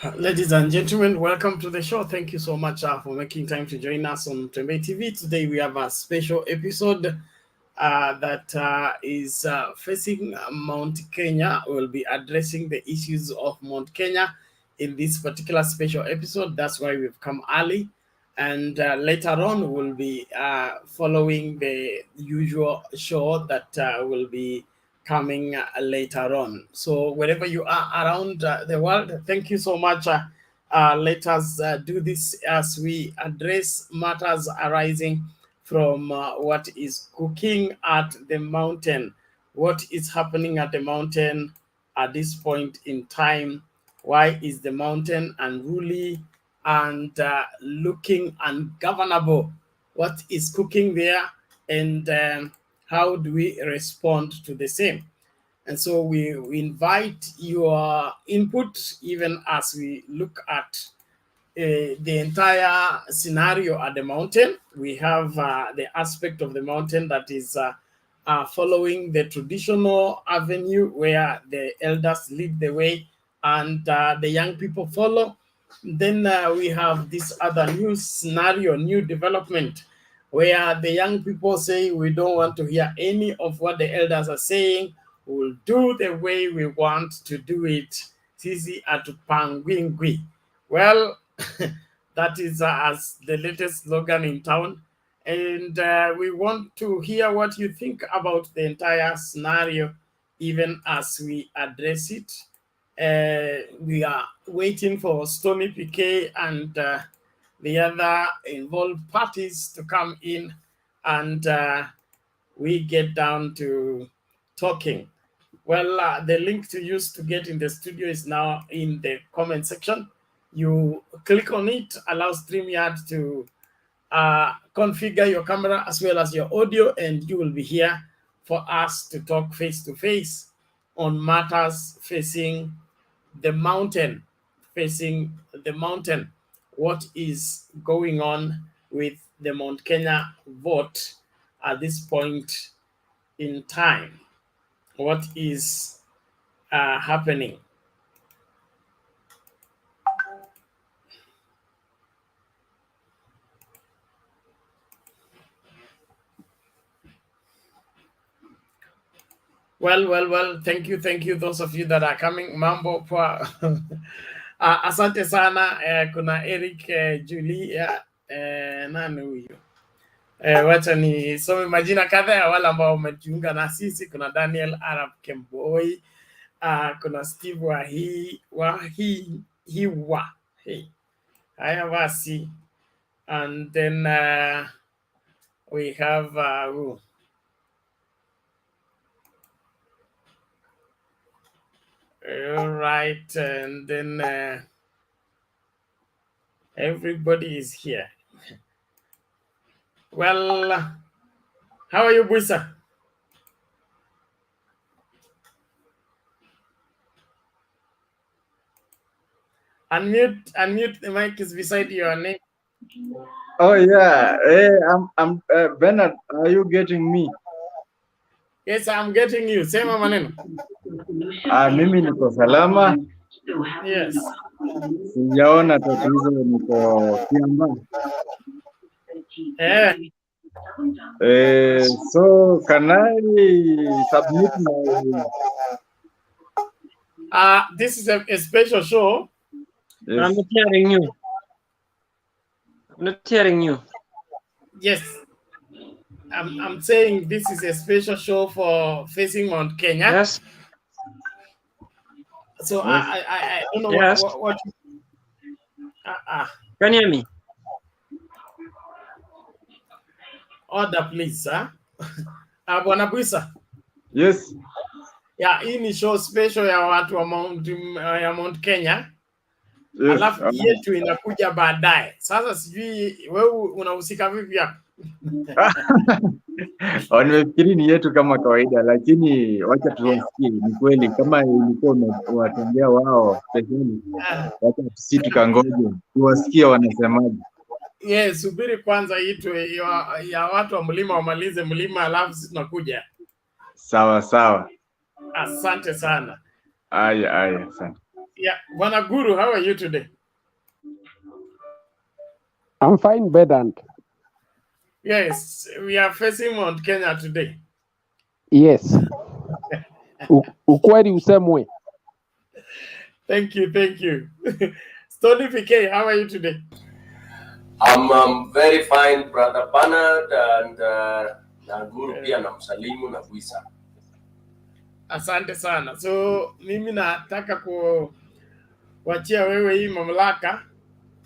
Ladies and gentlemen, welcome to the show. Thank you so much for making time to join us on Tembe TV. Today we have a special episode that is facing Mount Kenya. We'll be addressing the issues of Mount Kenya in this particular special episode. That's why we've come early. And later on, we'll be following the usual show that will be coming later on. So wherever you are around the world, thank you so much. Let us do this as we address matters arising from what is cooking at the mountain, what is happening at the mountain at this point in time, why is the mountain unruly and looking ungovernable, what is cooking there, and how do we respond to the same. And so we invite your input even as we look at the entire scenario at the mountain. We have the aspect of the mountain that is following the traditional avenue where the elders lead the way and the young people follow. Then we have this other new scenario, new development, where the young people say, we don't want to hear any of what the elders are saying. We'll do the way we want to do it. Sisi atupangwingwi. Well, that is as the latest slogan in town. And we want to hear what you think about the entire scenario, even as we address it. We are waiting for Stony PK and the other involved parties to come in, and we get down to talking. Well, the link to use to get in the studio is now in the comment section. You click on it, allows StreamYard to configure your camera as well as your audio, and you will be here for us to talk face to face on matters facing the mountain, what is going on with the Mount Kenya vote at this point in time, what is happening. Well, thank you, those of you that are coming. Mambo kwa asante sana. Kuna Eric, Julia, nani huyu? Wacha nisome majina kadhaa ya wale ambao wamejiunga na sisi. Kuna Daniel Arab Kemboi, kuna Steve Hiwa. Haya basi. And then we have all right, and then everybody is here. Well, how are you, Buisa? Unmute. The mic is beside your name. Oh yeah, hey, I'm Bernard. Are you getting me? Yes, I'm getting you. Sema maneno. Mimi niko salama. Yes. Sijaona tatizo, niko Kiamba. So can I submit my? This is a special show. Yes. I'm not hearing you. Yes. I'm saying this is a special show for facing Mount Kenya. Yes. So yes. I don't know yes. what Can you hear me? Order, please, Bwana Buisa. Yes. Yeah, hii ni show special ya watu wa Mount Kenya. Yes. Alafu yetu inakuja baadaye. Sasa sijui wewe unahusika vipi hapo? Nimefikiri ni yetu kama kawaida, lakini wacha tuwasikie. Ni kweli kama ilikuwa unatembea wao speciali, wacha sisi tukangoje tuwasikie wanasemaje. Yes, subiri kwanza itwe ya watu wa mlima wamalize mlima, alafu sisi tunakuja. Sawa. Asante sana. Aya, asante. Yeah, Bwana Guru, how are you today? I'm fine, Bedant. Yes, we are facing Mount Kenya today. Yes. Ukweli usemwe. Thank you, thank you. Stony PK, how are you today? I'm very fine, Brother Bernard, and na Guru pia na msalimu na Bwisa. Asante sana. So mimi nataka kuachia wewe hii mamlaka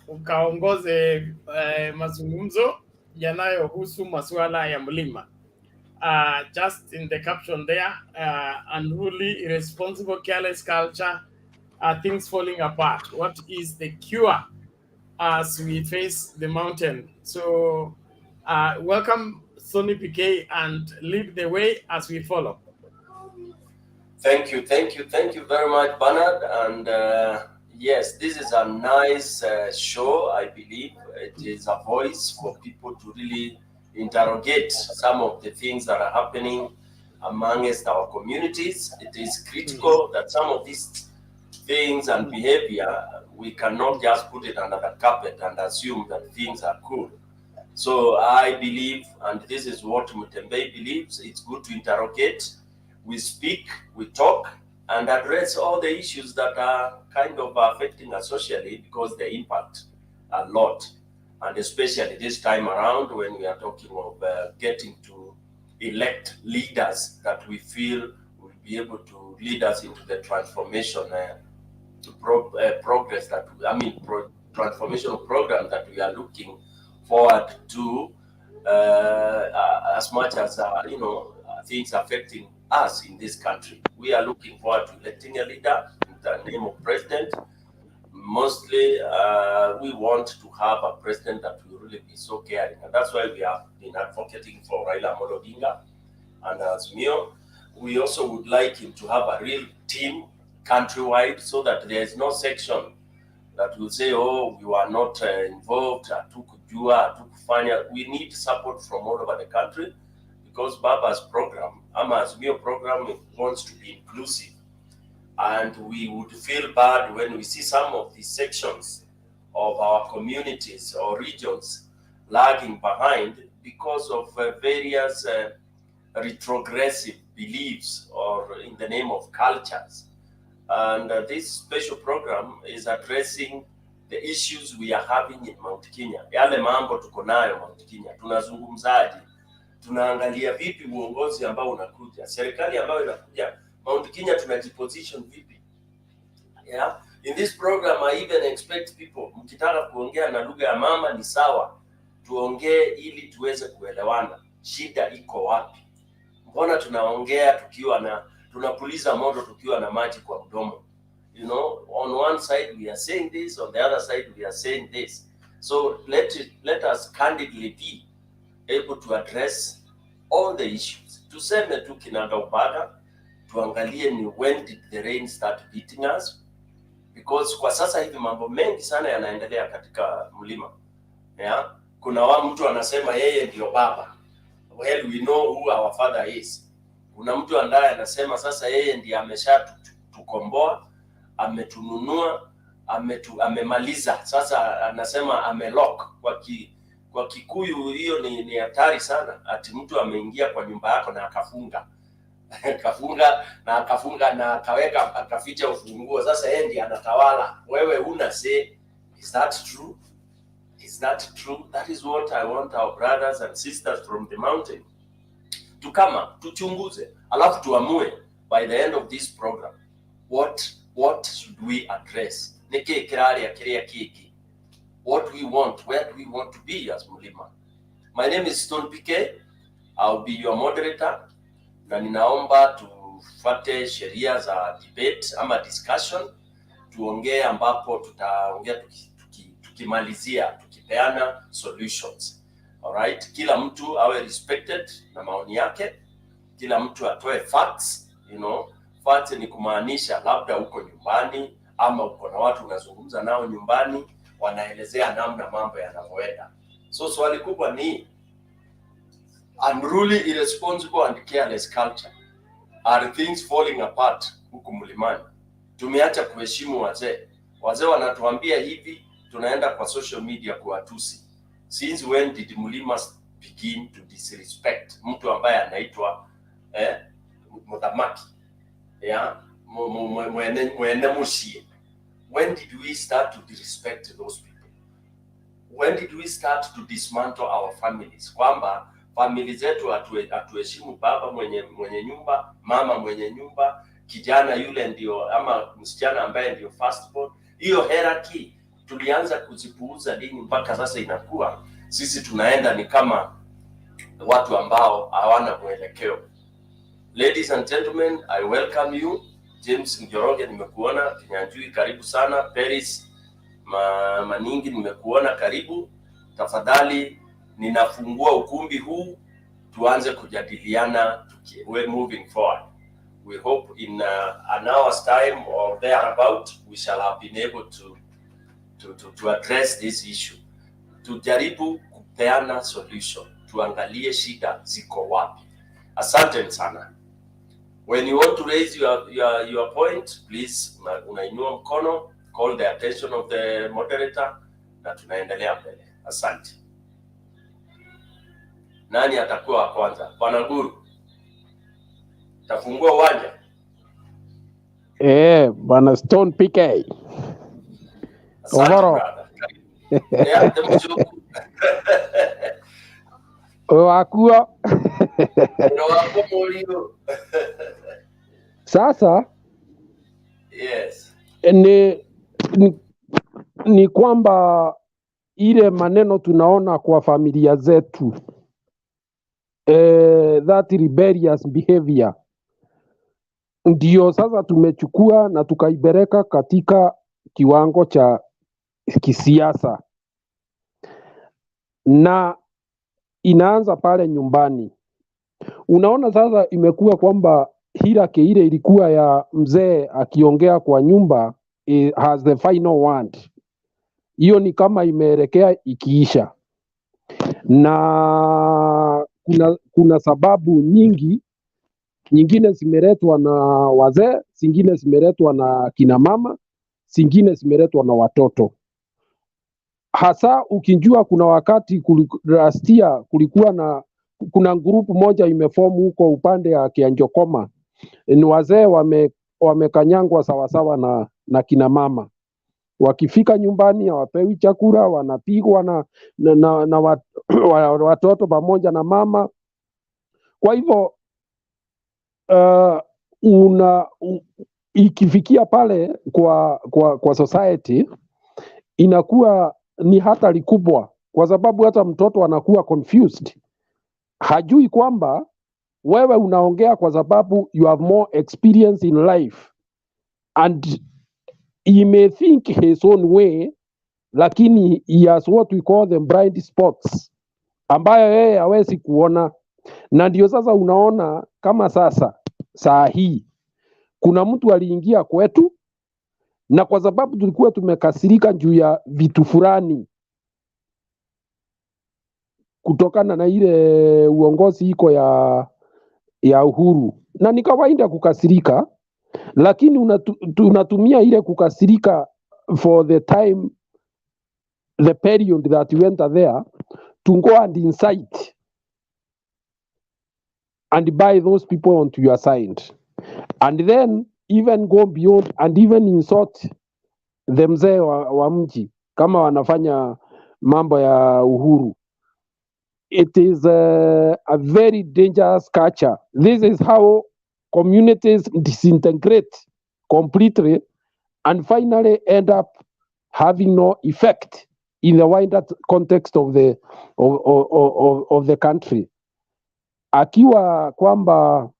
ukaongoze mazungumzo yanayohusu masuala ya mlima. Just in the caption there, unruly, irresponsible, careless culture, things falling apart. What is the cure as we face the mountain? So welcome Sony PK and lead the way as we follow. Thank you very much, Bernard. And yes, this is a nice show. I believe it is a voice for people to really interrogate some of the things that are happening amongst our communities. It is critical that some of these things and behavior, we cannot just put it under the carpet and assume that things are cool. So I believe, and this is what Mutembe believes, it's good to interrogate. We speak, we talk, and address all the issues that are kind of affecting us socially, because they impact a lot. And especially this time around, when we are talking of getting to elect leaders that we feel will be able to lead us into the transformation progress that transformational program that we are looking forward to, as much as things affecting us in this country. We are looking forward to electing a leader in the name of president. Mostly, we want to have a president that will really be so caring, and that's why we have been advocating for Raila Amolo Odinga and Azimio. We also would like him to have a real team countrywide, so that there is no section that will say, oh, you are not involved, hatukujua, hatukufanya. We need support from all over the country, because Baba's program, Azimio program, wants to be inclusive. And we would feel bad when we see some of these sections of our communities or regions lagging behind because of various retrogressive beliefs or in the name of cultures. And this special program is addressing the issues we are having in Mount Kenya. Yale mambo tuko nayo Mount Kenya, tunazungumzaje? Tunaangalia vipi uongozi ambao unakuja, serikali ambayo inakuja Mount Kenya, tunajiposition vipi? Yeah, in this program I even expect people, mkitaka kuongea na lugha ya mama ni sawa, tuongee ili tuweze kuelewana. Shida iko wapi? Mbona tunaongea tunapuliza moto tukiwa na maji kwa mdomo? You know, on one side we are saying this, on the other side we are saying this. So let us candidly be able to address all the issues. Tuseme tu kinaga ubaga, tuangalie ni when did the rain start beating us, because kwa sasa hivi mambo mengi sana yanaendelea katika mlima. Yeah? Kuna mtu anasema yeye ndio baba. Well, we know who our father is. Kuna mtu ambaye anasema sasa yeye ndiye ameshatukomboa, ametununua, amemaliza. Sasa anasema amelock. Kwa Kikuyu hiyo ni hatari sana. Ati mtu ameingia kwa nyumba yako na akafunga. akafunga na akaweka akaficha ufunguo. Sasa yeye ndiye anatawala. Wewe huna say. Is that true? Is that true? That is what I want our brothers and sisters from the mountain to come up, tuchunguze, alafu tuamue by the end of this program what should we address. Niki kirari akiria kiki. What we want, where do we want to be as Mulima? My name is Stone PK. I'll be your moderator. Na ninaomba tufuate sheria za debate ama discussion. Tuongee ambapo tutaongea tukimalizia, tukipeana solutions. Alright, kila mtu awe respected na maoni yake. Kila mtu atoe facts, you know. Facts ni kumaanisha labda uko nyumbani ama uko na watu unazungumza nao nyumbani, wanaelezea namna mambo yanavyoenda. So swali kubwa ni unruly, irresponsible and careless culture. Are things falling apart huku mlimani? Tumeacha kuheshimu wazee. Wazee wanatuambia hivi, tunaenda kwa social media kuwatusi. Since when did Mulima begin to disrespect mtu ambaye anaitwa mudhamaki mwene mushie? When did we start to disrespect those people? When did we start to dismantle our families? Kwamba family zetu hatuheshimu baba mwenye nyumba, mama mwenye nyumba, kijana yule ndio ama msichana ambaye ndio first born. Hiyo hierarchy tulianza kuzipuuza lini mpaka sasa inakuwa sisi tunaenda ni kama watu ambao hawana mwelekeo. Ladies and gentlemen, I welcome you. James Njoroge nimekuona, Kinyanjui karibu sana, Paris Maningi nimekuona karibu. Tafadhali ninafungua ukumbi huu tuanze kujadiliana we're moving forward. We hope in an hour's time or thereabout we shall have been able to address this issue. Tujaribu kupeana solution, tuangalie shida ziko wapi. Asante sana. When you want to raise your point, please unainua mkono, call the attention of the moderator na tunaendelea mbele. Asante. Nani atakuwa wa kwanza? Bwana Guru. Tafungua uwanja. Bwana Stone PK. Asante. Wakua. Sasa yes. Ni kwamba ile maneno tunaona kwa familia zetu, that rebellious behavior ndio sasa tumechukua na tukaibeleka katika kiwango cha kisiasa, na inaanza pale nyumbani. Unaona sasa imekuwa kwamba hierarchy ile ilikuwa ya mzee akiongea kwa nyumba has the final word. Hiyo ni kama imeelekea ikiisha, na kuna sababu nyingine zimeletwa na wazee, zingine zimeletwa na kina mama, zingine zimeletwa na watoto. Hasa ukijua kuna wakati kuna grupu moja imeform huko upande ya Kianjokoma, ni wazee wamekanyangwa sawasawa na kina mama. Wakifika nyumbani hawapewi chakula, wanapigwa na watoto pamoja na mama. Kwa hivyo ikifikia pale kwa society inakuwa ni hatari kubwa, kwa sababu hata mtoto anakuwa confused. Hajui kwamba wewe unaongea kwa sababu you have more experience in life and he may think his own way, lakini he has what we call the blind spots ambayo yeye hawezi kuona. Na ndio sasa unaona kama saa hii kuna mtu aliingia kwetu, na kwa sababu tulikuwa tumekasirika juu ya vitu fulani kutokana na ile uongozi iko ya Uhuru, na ni kawaida kukasirika, lakini tunatumia ile kukasirika for the time, the period that you enter there, to go and incite and buy those people onto your side, and then even go beyond and even insult the mzee wa mji kama wanafanya mambo ya Uhuru. It is a very dangerous culture. This is how communities disintegrate completely and finally end up having no effect in the wider context of the country. Akiwa kwamba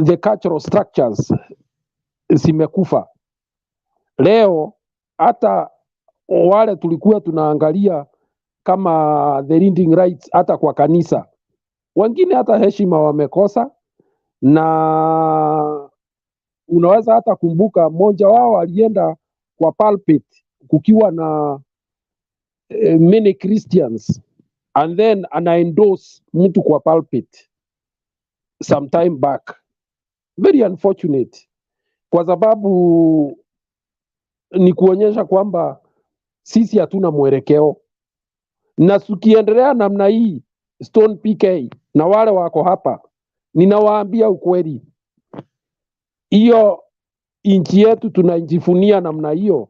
the cultural structures zimekufa leo, hata wale tulikuwa tunaangalia kama the reading rights hata kwa kanisa, wengine hata heshima wamekosa. Na unaweza hata kumbuka mmoja wao alienda kwa pulpit kukiwa na many Christians, and then ana endorse mtu kwa pulpit some time back, very unfortunate, kwa sababu ni kuonyesha kwamba sisi hatuna mwelekeo, na tukiendelea namna hii Stone PK na wale wako hapa, ninawaambia ukweli, hiyo nchi yetu tunajifunia namna hiyo,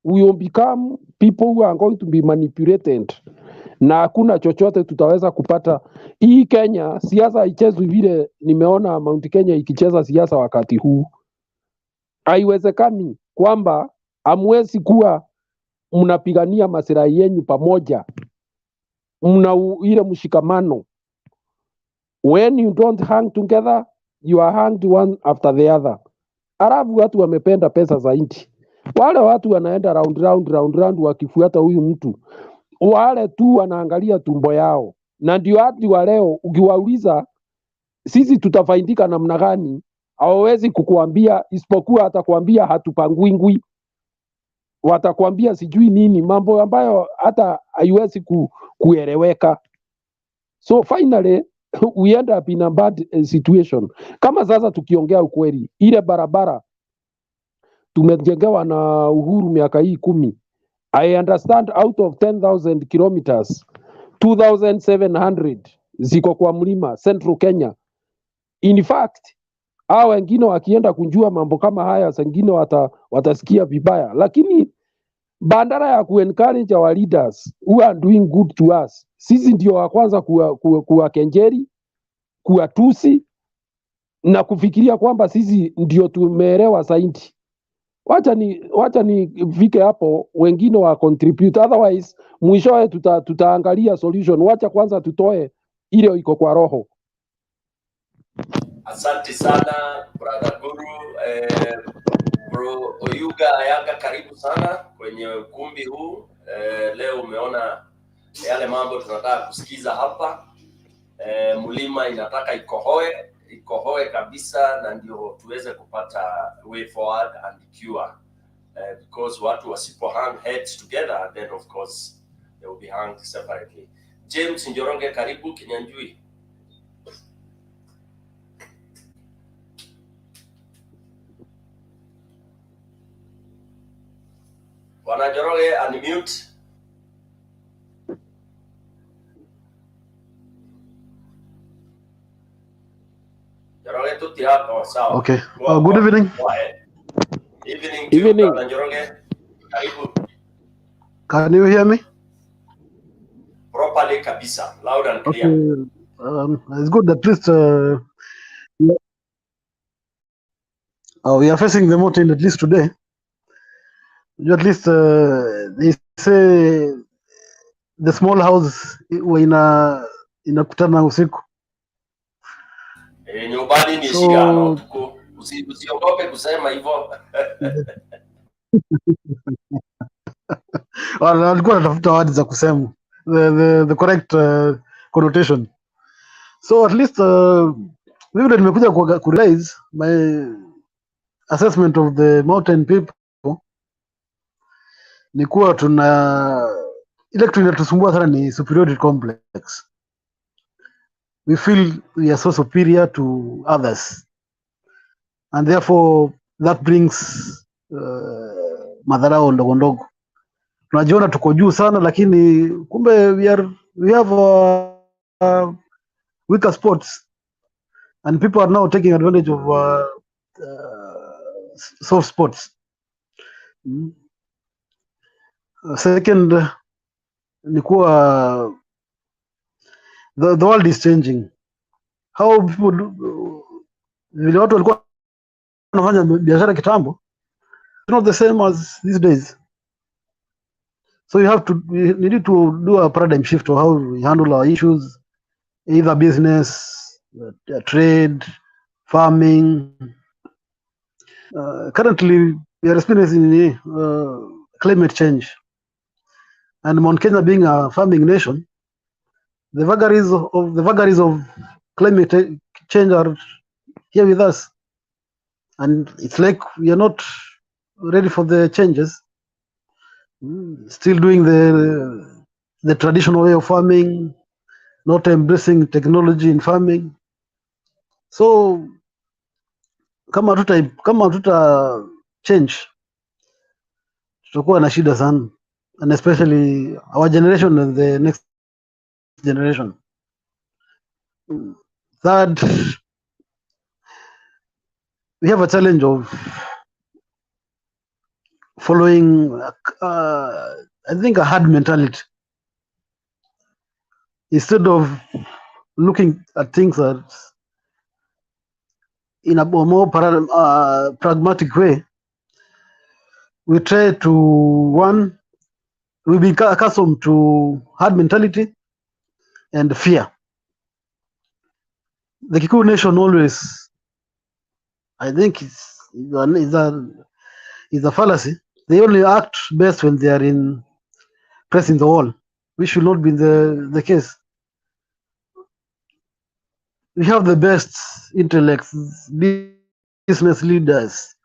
we will become people who are going to be manipulated, na hakuna chochote tutaweza kupata. Hii Kenya siasa haichezwi vile nimeona Mount Kenya ikicheza siasa wakati huu. Haiwezekani kwamba hamwezi kuwa mnapigania maslahi yenu pamoja, mna ile mshikamano. When you don't hang together, you are hanged one after the other. Alafu watu wamependa pesa za nchi, wale watu wanaenda round wakifuata huyu mtu, wale tu wanaangalia tumbo yao, na ndio hadi wa leo ukiwauliza sisi tutafaidika namna gani, hawawezi kukuambia, isipokuwa atakwambia hatupangwingwi, watakwambia sijui nini, mambo ambayo hata haiwezi kueleweka. So finally we end up in a bad situation. Kama sasa tukiongea ukweli, ile barabara tumejengewa na Uhuru miaka hii 10, I understand out of 10,000 kilometers 2,700 ziko kwa mlima Central Kenya. In fact, hao wengine wakienda kunjua mambo kama haya, wengine watasikia vibaya, lakini bandara ya kuencourage our leaders who are doing good to us, sisi ndio wa kwanza kuwakenjeri, kuwatusi na kufikiria kwamba sisi ndio tumeelewa zaidi. Wacha nifike hapo, wengine wa contribute, otherwise mwishowe tutaangalia solution. Wacha kwanza tutoe ile iko kwa roho. Asante sana brother Guru. Bro Oyuga Ayaga, karibu sana kwenye ukumbi huu. Leo umeona yale mambo tunataka kusikiza hapa. Mlima inataka ikohoe kabisa, na ndio tuweze kupata way forward and cure, because watu wasipo hang heads together, then of course they will be hanged separately. James Njoroge, karibu Kinyanjui. Bwana Njoroge, unmute. Njoroge tuti hapo, sawa. Okay. Good evening. Evening. Bwana Njoroge, karibu. Can you hear me? Properly kabisa, loud and clear. Okay. It's good at least we are facing the mountain at least today. At least they say the small house inakutana usiku. Nyumbani ni shigano tuko, usiogope kusema hivyo. Walikuwa natafuta wadi za kusema the correct connotation. So at least vile nimekuja ku realize my assessment of the mountain people ni kuwa ile kitu inatusumbua sana ni superiority complex. We feel we are so superior to others, and therefore that brings madharau ndogo ndogo. Tunajiona tuko juu sana, lakini kumbe we have weaker spots, and people are now taking advantage of soft spots. Second ni kuwa the world is changing. How people vile watu walikuwa wanafanya biashara kitambo, it's not the same as these days. So we need to do a paradigm shift of how we handle our issues, either business, trade, farming. Currently we are experiencing climate change, and Mount Kenya being a farming nation, the vagaries of climate change are here with us, and it's like we are not ready for the changes. Still doing the traditional way of farming, not embracing technology in farming. So kama hatuta change tutakuwa na shida sana, and especially our generation and the next generation. Third, we have a challenge of following I think a hard mentality instead of looking at things that in a more pragmatic way. We try to we become accustomed to hard mentality and fear. The Kikuyu nation always, I think, is a fallacy. They only act best when they are pressing the wall, which should not be the case. We have the best intellects, business leaders,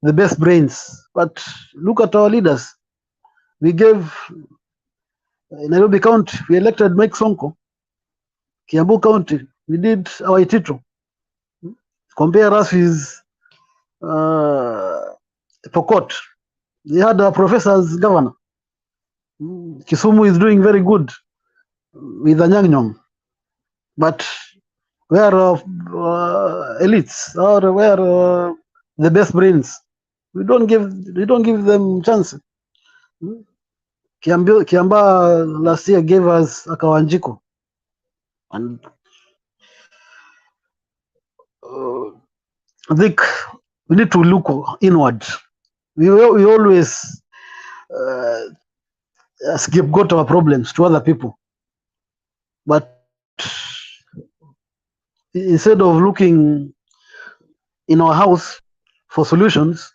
the best brains, but look at our leaders. We gave Nairobi County, we elected Mike Sonko. Kiambu County, we did our Itito. Compare us with Pokot. They had a professor as governor. Kisumu is doing very good with Anyang' Nyong'o. But where are elites or where are the best brains? We don't give them chance. Kiamba last year gave us Akawanjiko, and I think we need to look inward. We always scapegoat our problems to other people, but instead of looking in our house for solutions,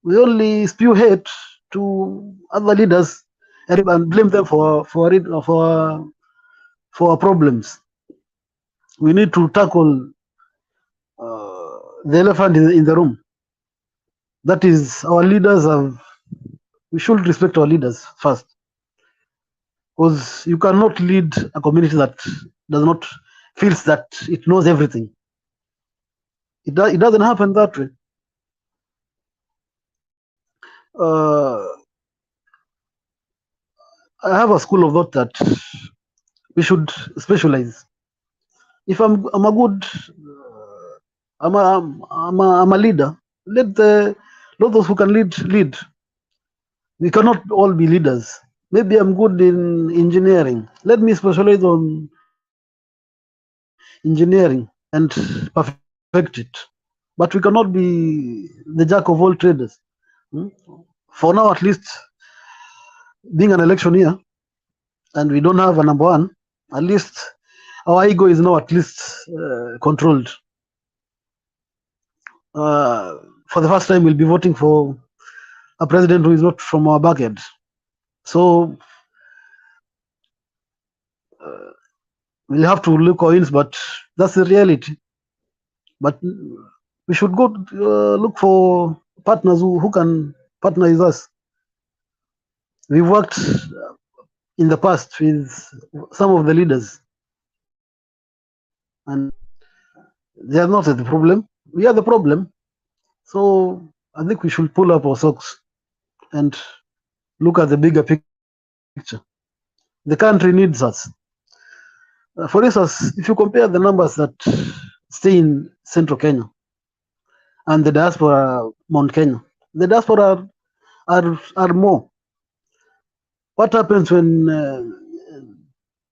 we only spew hate to other leaders and blame them for our problems. We need to tackle the elephant in the room. That is, our leaders we should respect our leaders first, because you cannot lead a community that does not feels that it knows everything. It doesn't happen that way. I have a school of thought that we should specialize. If I'm a good I'm a leader, let those who can lead. We cannot all be leaders. Maybe I'm good in engineering. Let me specialize on engineering and perfect it. But we cannot be the jack of all traders. For now, at least, being an election year, and we don't have a number one, at least our ego is now at least controlled. For the first time, we'll be voting for a president who is not from our backyard. So we'll have to look our ins, but that's the reality. But we should go look for partners who can partner with us. We've worked in the past with some of the leaders, and they are not the problem. We are the problem. So I think we should pull up our socks and look at the bigger picture. The country needs us. For instance, if you compare the numbers that stay in central Kenya and the diaspora Mount Kenya, the diaspora are more. What happens when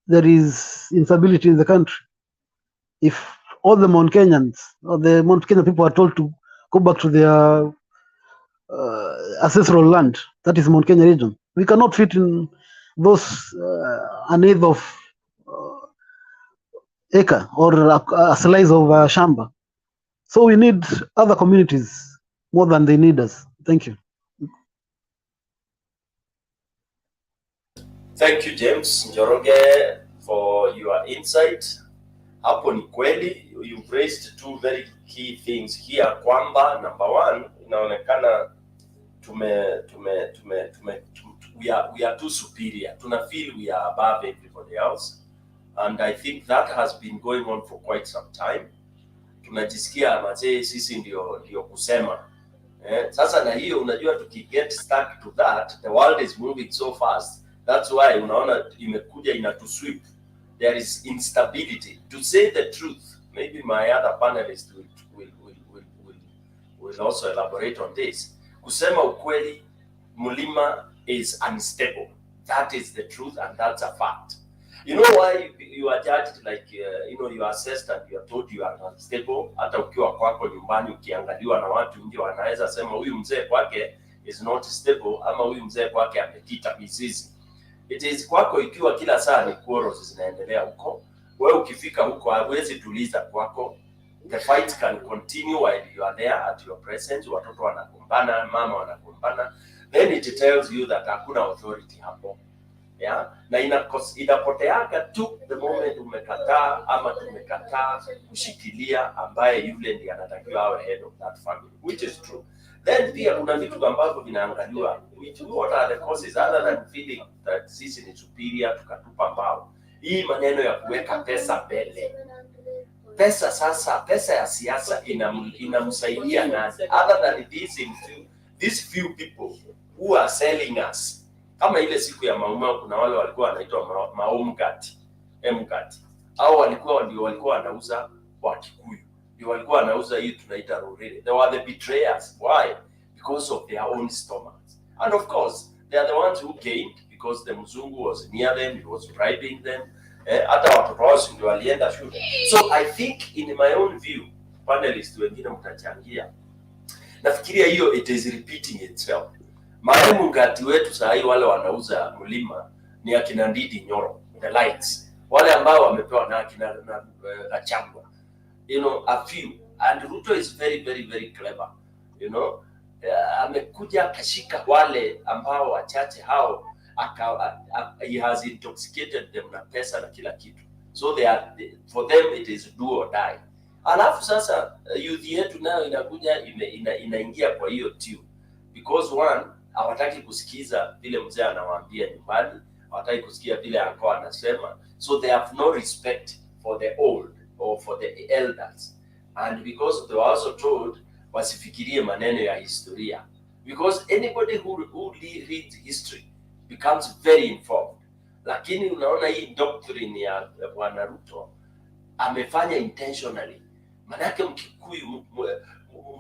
there is instability in the country? If all the Mount Kenyans or the Mount Kenya people are told to go back to their ancestral land, that is Mount Kenya region, we cannot fit in those an eighth of acre or a slice of shamba. So we need other communities more than they need us. Thank you. Thank you, James Njoroge, for your insight. Hapo ni kweli, you've raised two very key things here, kwamba number one, inaonekana we are too superior. Tuna feel we are above everybody else. And I think that has been going on for quite some time. tunajisikia mazee sisi ndio kusema. Sasa na hiyo unajua tukiget stuck to that, the world is moving so fast. That's why unaona imekuja inatusweep. There is instability. To say the truth, maybe my other panelists will also elaborate on this. Kusema ukweli, Mulima is unstable. That is the truth, and that's a fact. You know why you are judged like you are assessed and you are told you are unstable. Hata ukiwa kwako nyumbani ukiangaliwa na watu nje wanaweza sema huyu mzee kwake is not stable, ama huyu mzee kwake amekita mizizi. It is kwako ikiwa kila saa ni quarrels zinaendelea huko, wewe ukifika huko hauwezi tuliza kwako. The fight can continue while you are there at your presence. Watoto wanakumbana, mama wanakumbana, then it tells you that hakuna authority hapo. Yeah? Na inapoteaka tu the moment umekataa ama tumekataa kushikilia ambaye yule ndiye anatakiwa awe head of that family, which is true. Then pia kuna vitu ambavyo vinaangaliwa, what are the causes other than feeling that sisi ni superior tukatupa mbao. Hii maneno ya kuweka pesa mbele. Pesa sasa, pesa ya siasa inamsaidia nani other than these few people who are selling us. Kama ile siku ya Maumau kuna wale walikuwa wanaitwa Maumgati, Mgati. Au walikuwa wanauza wa Kikuyu. Ndio walikuwa wanauza hii tunaita Rurere. They were the betrayers. Why? Because of their own stomachs. And of course, they are the ones who gained because the mzungu was near them, he was bribing them. Hata watoto wao ndio walienda shule. So I think in my own view, panelists wengine mtachangia, nafikiria hiyo it is repeating itself. Marehemu Ngati wetu saa hii wale wanauza Mulima ni akina Ndidi Nyoro, the lights. Wale ambao wamepewa na akina Gachagua. You know, a few. And Ruto is very, very, very clever. You know, amekuja akashika wale ambao wachache hao, he has intoxicated them na pesa na kila kitu. So for them it is do or die. Alafu sasa youth yetu nayo inakuja inaingia kwa hiyo tune. Because one, hawataki kusikiza vile mzee anawaambia nyumbani, hawataki kusikia vile alikuwa anasema. So they have no respect for the old or for the elders. And because they were also told wasifikirie maneno ya historia. Because anybody who reads history becomes very informed. Lakini unaona hii doctrine ya Bwana Ruto amefanya intentionally. Manake Mkikuyu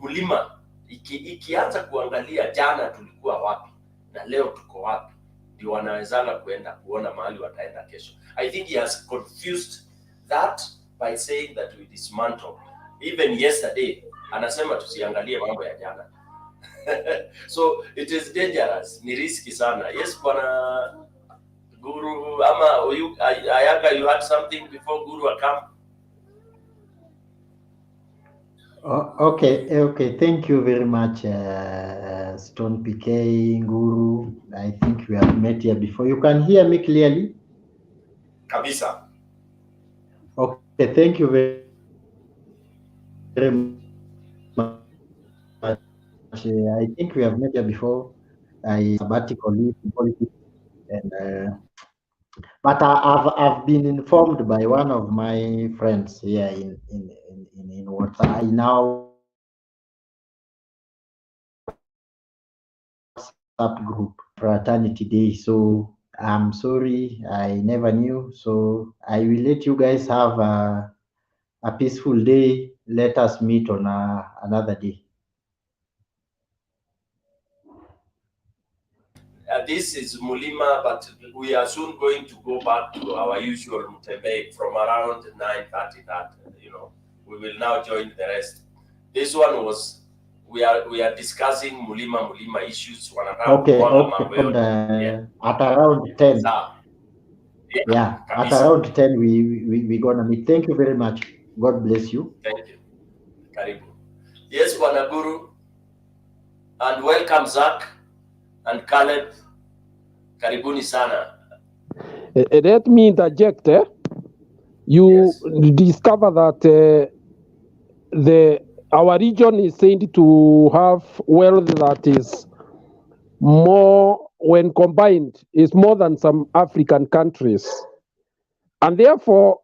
Mulima ikianza kuangalia jana tulikuwa wapi na leo tuko wapi, ndio wanawezana kuenda kuona mahali wataenda kesho. I think he has confused that by saying that we dismantle. Even yesterday anasema tusiangalie mambo ya jana. So it is dangerous, ni risky sana. Yes, Bwana Guru, ama Ayaga, you had something before Guru come? Okay. Thank you very much, Stone PK, Guru. I think we have met here before. You can hear me clearly? Kabisa. Okay, thank you very much. I think we have met here before. I sabbatical leave in politics, and but I've been informed by one of my friends here in what I now WhatsApp group Fraternity Day. So I'm sorry, I never knew. So I will let you guys have a peaceful day. Let us meet on another day. This is Mulima, but we are soon going to go back to our usual Mutebe from around 9:30. That we will now join the rest. This one was we are discussing Mulima issues. Okay. At around 10. Yeah, at around 10 we gonna meet. Thank you very much. God bless you. Thank you. Karibu. Yes, Bwana Guru, and welcome Zach and Caleb. Karibuni sana. Let me interject. You discover that our region is said to have wealth that is more, when combined, is more than some African countries. And therefore,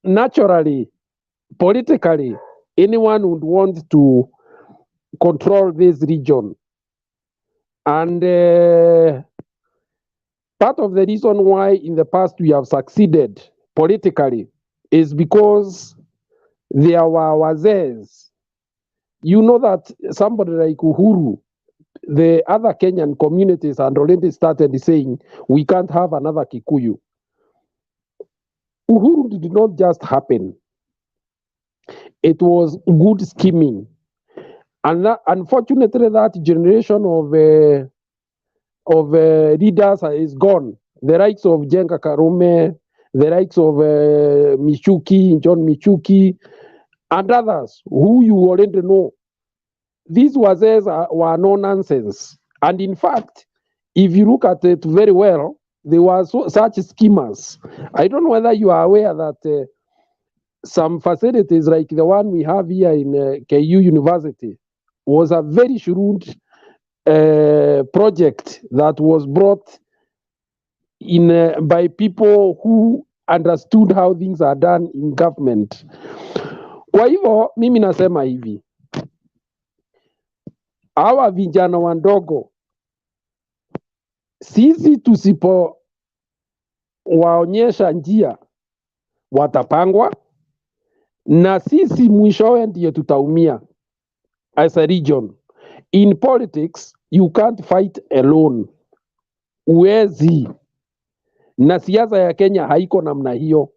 naturally, politically, anyone would want to control this region. And part of the reason why in the past we have succeeded politically is because there were wazees. You know that somebody like Uhuru, the other Kenyan communities had already started saying, we can't have another Kikuyu. Uhuru did not just happen. It was good scheming. And unfortunately, that generation of leaders is gone. The likes of Jenga Karume, the likes of John Michuki, and others who you already know. These were no nonsense. And in fact, if you look at it very well, there were such schemers. I don't know whether you are aware that some facilities like the one we have here in KU University was a very shrewd project that was brought in by people who understood how things are done in government. Kwa hivyo mimi nasema hivi, hawa vijana wandogo sisi tusipowaonyesha njia watapangwa, na sisi mwishowe ndiyo tutaumia as a region. In politics you can't fight alone, uwezi, na siasa ya Kenya haiko namna hiyo.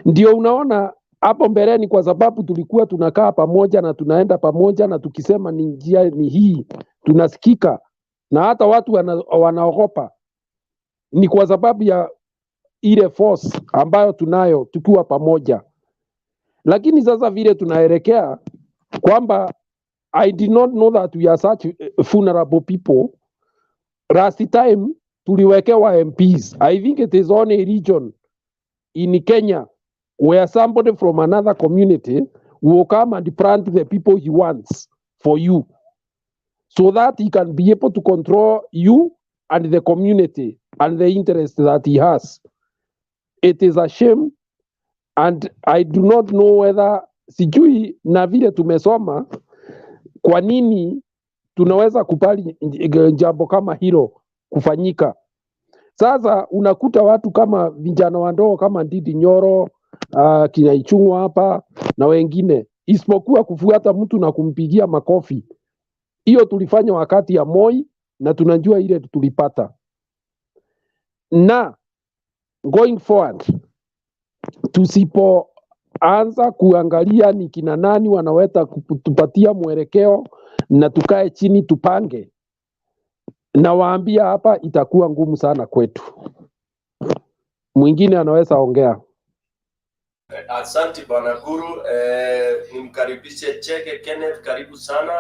Ndio unaona hapo mbeleni, kwa sababu tulikuwa tunakaa pamoja na tunaenda pamoja, na tukisema ni njia ni hii tunasikika, na hata watu wanaogopa, ni kwa sababu ya ile force ambayo tunayo tukiwa pamoja. Lakini sasa vile tunaelekea kwamba I did not know that we are such vulnerable people. Last time tuliwekewa MPs. I think it is only a region in Kenya where somebody from another community will come and plant the people he wants for you, so that he can be able to control you and the community and the interest that he has. It is a shame, and I do not know whether, sijui na vile tumesoma, kwa nini tunaweza kubali jambo kama hilo kufanyika. Sasa unakuta watu kama vijana wandogo kama Ndidi Nyoro, kina Ichung'wa hapa na wengine, isipokuwa kufuata mtu na kumpigia makofi. Hiyo tulifanya wakati ya Moi na tunajua ile tulipata. Na going forward, tusipoanza kuangalia ni kina nani wanaweza kutupatia mwelekeo na tukae chini tupange, na waambia hapa itakuwa ngumu sana kwetu. Mwingine anaweza ongea. Asante Bwana Guru. Nimkaribishe Chege Kenneth, karibu sana.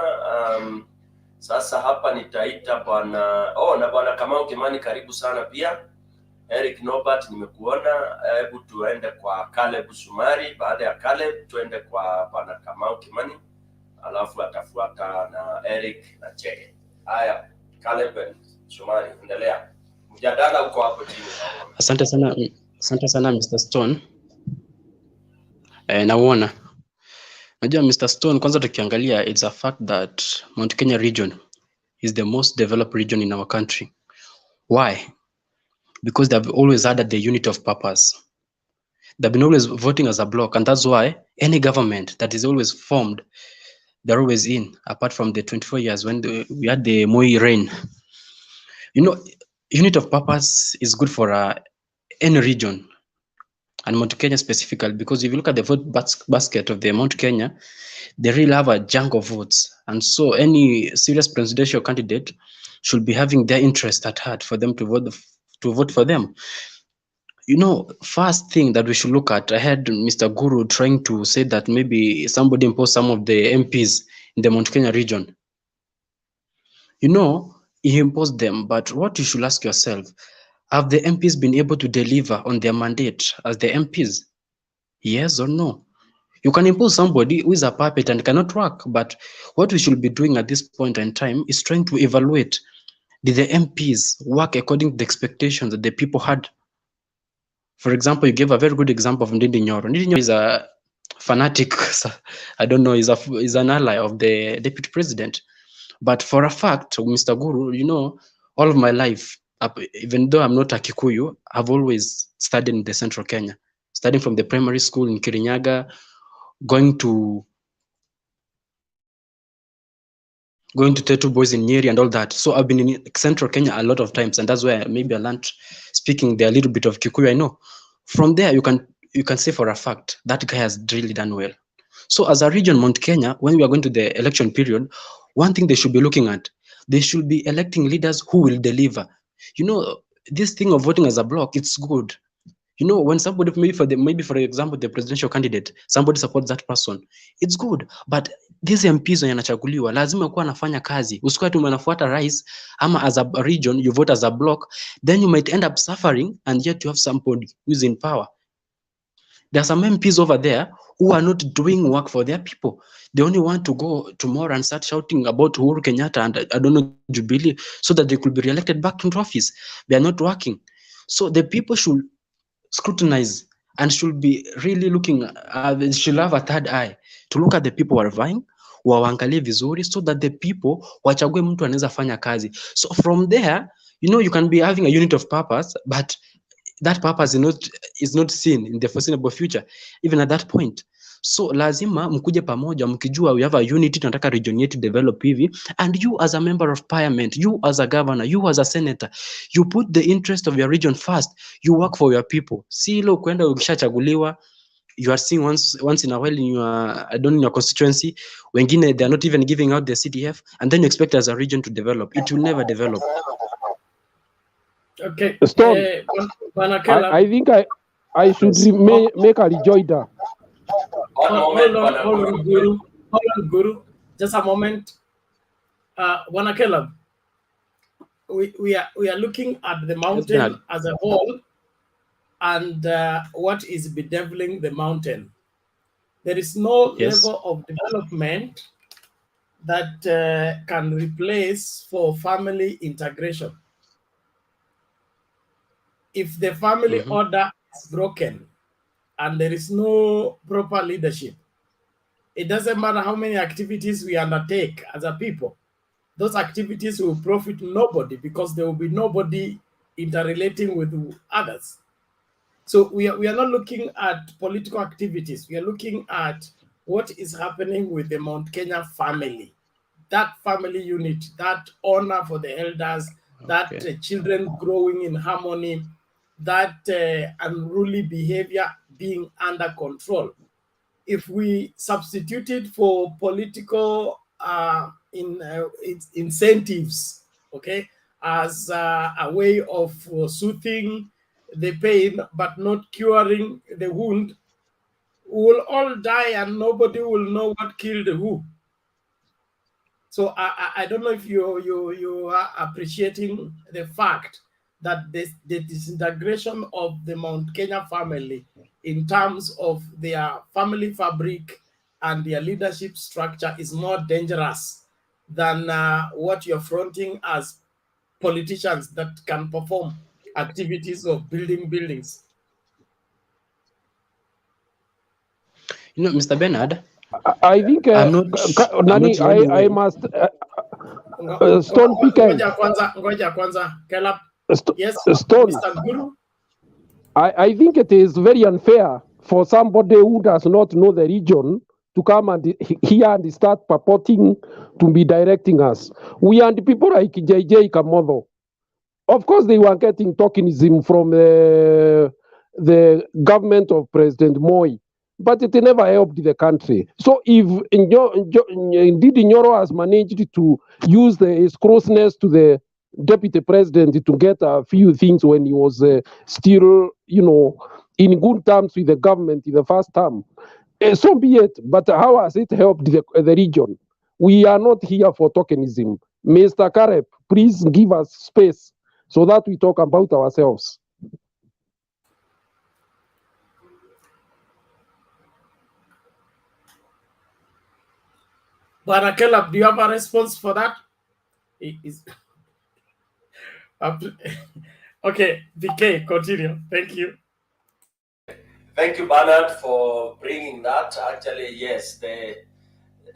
Sasa hapa nitaita Bwana na Bwana Kamau Kimani, karibu sana pia. Eric Norbert nimekuona. Hebu tuende kwa Caleb Sumari, baada ya Caleb tuende kwa Bwana Kamau Kimani, alafu atafuata na Eric na Chege. Haya, Caleb Sumari, endelea. Mjadala uko hapo chini. Asante sana Mr. Stone. Nauona. Unajua Mr. Stone, kwanza tukiangalia, it's a fact that Mount Kenya region is the most developed region in our country. Why? Because they have always had the unit of purpose. They've been always voting as a block, and that's why any government that is always formed, they're always in, apart from the 24 years when we had the Moi reign. You know, unit of purpose is good for any region, and Mount Kenya specifically, because if you look at the vote basket of the Mount Kenya, they really have a junk of votes, and so any serious presidential candidate should be having their interest at heart for them to vote for them. You know, first thing that we should look at, I had Mr. Guru trying to say that maybe somebody imposed some of the MPs in the Mount Kenya region. You know, he imposed them, but what you should ask yourself, have the MPs been able to deliver on their mandate as the MPs? Yes or no? You can impose somebody who is a puppet and cannot work, but what we should be doing at this point in time is trying to evaluate, did the MPs work according to the expectations that the people had? For example, you gave a very good example of Ndindi Nyoro. Ndindi Nyoro is a fanatic, I don't know, is an ally of the deputy president. But for a fact, Mr. Guru, you know, all of my life, even though I'm not a Kikuyu, I've always studied in the central Kenya, studying from the primary school in Kirinyaga, going to Tetu Boys in Nyeri and all that. So I've been in central Kenya a lot of times, and that's where maybe I learned speaking there a little bit of Kikuyu. I know. From there, you can say for a fact that guy has really done well. So as a region, Mount Kenya, when we are going to the election period, one thing they should be looking at, they should be electing leaders who will deliver. You know, this thing of voting as a block, it's good. You know, when somebody, maybe for example, the presidential candidate, somebody supports that person, it's good. But these MPs wenye anachaguliwa lazima kuwa anafanya kazi. Usikuwa tu unafuata rais, ama as a region you vote as a block, then you might end up suffering, and yet you have somebody who's in power. There are some MPs over there who are not doing work for their people. They only want to go tomorrow and start shouting about Uhuru Kenyatta and I don't know, Jubilee, so that they could be re-elected back into office. They are not working. So the people should scrutinize and should be really looking, they should have a third eye to look at the people who are vying, waangalie vizuri, so that the people wachague mtu anaweza fanya kazi. So from there, you know, you can be having a unit of purpose, but that purpose is not seen in the foreseeable future, even at that point. So lazima mkuje pamoja mkijua we have a unity, tunataka region yetu develop hivi, and you as a member of parliament, you as a governor, you as a senator, you put the interest of your region first, you work for your people. Si ile kwenda ukishachaguliwa you are seeing once in a while in your constituency, wengine they are not even giving out their CDF, and then you expect as a region to develop. It will never develop. Okay. Stone, I think I should make a rejoinder. Hold on, Guru. Just a moment. Wanakela, we are looking at the mountain as a whole, and what is bedeviling the mountain. There is no level of development that can replace for family integration. If the family order is broken and there is no proper leadership, it doesn't matter how many activities we undertake as a people. Those activities will profit nobody because there will be nobody interrelating with others. So we are not looking at political activities. We are looking at what is happening with the Mount Kenya family. That family unit, that honor for the elders, that children growing in harmony, that unruly behavior being under control. If we substitute it for political incentives, okay, as a way of soothing the pain but not curing the wound, we will all die and nobody will know what killed who. So I don't know if you are appreciating the fact that the disintegration of the Mount Kenya family in terms of their family fabric and their leadership structure is more dangerous than what you're fronting as politicians that can perform activities of building buildings. You know, Mr. Bernard, I think I must Stone PK. Ngoja kwanza, Caleb. Yes, Stone. Mr. Guru. I think it is very unfair for somebody who does not know the region to come and here and start purporting to be directing us. We are the people like JJ Kamodo. Of course, they were getting tokenism from the government of President Moi, but it never helped the country. So if indeed Nyoro has managed to use his closeness to the deputy president to get a few things when he was still, in good terms with the government in the first term, so be it. But how has it helped the region? We are not here for tokenism. Mr. Karep, please give us space so that we talk about ourselves. Bwana Caleb, do you have a response for that? Okay, DK, continue. Thank you. Thank you, Bernard, for bringing that. Actually, yes,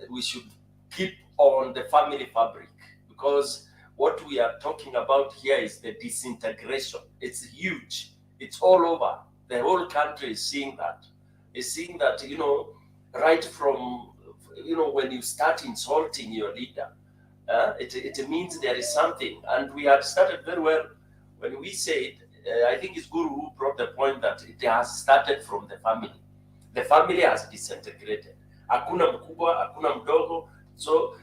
we should keep on the family fabric, because what we are talking about here is the disintegration. It's huge. It's all over. The whole country is seeing that. Is seeing that, right from, when you start insulting your leader, it means there is something. And we have started very well when we said, I think it's Guru who brought the point that it has started from the family. The family has disintegrated. Hakuna mkubwa, hakuna mdogo. So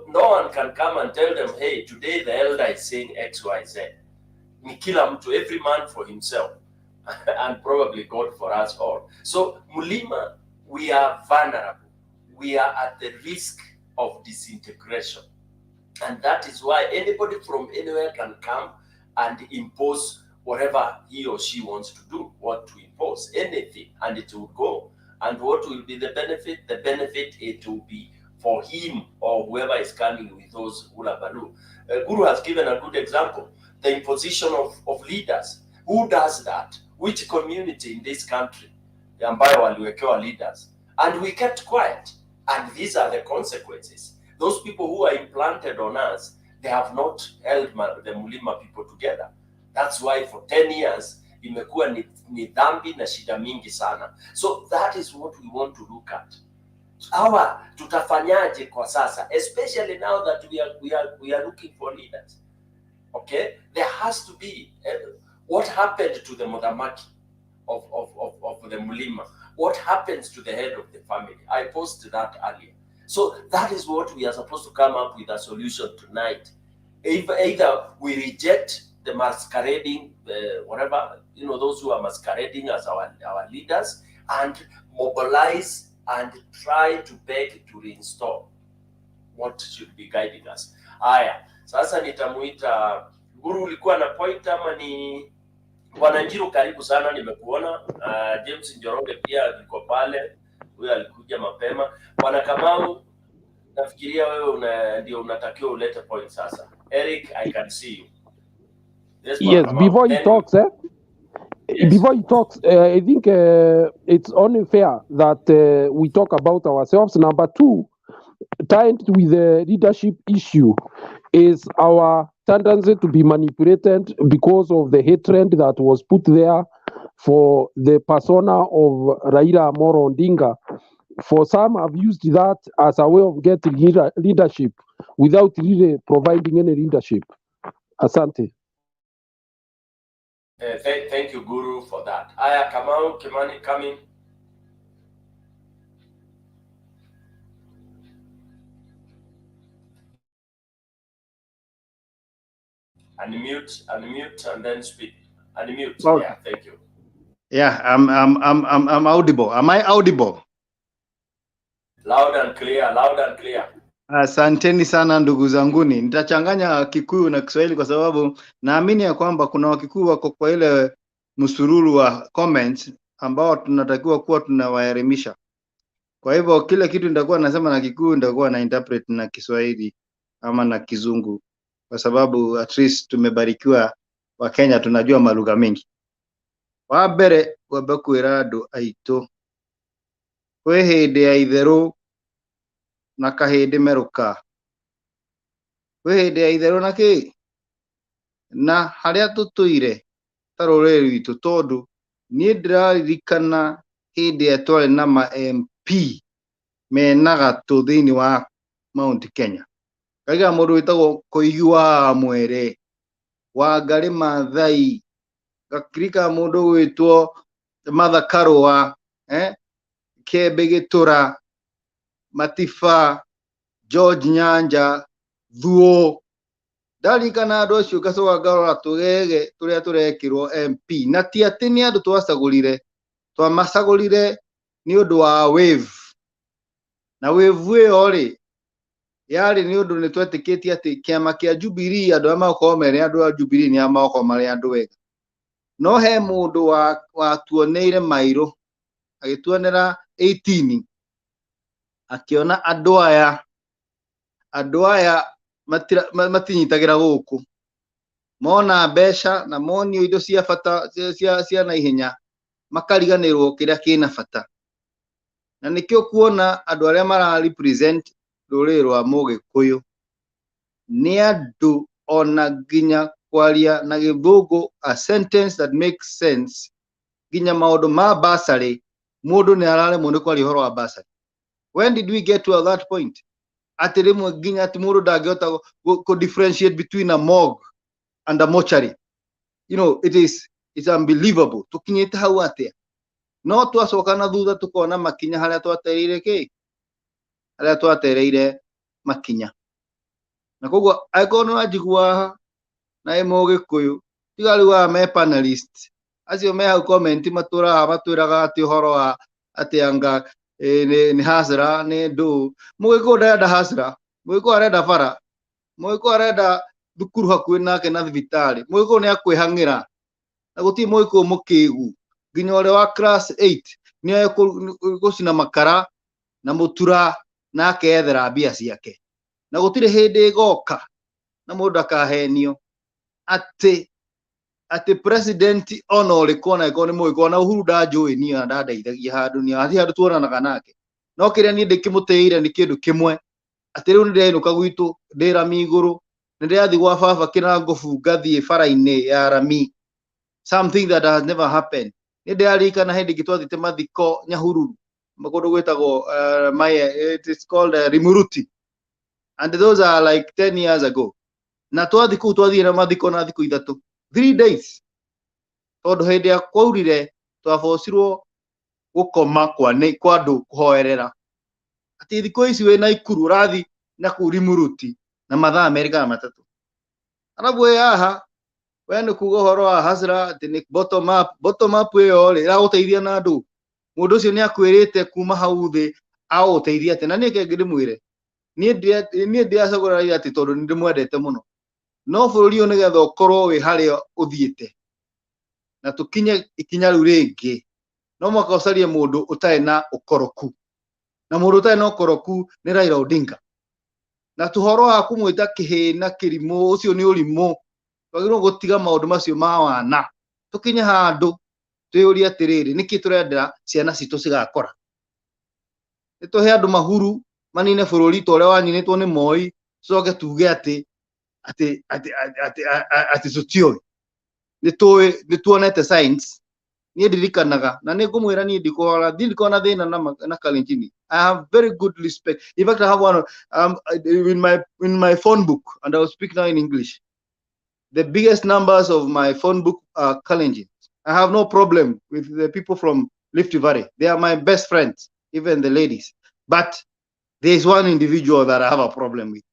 no one can come and tell them, hey, today the elder is saying X, Y, Z. Ni kila mtu, every man for himself, and probably God for us all. So Mulima, we are vulnerable. We are at the risk of disintegration. And that is why anybody from anywhere can come and impose whatever he or she wants to do, what to impose, anything, and it will go. And what will be the benefit? The benefit, it will be for him or whoever is coming with those hula baloo. Guru has given a good example, the imposition of leaders. Who does that? Which community in this country ambayo waliwekewa leaders? And we kept quiet. And these are the consequences. Those people who are implanted on us, they have not held the Mulima people together. That's why for 10 years, imekuwa ni dhambi na shida mingi sana. So that is what we want to look at. Hawa tutafanyaje kwa sasa, especially now that we are looking for leaders. Okay, there has to be what happened to the Mudamaki of the Mulima. What happens to the head of the family? I posted that earlier. So that is what we are supposed to come up with a solution tonight. Either we reject the masquerading, whatever, those who are masquerading as our leaders, and mobilize and try to beg to reinstall what should be guiding us. Aya, sasa nitamuita Guru. Ulikuwa na point ama ni Bwana Njiru? Karibu sana, nimekuona. James Njoroge pia alikuwa pale, huyo alikuja mapema. Bwana Kamau, nafikiria wewe ndio unatakiwa ulete point sasa. Eric, I can see you. Yes, before he talks, before he talks, I think it's only fair that we talk about ourselves. Number two, tied with the leadership issue, is our tendency to be manipulated because of the hatred that was put there for the persona of Raila Amolo Odinga. For some have used that as a way of getting leadership without really providing any leadership. Asante. Thank you, Guru, for that. Aya, Kamau, Kimani, coming. Unmute, and then speak. Unmute. Okay. Yeah, thank you. Yeah, I'm audible. Am I audible? Loud and clear, loud and clear. Asanteni sana ndugu zanguni. Nitachanganya Kikuyu na Kiswahili kwa sababu naamini ya kwamba kuna Wakikuyu wako kwa ile msururu wa comments ambao tunatakiwa kuwa tunawaelimisha. Kwa hivyo kile kitu nitakuwa nasema na Kikuyu nitakuwa na interpret na Kiswahili ama na Kizungu, kwa sababu at least tumebarikiwa wa Kenya, tunajua malugha mengi. Wabere wabakwira andu aitu kwi hindi ya itheru na kahindi meruka, kwi hindi ya itheru na ki na haria tutuire ta ruriri rwitu, tondu nie ndiraririkana hindi ya twari na ma MP mena gatũ thiini wa Mount Kenya. Kaiga mundu witagwo Koigua Mwere, Wangari Maathai, gakirika mundu gwitwo Martha Karua, Kiembe Gitura, Matiba, George Nyanja, Thuo. Ndarikana andu acio ngacoka ngarora tugege turia turekirwo MP, na ti ati ni andu twamacagurire ni undu wa wave, na wave iyo ri yari ni undu ni twetikitie ati kiama kia Jubilee andu amakorwo meri andu a Jubilee ni amakorwo mari andu wega. No he mundu watuoneire mairu, agituonera 18, akiona andu aya matinyitagira guku, mona mbeca na monio indo cia bata cia na ihenya, makariganirwo kiria kina bata na nikio kuona andu aria mara represent ruriri rwa Mugikuyu ni andu ona ginya kwaria na Githungu a sentence that makes sense ginya maundu ma basari mundu ni araremwo ni kwaria horo wa basari. When did we get to that point? Atirimwe ginya ati mundu ndangihota ko differentiate between a morgue and a mortuary. You know, it's unbelievable. Tukinyite hau atia no twacoka na thutha tukona makinya haria twatereire makinya na koguo aikono ajigua na Mugikuyu tigali wa me panelist acio me hau comment matwiraga ati horo wa ati anga ni hasra ni ndu Mugikuyu ndarenda hasra, Mugikuyu arenda bara, Mugikuyu arenda thukuru hakuhi nake na thibitari, Mugikuyu ni akwihangira na guti Mugikuyu mukigu ginya ore wa class 8 ni gucina makara na mutura na akethera mbia ciake na gutire hindi igoka na mundu akahenio ati president ona uriku na iko ni Mugikuyu na Uhuru ndanjui ni ndandeithagia handu ni handu tuonanaga nake no kiria ni ndikimutiire ni kindu kimwe ati riu ndirenuka gwitu ndira miguru ndirathi gwa baba Kinangofu ngathie bara-ini ya Rami, something that has never happened. Ndirarikana hindi gitwathite mathiko Nyahururu makundu gwitagwo it is called Rimuruti, and those are like 10 years ago. Na twathie na mathiko na thiku ithatu 3 days tondu hindi ya kwaurire twabocirwo gukoma kwa andu kuhoerera ati thiku ici we na ikuru rathi na ku Rimuruti na mathaa Amerika matatu. Arabu haha we ni kuga horo wa hasra ati ni bottom up yo ri raguteithia na andu mundu ucio ni akwirite kuma hau thi aguteithia ati na ni ke ngimwire ni ndiacaguraria ati tondu ndi mwendete muno no bururi yo nigetha ukorwo wi haria uthiite na tukinye ikinya riu ringi no mwaka ucarie mundu utari na ukoroku na mundu utari na ukoroku ni Raila Odinga na tuhoro wa kumwita kihina kirimo ucio ni urimo twagirwo gutiga maundu macio ma wana tukinye handu tuyuria atiriri niki turendera ciana citu cigakora nituhe andu mahuru manine bururi tore wanyinitwo ni Moi coke tuge ati tutio nituonete signs ni ndirikanaga na ni ngumwira ni ndikona thina na Kalenjin. I have very good respect. In fact, I have one in my phone book, and I will speak now in English. The biggest numbers of my phone book are Kalenjin. I have no problem with the people from Rift Valley. They are my best friends, even the ladies. But there is one individual that I have a problem with.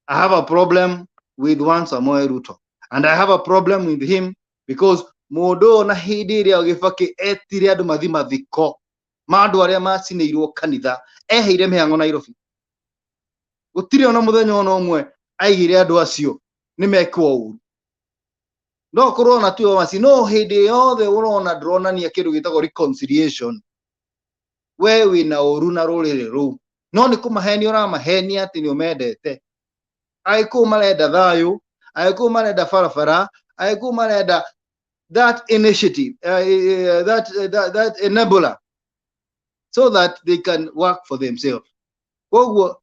I have a problem with one Samoei Ruto, and I have a problem with him because mundu na hindi ria gibaki etire andu mathiko mandu aria macinirwo kanitha eheire mihango Nairobi gutire ona muthenya ona umwe aigire andu acio ni mekwo uru no korona tu masi no hindi yothe urona ndronania kindu gitagwo reconciliation wewe na uru na rurire ru no ni kumaheni ora maheni ati ni umendete aiku marenda thayu aiku marenda farafara aiku marenda that initiative, that enabler, so that they can work for themselves. Koguo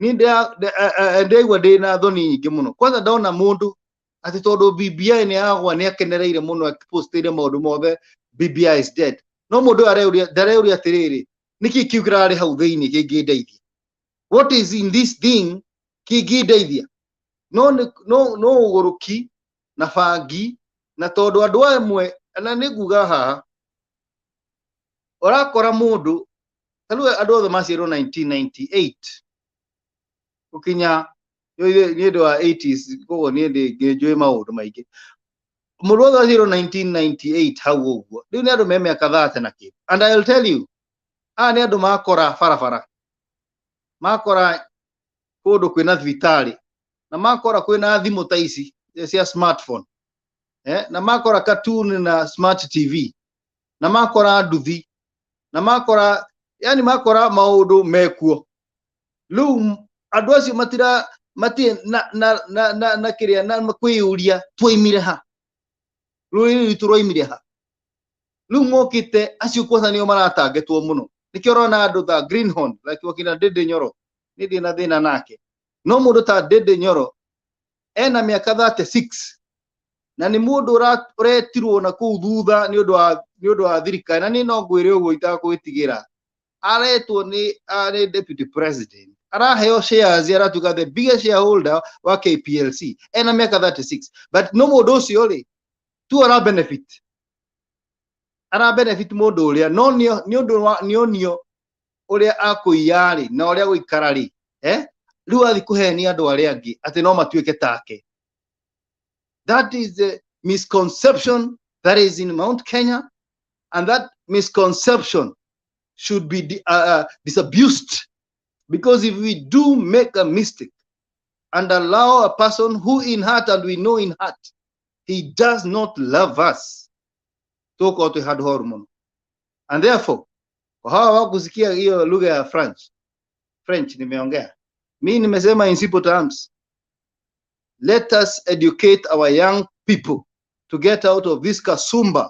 ni ndeigua ndina thoni nyingi muno kwanza ndona mundu ati tondu BBI ni agwa ni akenereire muno akipostire maundu mothe BBI is dead. No mundu dareuria atiriri niki kiugrari hau thiini kingindeithia. What is in this thing kingindeithia? No uguruki na fangi na tondu andu amwe na niguga haha orakora mundu talu andu othe macirwo 1998 ukinya ni ndo wa 80s kogo ni ndi ngijui maundu maingi mundu othe macirwo 1998 hau uguo riu ni andu me miaka 30 na kindu. And I'll tell you ni andu makora farafara makora kundu kwina thibitari na makora kwina thimu ta ici cia smartphone na makora cartoon na smart TV na makora nduthi na makora yani makora maundu mekuo lu andu acio matira mati na kiria na kwiyuria twaimire ha ruri turaimire ha Lumokite asiukosa ni omana targetwo muno. Nikiorona andu the greenhorn like wakina Dede Nyoro. Nidi na thina nake. No mundu ta Dede Nyoro ena miaka 36 na ni mundu uretirwo na kuu thutha ni undu wa thirikari na ni no ngwire uguo itakugitigira aretwo ni deputy president araheo shares aratuka the biggest shareholder wa KPLC ena miaka 36 but no mundu ucio ri tu ara benefit mundu uria no ni undu uria akuiari na uria guikara ri riu athi kuhenia andu aria angi ati no matuike take. That is the misconception that is in Mount Kenya, and that misconception should be disabused, because if we do make a mistake and allow a person who in heart, and we know in heart, he does not love us, talk out had hormone, and therefore hawa kusikia hiyo lugha ya French nimeongea mimi nimesema in simple terms. Let us educate our young people to get out of this kasumba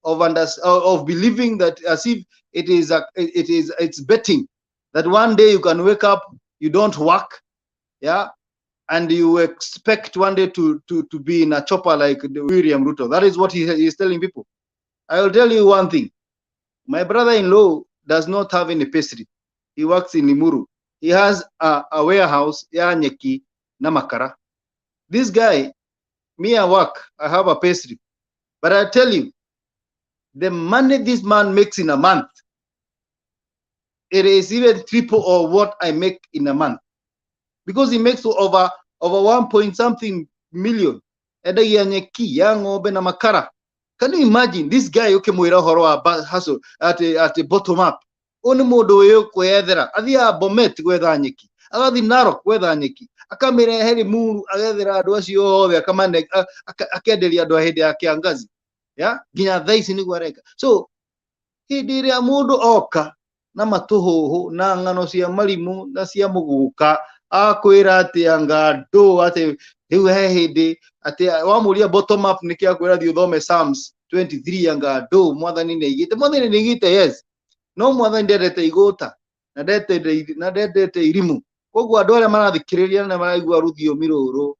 of believing that as if it's betting that one day you can wake up, you don't work, and you expect one day to be in a chopper like William Ruto. That is what he is telling people. I will tell you one thing. My brother-in-law does not have any pastry. He works in Limuru. He has a warehouse, Nyeki Namakara. This guy, me at work, I have a pastry. But I tell you, the money this man makes in a month, it is even triple of what I make in a month. Because he makes over 1 point something million. Can you imagine this guy hustle at the bottom up? Oni modo yo kwethera athia Bomet gwetha nyeki agathi Narok gwetha nyeki akamireheri muru agethera andu acio othe akamane akenderia andu ahindi ya kiangazi nginya thaici niguo areka. So hindi iria mundu oka na matuhuhu na ngano cia marimu na cia muguka akwira ati angandu ati riu he hindi ati wamuria bottom up nikiakwira thi uthome Psalms 23 angandu mwathani ni igite yes. No mwathani ndendete igota na ndendete irimu. Koguo andu aria marathikiriria na maraigua ruthiomi ruru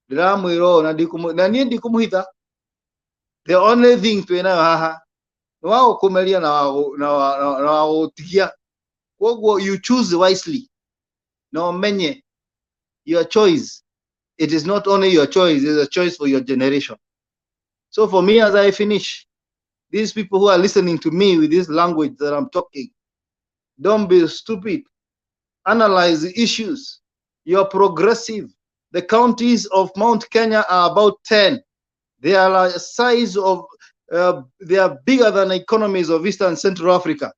ndiramwira na nie ndikumuhitha. The only thing twinayo haha ni wa gukumeria na gutigia. Koguo you choose wisely. No menye your choice. It is not only your choice, it is a choice for your generation. So for me, as I finish, these people who are listening to me with this language that I'm talking, don't be stupid. Analyze the issues. You're progressive. The counties of Mount Kenya are about 10. They are a size of, they are bigger than economies of East and Central Africa.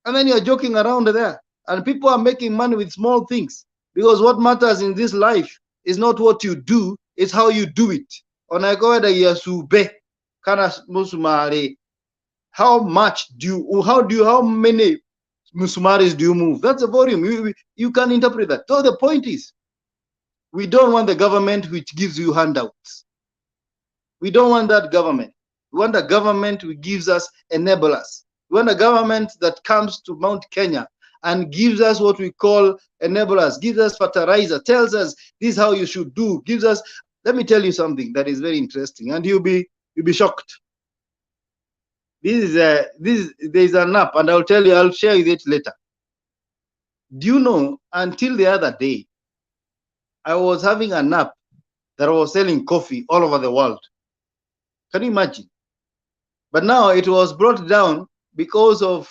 And then you're joking around there. And people are making money with small things. Because what matters in this life is not what you do, it's how you do it. How many musumaris do you move? That's a volume. You can interpret that. So the point is, we don't want the government which gives you handouts. We don't want that government. We want a government which gives us enablers. We want a government that comes to Mount Kenya and gives us what we call enablers, gives us fertilizer, tells us this is how you should do, gives us. Let me tell you something that is very interesting, and you'll be shocked. There is an app, and I'll tell you, I'll share with it later. Do you know, until the other day, I was having an app that was selling coffee all over the world. Can you imagine? But now it was brought down because of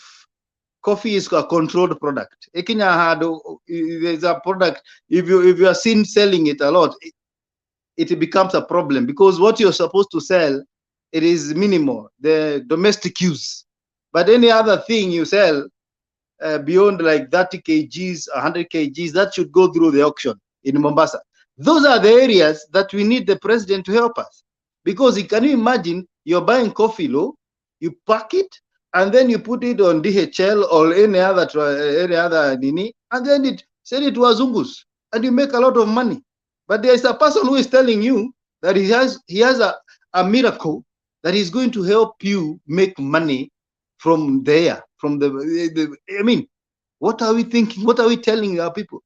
coffee is a controlled product. There's a product, if you are seen selling it a lot, it becomes a problem, because what you're supposed to sell, it is minimal, the domestic use. But any other thing you sell beyond like 30 kgs, 100 kgs, that should go through the auction in Mombasa. Those are the areas that we need the president to help us. Because can you imagine, you're buying coffee low, you pack it, and then you put it on DHL or any other nini, and then send it to Azungus, and you make a lot of money. But there is a person who is telling you that he has a miracle that is going to help you make money from there, from the I mean, what are we thinking? What are we telling our people?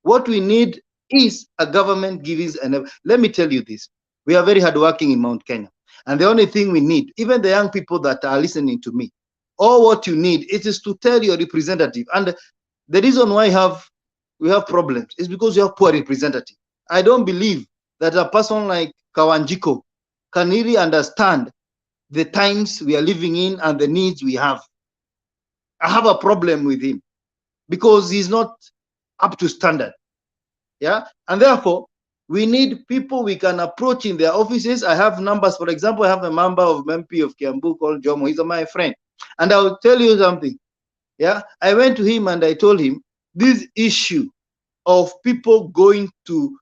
What we need is a government giving. And let me tell you this: we are very hardworking in Mount Kenya, and the only thing we need, even the young people that are listening to me, all what you need is to tell your representative. And the reason why we have problems is because you have poor representative. I don't believe that a person like Kawanjiko can really understand the times we are living in and the needs we have. I have a problem with him because he's not up to standard. Yeah, and therefore we need people we can approach in their offices. I have numbers. For example, I have a member of MP of Kiambu called Jomo. He's my friend, and I'll tell you something. Yeah, I went to him and I told him this issue of people going to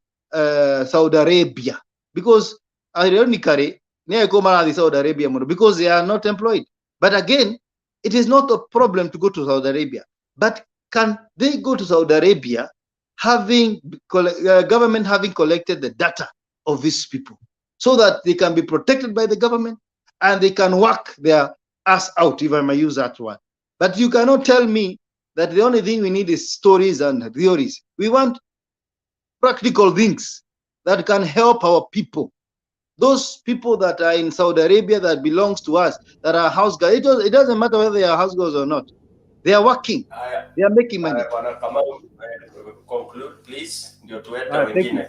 Saudi Arabia, because ironically, Saudi Arabia because they are not employed. But again, it is not a problem to go to Saudi Arabia. But can they go to Saudi Arabia having government having collected the data of these people so that they can be protected by the government and they can work their ass out, if I may use that word. But you cannot tell me that the only thing we need is stories and theories. We want practical things that can help our people. Those people that are in Saudi Arabia that belongs to us, that are house girls, it doesn't matter whether they are house girls or not. They are working. They are making money. Conclude please, ndio tuwete Thank you. wengine.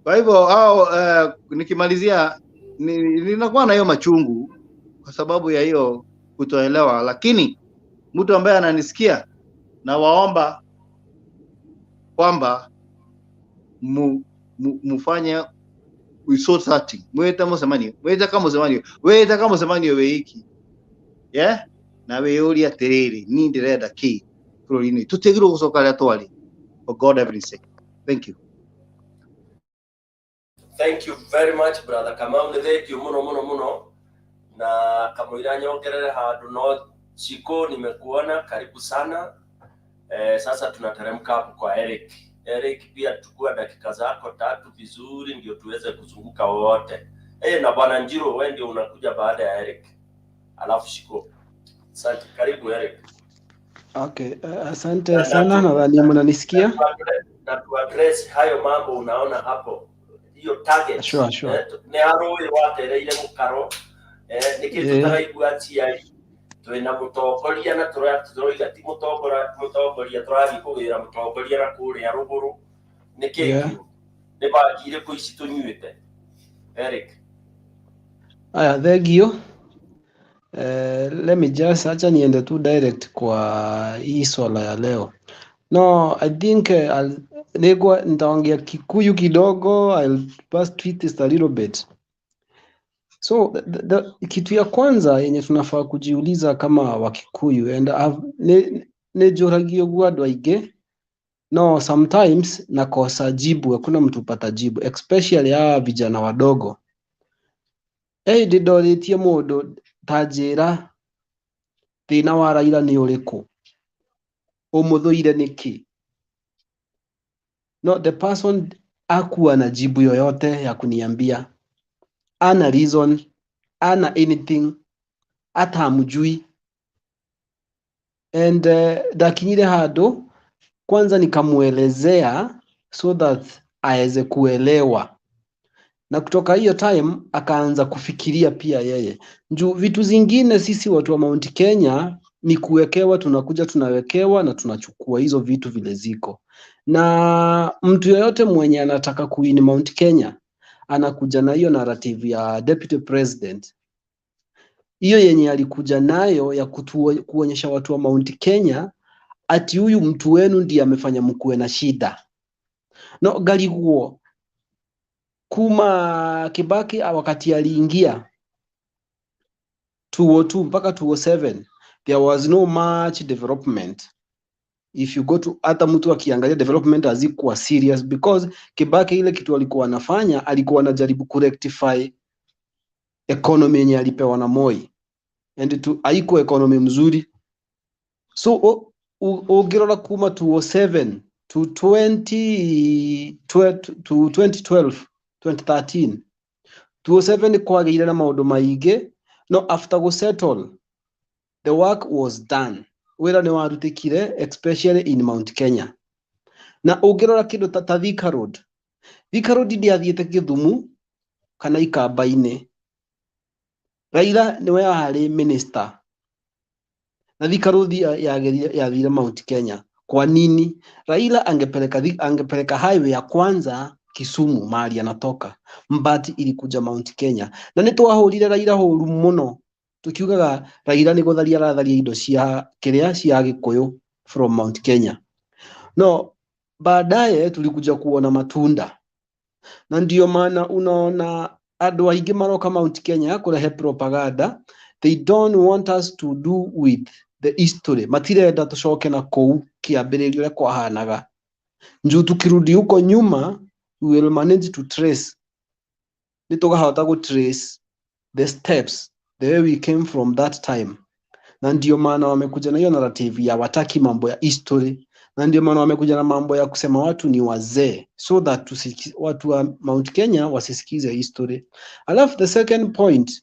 Kwa hivyo nikimalizia ninakuwa na hiyo machungu kwa sababu ya hiyo kutoelewa, lakini mtu ambaye ananisikia na waomba kwamba mufanye resource searching. Mweta kama semani we hiki. Yeah? Na we uri atiriri ni ndirenda ki bururi-ini tutigirwo gucoka ria twari for God heaven's sake. Thank you. Thank you very much brother Kamau, thank you muno na kamuira nyongerere handu no Chiko, nimekuona, karibu sana. Sasa tunateremka hapo kwa Eric. Eric, pia tukua dakika zako 3 vizuri ndio tuweze kuzunguka wote. Na bwana Njiro, wewe ndio unakuja baada ya Eric. Alafu Chiko. Asante, karibu Eric. Okay, asante sana, nadhani mnanisikia. Na tu address hayo mambo unaona hapo. Hiyo target. Sure. Ne aroi watereire mukaro. Nikitu taraigua cia twina mutongoria na turoiga ti mutongoria turathi kugira mutongoria na kuria ruguru nikikiu ni bagire ku ici tunyuite. Eric. Aya, thegio. Let me just acha niende tu direct kwa hii swala ya leo. No, I think nitaongea Kikuyu kidogo. I'll pass tweet this a little bit. So kitu ya kwanza yenye tunafaa kujiuliza kama Wakikuyu, and nejoragio guadu aige, no, sometimes nakosa jibu, hakuna mtu pata jibu, especially hawa vijana wadogo. Ndidoritie mundu tajira thina wa Raila ni uriku, umuthuire niki? No, the person akuwa na jibu yoyote ya kuniambia, ana reason, ana anything, hata hamjui. And dakinyire hado kwanza nikamuelezea so that aweze kuelewa, na kutoka hiyo time akaanza kufikiria pia yeye. Njoo vitu zingine sisi watu wa Mount Kenya ni kuwekewa, tunakuja tunawekewa na tunachukua hizo vitu vile ziko. Na mtu yoyote mwenye anataka kuwin Mount Kenya anakuja na hiyo narrative ya deputy president. Hiyo yenye alikuja nayo ya kuonyesha watu wa Mount Kenya ati huyu mtu wenu ndiye amefanya mkuwe na shida. No, galiguo kuma Kibaki wakati aliingia 2002 mpaka 2007 there was no much development. If you go to hata mtu akiangalia development hazikuwa serious, because Kibaki ile kitu alikuwa anafanya, alikuwa anajaribu kurectify economy yenye alipewa na Moi, and haiko economy mzuri. So ugirora kuma 2007 to 2012 2013 2007 kwageire na maundu maige, No, after go settle, the work was done. Wira ni warutikire, especially in Mount Kenya. Na ungirora kindu ta Thika Road. Thika Road ndiathiete Githumu kana Ikamba-ini. Raila niwe yarĩ minister. Na Thika Road yathire Mount Kenya. Kwa nini? Raila angepeleka highway ya kwanza Kisumu mahali anatoka. Mbati ilikuja Mount Kenya. Na nitwahurire Raila huru muno. Tukiugaga Raila ni gutharia aratharia indo cia Gikuyu from Mount Kenya. No, baadaye tulikuja kuona matunda. Na ndio maana unaona andu aingi maroka Mount Kenya kurehe propaganda. They don't want us to do with the history. Matirenda tucoke na kou kiambiririo uria kwahanaga. Njuu tukirudi huko nyuma, we will manage to trace. Nitugahota go trace the steps, the way we came from that time. Na ndio maana wamekuja na hiyo narrative ya wataki mambo ya history. Na ndio maana wamekuja na mambo ya kusema watu ni wazee, so that watu wa Mount Kenya wasisikize history. Alafu the second point,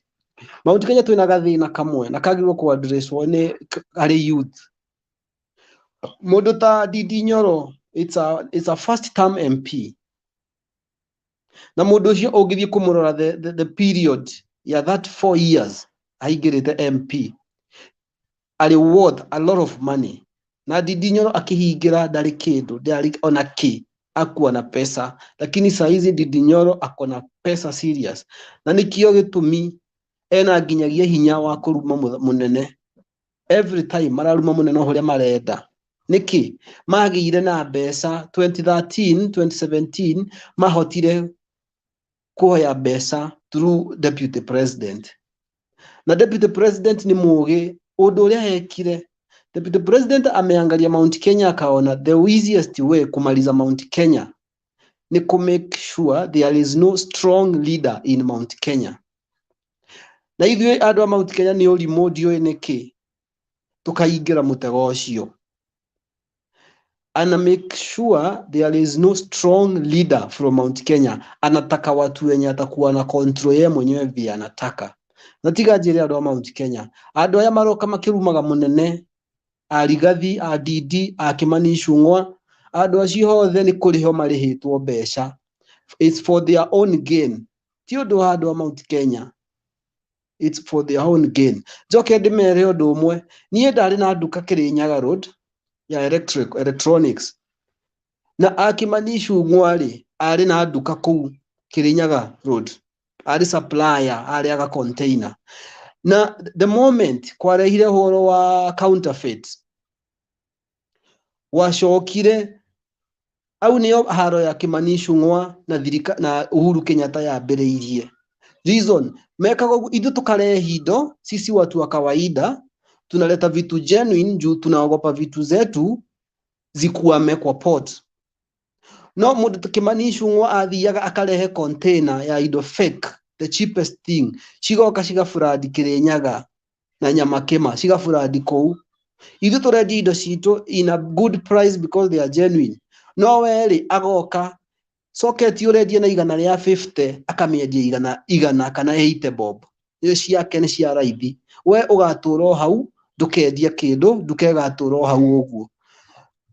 Mount Kenya tuina gathina kamwe na kagirwo ku address one ari youth. Mundu ta Ndindi Nyoro, it's a first term MP. Na mundu ucio ungithie kumurora the period ya that 4 years aigirite MP. Ari worth a lot of money. Na Ndindi Nyoro akihingira ndari kindu, ndari ona ki akuwa na pesa, lakini saizi Ndindi Nyoro akona pesa serious. Na nikio gitumi ena nginyagia hinya wa kuruma munene. Every time mararuma munene huria marenda. Niki magire na pesa 2013 2017 mahotire kuhoya pesa through deputy president. Na deputy president ni mugi undu uria hekire. Deputy president ameangalia Mount Kenya akaona the easiest way kumaliza Mount Kenya ni ku make sure there is no strong leader in Mount Kenya. Na ithuĩ andũ a Mount Kenya nĩ ũrimũ ndiũĩ nĩkĩ tukaingira mutego ũcio. Ana make sure there is no strong leader from Mount Kenya. Anataka watu wenye atakuwa na control yeye mwenyewe vile anataka. Na tiga njĩre andũ a Mount Kenya, andũ aya maroka makirumaga munene, Arigathi, a Ndindi, a Kimani Ichung'wa, andũ acio hothe nĩ kũrĩho marĩhĩtwo mbeca. It's for their own gain. Ti ũndũ wa andũ a Mount Kenya. It's for their own gain. Njoke ndĩmere ũndũ ũmwe, niĩ ndarĩ na nduka Kirinyaga Road ya electronics. Na a Kimani Ichung'wa arĩ na nduka kũu Kirinyaga Road. Arĩ supplier, arĩ aga container. Na the moment kwarehire horo wa counterfeit, wacokire au nĩyo haro ya Kimani Ichung'wa na Uhuru Kenyatta yambĩrĩirie. Reason, mekaga ithu tukarehe indo, sisi watu wa kawaida tunaleta vitu genuine juu tunaogopa vitu zetu zikuame kwa port. No mundu Kimani Ichung'wa athiaga akarehe container ya indo fake, the cheapest thing, cigoka cigafuradi Kirinyaga na Nyamakema, cigafuradi kou. Ithu turendi indo citu in a good price because they are genuine. No weri agoka socket yuredia na igana ria 50 akamiendia igana kana 80 bob. Iyo ciake ni cia raithi. We ugaturo hau ndukendia kindu, ndukegaturo hau uguo.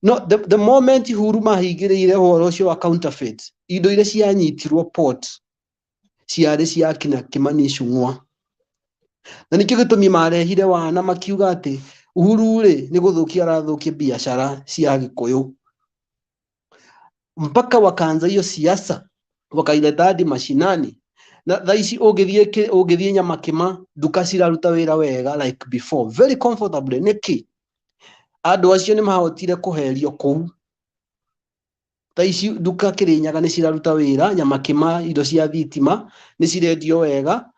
No, the moment Uhuru mahingĩrĩire horo ũcio wa counterfeit, indo iria cianyitirwo port ciarĩ cia Kimani Ichung'wa. Na nikio gĩtũmi marehire wana makiuga atĩ Uhuru nĩ gũthũkia arathukia biashara cia Gikuyu. Mpaka wakaanza hiyo siasa, wakaileta hadi mashinani. Na thaici ũngĩthiĩ Nyamakema, nduka ciraruta wĩra wega like before, very comfortably. Niki andũ acio nĩ mahotire kũherio kũu. Thaici nduka Kirinyaga nĩ ciraruta wĩra, Nyamakema indo cia thitima nĩ cirendio wega,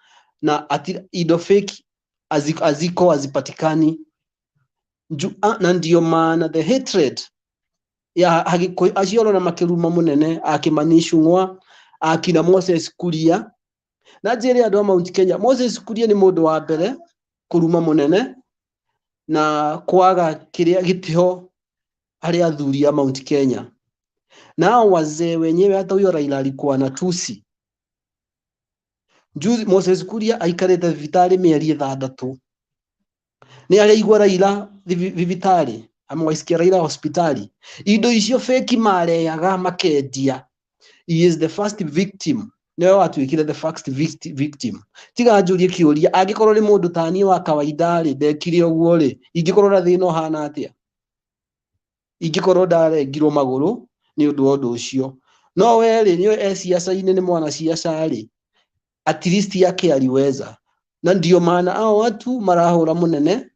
na indo fake hazipatikani. Na ndio maana the hatred ya Agikuyu acio na makiruma munene a Kimani Ichung'wa, akina Moses Kuria. Na njĩre andũ a Mount Kenya, Moses Kuria nĩ mũndũ wa mbere kuruma munene na kwaga kiria gitio harĩ athuri a Mount Kenya. Na wazee wenyewe hata huyo Raila alikuwa na tusi. Juzi Moses Kuria aikarete vitali mieri 6 ni araigua Raila vitali amwaisikia Raila hospitali indo icio fake mareaga makendia. He is the first victim. Neo atuikire the first victim. Tiga njurie kiuria angikorwo ni mundu tani wa kawaida ri ndekire uguo ri ingikorwo na thina hana atia ingikorwo ndarengirwo maguru ni undu wa undu ucio no we ri ni siasa-ini ni mwana siasa ri at least yake aliweza na ndio maana hao watu marahura munene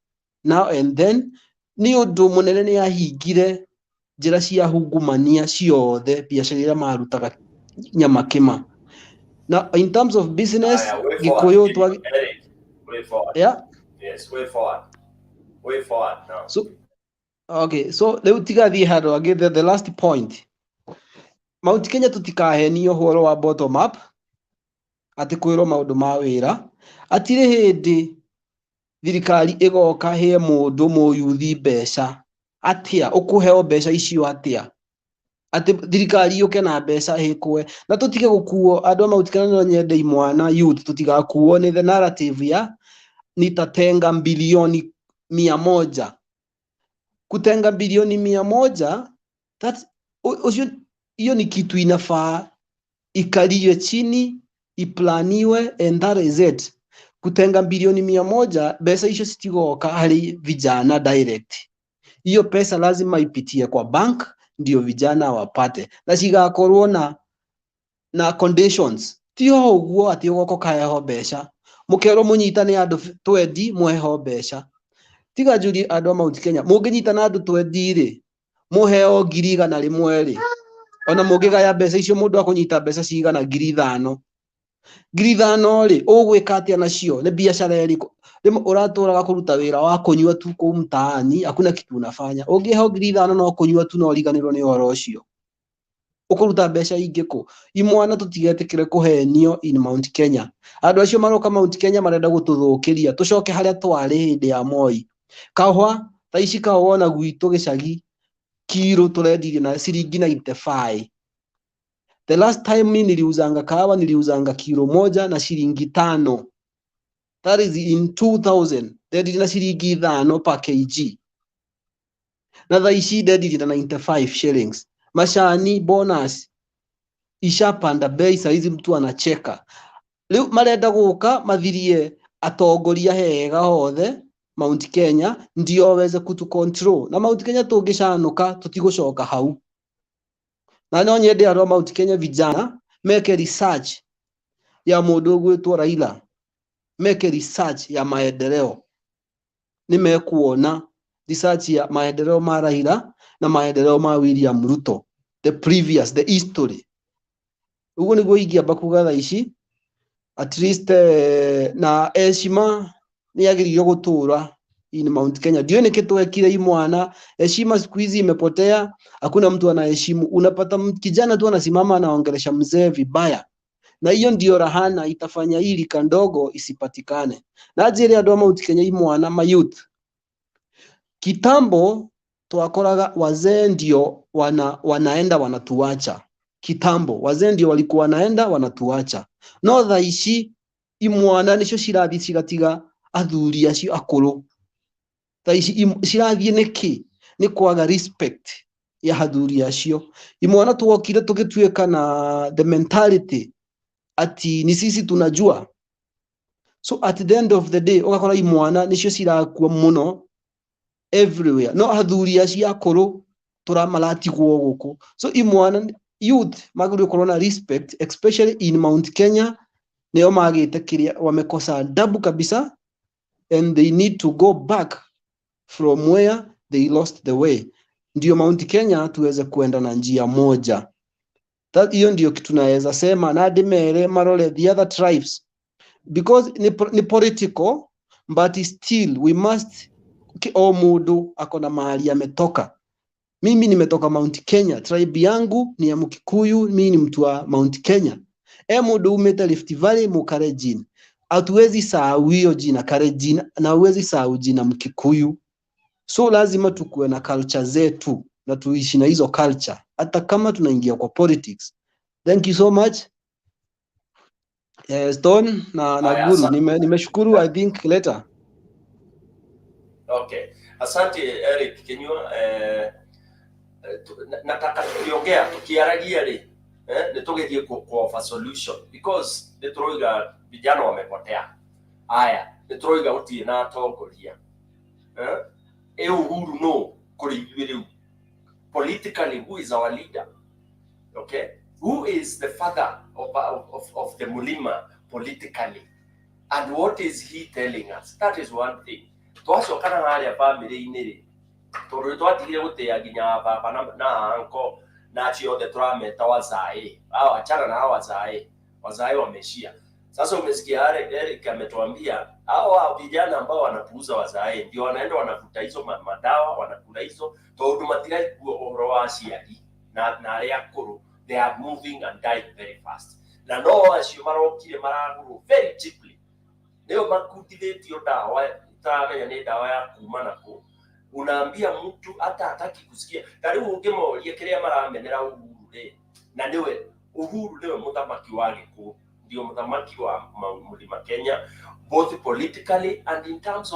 now and then ni undu munene ni ahingire njira cia hungumania ciothe biacara iria marutaga nyama kima. Now in terms of business Gikuyu way forward. Yeah, Yes, way forward now. So okay, so leo tigathi haro agithe the last point. Mount Kenya tutikahenio horo wa bottom up ati kwirwo maundu ma wira atire hindi thirikari igoka he mundu muyuthi mbeca atia ukuheo mbeca icio atia ati thirikari yuke na mbeca hikwe na tutige gukuo andu Mount Kenya no nyende imwana youth tutigakuo ni the narrative ya nitatenga bilioni 100 kutenga bilioni 100 that hiyo ni kitu inafaa ikaliwe chini iplaniwe and that is it. Kutenga bilioni 100 pesa hizo sitigoka hali vijana direct. Hiyo pesa lazima ipitie kwa bank ndio vijana wapate na cigakorwo na conditions tio uguo ati ugoko kaeho mbeca mukero munyitane andu 20 mweho mbeca tiga njuri andu Mount Kenya munginyitana andu 20 ri muheo 100 rimwe ri ona mungigaya mbeca icio mundu akunyita mbeca cigana 5,000 ri ugwika atia nacio ni biashara iriko rimo uraturaga kuruta wira wa kunywa tu ku mtaani hakuna kitu unafanya ungiheo 5,000 no kunywa tu no riganirwo ni oro ucio ukuruta mbeca ingiko imwana tutigetikire kuhenio in Mount Kenya andu acio maroka Mount Kenya marenda gututhukiria tucoke haria twari hindi ya Moi kahwa taici kahwa gwitu gicagi kiro turendirie na ciringi 95. The last time mimi niliuzanga kahawa niliuzanga kilo moja na shilingi 5. That is in 2000. Ndendirie na shilingi 5 per kg. Na thaici ndendirie na 95 shillings. Mashani bonus ishapanda bei saizi mtu anacheka. Leo marenda guka mathirie atongoria hega hothe Mount Kenya ndio waweze kutu control na Mount Kenya tungicanuka tutigucoka hau na no nyende aro Mount Kenya vijana make research ya mundu gwitwo Raila make research ya maendeleo nimekuona research ya maendeleo ma Raila na maendeleo ma William Ruto the history ugu niguo ingiamba kuga thaici at least na heshima ni agiririo gutura in Mount Kenya ndio ni kitu ekire imwana heshima siku hizi imepotea hakuna mtu anaheshimu unapata kijana tu anasimama anaongelesha mzee vibaya na hiyo ndio rahana itafanya hili kandogo isipatikane na ajili andu Mount Kenya imwana ma youth kitambo twakoraga wazee ndio wanaenda wanatuacha kitambo wazee ndio walikuwa wanaenda wanatuacha no thaici imwana nicio cirathi cigatiga athuri acio akuru thaici cirathie niki ni kwaga respect ya athuri acio imwana tuokire tugituika na the mentality ati ni sisi tunajua so at the end of the day ugakora imwana nicio cirakua muno everywhere no athuri acio akuru turamalatigwo guku so imwana youth maguru korona respect especially in Mount Kenya neo magite kiria wamekosa adabu kabisa and they need to go back from where they lost the way ndio Mount Kenya tuweze kuenda na njia moja hiyo ndio kitu naweza sema na dimere marole the other tribes because ni political but still we must mundu akona mahali ametoka mimi nimetoka Mount Kenya tribe yangu ni ya Mkikuyu mimi ni mtu wa Mount Kenya mundu umeta Rift Valley Mukarejin hatuwezi sahau hiyo jina Karejin na huwezi sahau jina Mkikuyu so lazima tukue na culture zetu na tuishi na hizo culture hata kama tunaingia kwa politics. Thank you so much. Stone na Haya, Guru nimeshukuru. I think later. Okay, asante Eric Kinyua. Nataka tukiongea tukiaragia nitugethie kwa solution because nituroiga vijana wamepotea. Haya, nituroiga utie na atongoria Uhuru no kuri ithuĩ politically who is our leader, okay, who is the father of the Mulima politically, and what is he telling us? That is one thing. Twacokana harĩa bamĩrĩ-inĩ rĩ, tondũ twatigire gũtĩa nginya baba na anko na acio othe tũrameta wazai, achana na wazai wameshia. Sasa umesikia Eric ametuambia hao vijana ambao wanapuuza wazai ndio wanaenda wanavuta hizo madawa, wanakula hizo tondũ matigai ũhoro wa aciari na arĩa akũrũ, they are moving and dying very fast. Na no acio marokire maragũrwo very cheaply, nĩo makundithĩtio ndawa itaramenya nĩ ndawa ya kuma nakũ. Unaambia mtu hata hataki kusikia. Karibu ungemoria kĩrĩa maramenera Uhuru rĩ, na niwe Uhuru niwe mũthamaki wa Gĩkũyũ, ndio mũthamaki wa Mlima Kenya, both politically and in terms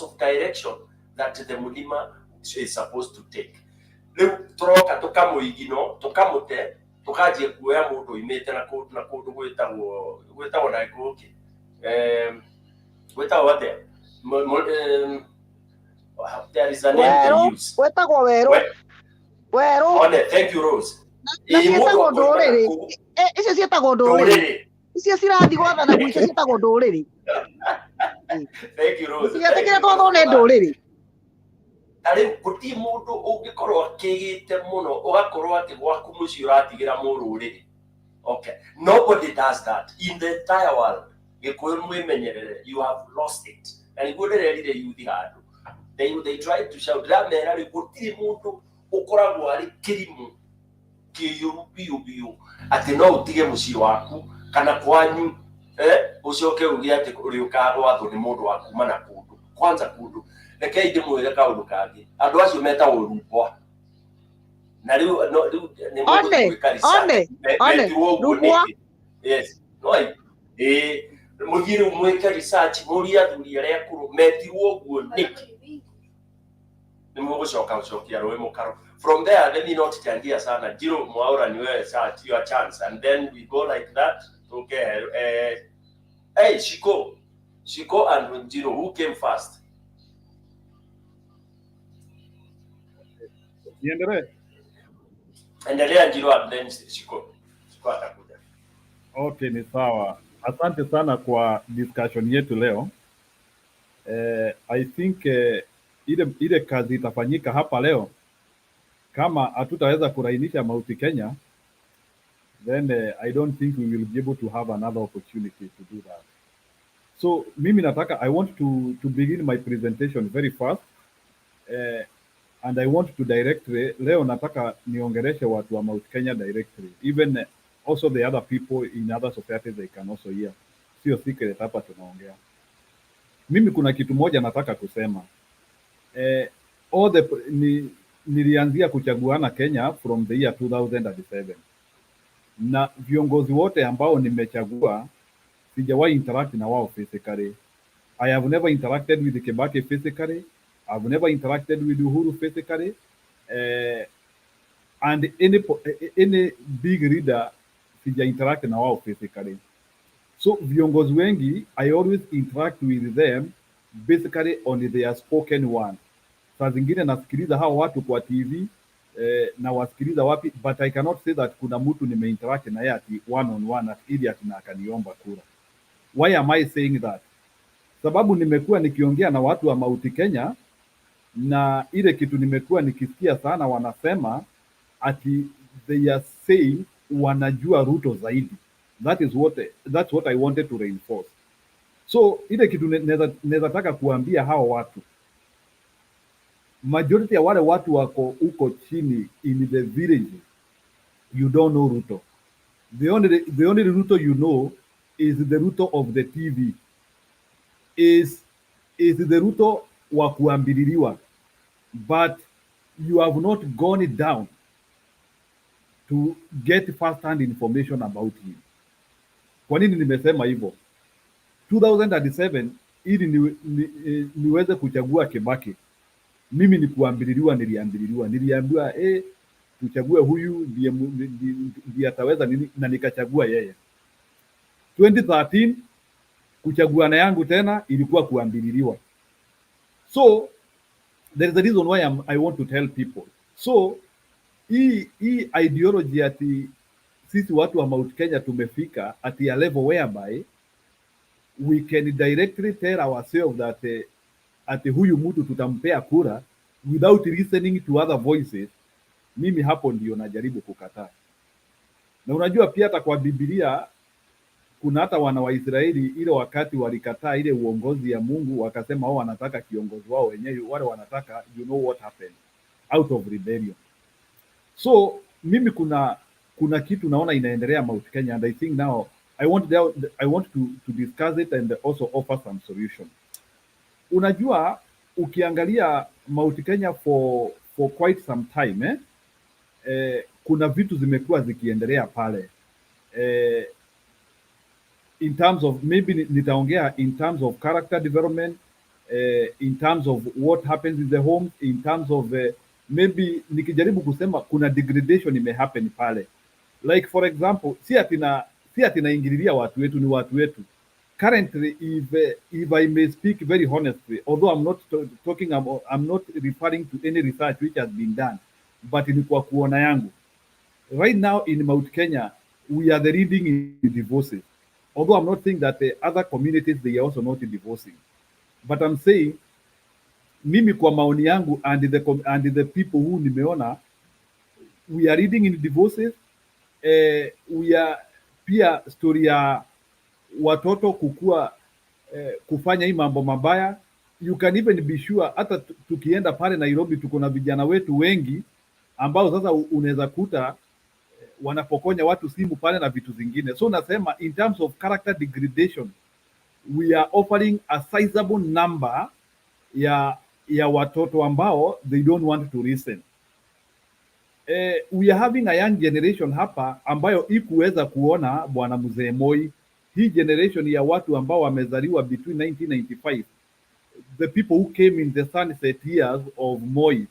of direction that the Mlima is supposed to take. Rĩu tũroka tũkamũigino tũkamũte tũkanjia kuoya mũndũ oimĩte na kũndũ gwĩtagwo na Gĩkũyũ gwĩtagwo atĩa there is a name they use. Wetagwo Weru. Thank you Rose. Na cietagwo ndũrĩrĩ. Icio cietagwo ndũrĩrĩ. Icio cirathi gwathana gwitũ cietagwo ndũrĩrĩ. Thank you Rose. Cietĩkĩre twathwo nĩ ndũrĩrĩ. Tarĩ gũtirĩ mũndũ ũngĩkorwo akĩgĩte mũno ũgakorwo atĩ gwaku mũciĩ ũratigĩra mũrũrĩrĩ. Okay, nobody does that in the entire world. Gĩkũyũ mwĩmenyerere, you have lost it. Na nĩguo ndĩrerire yuthi handũ. They tried to shout ramera rĩ gũtirĩ mũndũ ũkoragwo arĩ kĩrimũ kĩiyũru biũ atĩ no ũtige mũciĩ waku kana kwanyu ũcoke uge atĩ ũrĩũkaga gwathwo nĩ mũndũ wa kuma na kũndũ. Kwanza kũndũ rekei ndĩmwĩre kaũndũ kangĩ, andũ acio metagwo rumbwa, na rĩu nĩ mũndũ gwĩka research metirwo ũguo nĩkĩ. Yes, no mũthiĩ rĩu mwĩke research mũrie athuri arĩa akũrũ metirwo ũguo nĩkĩ. From there, let me not changia sana. Jiro Mwaura ni wewe search your chance, and then we go like that. Okay. Hey, Shiko and Jiro, who came first? Endelea Jiro and then Shiko atakuja. Okay, ni sawa. Asante sana kwa discussion yetu leo. I think ile kazi itafanyika hapa leo, kama hatutaweza kurainisha Mount Kenya, then I don't think we will be able to have another opportunity to do that. So mimi nataka, I want to begin my presentation very fast, and I want to leo nataka niongereshe watu wa Mount Kenya directly, even also the other people in other societies they can also hear. Sio secret hapa tunaongea. Mimi kuna kitu moja nataka kusema. Nilianzia kuchaguana Kenya from the year 2007. Na viongozi wote ambao nimechagua sijawahi interact na wao physically. I have never interacted with Kibaki physically. I've never interacted with Uhuru physically. And any big leader sija interact na wao physically. So viongozi wengi, I always interact with them basically on their spoken word. Saa zingine nasikiliza hao watu kwa TV na wasikiliza wapi, but I cannot say that kuna mtu nimeinteract na yeye ati one on one ili ati na akaniomba kura. Why am I saying that? Sababu nimekuwa nikiongea na watu wa Mount Kenya, na ile kitu nimekuwa nikisikia sana wanasema ati they are saying wanajua Ruto zaidi. That's what I wanted to reinforce. So ile kitu naweza taka kuambia hao watu, majority ya wale watu wako huko chini in the village, you don't know Ruto. The only Ruto you know is the Ruto of the TV, is the Ruto wa kuambililiwa, but you have not gone down to get first-hand information about him. Kwa nini nimesema hivyo? 2007 ili niweze kuchagua Kibaki, mimi niliambiwa tuchague huyu ndiye ataweza nini, na nikachagua yeye. 2013 kuchaguana yangu tena ilikuwa kuambililiwa. So there is a reason why I want to tell people. So hii ideology ati sisi watu wa Mount Kenya tumefika at a level whereby we can directly tell ourselves that ati huyu mtu tutampea kura without listening to other voices. Mimi hapo ndio najaribu kukataa. Na unajua pia hata kwa Biblia kuna hata wana wa Israeli ile wakati walikataa ile uongozi ya Mungu, wakasema wao wanataka kiongozi wao wenyewe, wale wanataka, you know what happened out of rebellion. So mimi kuna kitu naona inaendelea Mount Kenya, and I think now I want to discuss it and also offer some solution. Unajua ukiangalia Mount Kenya for quite some time kuna vitu zimekuwa zikiendelea pale in terms of, maybe nitaongea in terms of character development, in terms of what happens in the home, in terms of maybe nikijaribu kusema kuna degradation imehappen pale, like for example, si ati naingililia watu wetu, ni watu wetu currently. If I may speak very honestly, although I'm not referring to any research which has been done, but ni kwa kuona yangu right now in Mount Kenya we are the leading in divorces, although I'm not saying that the other communities they are also not divorcing, but I'm saying mimi kwa maoni yangu and the people who nimeona, we are leading in divorces. We are pia story ya watoto kukua kufanya hii mambo mabaya. You can even be sure hata tukienda pale Nairobi tuko na vijana wetu wengi ambao sasa unaweza kuta wanapokonya watu simu pale na vitu zingine. So nasema in terms of character degradation we are offering a sizable number ya watoto ambao they don't want to listen. We are having a young generation hapa ambayo ikuweza kuona bwana mzee Moi. Hii generation ya watu ambao wamezaliwa between 1995, the people who came in the sunset years of Moi,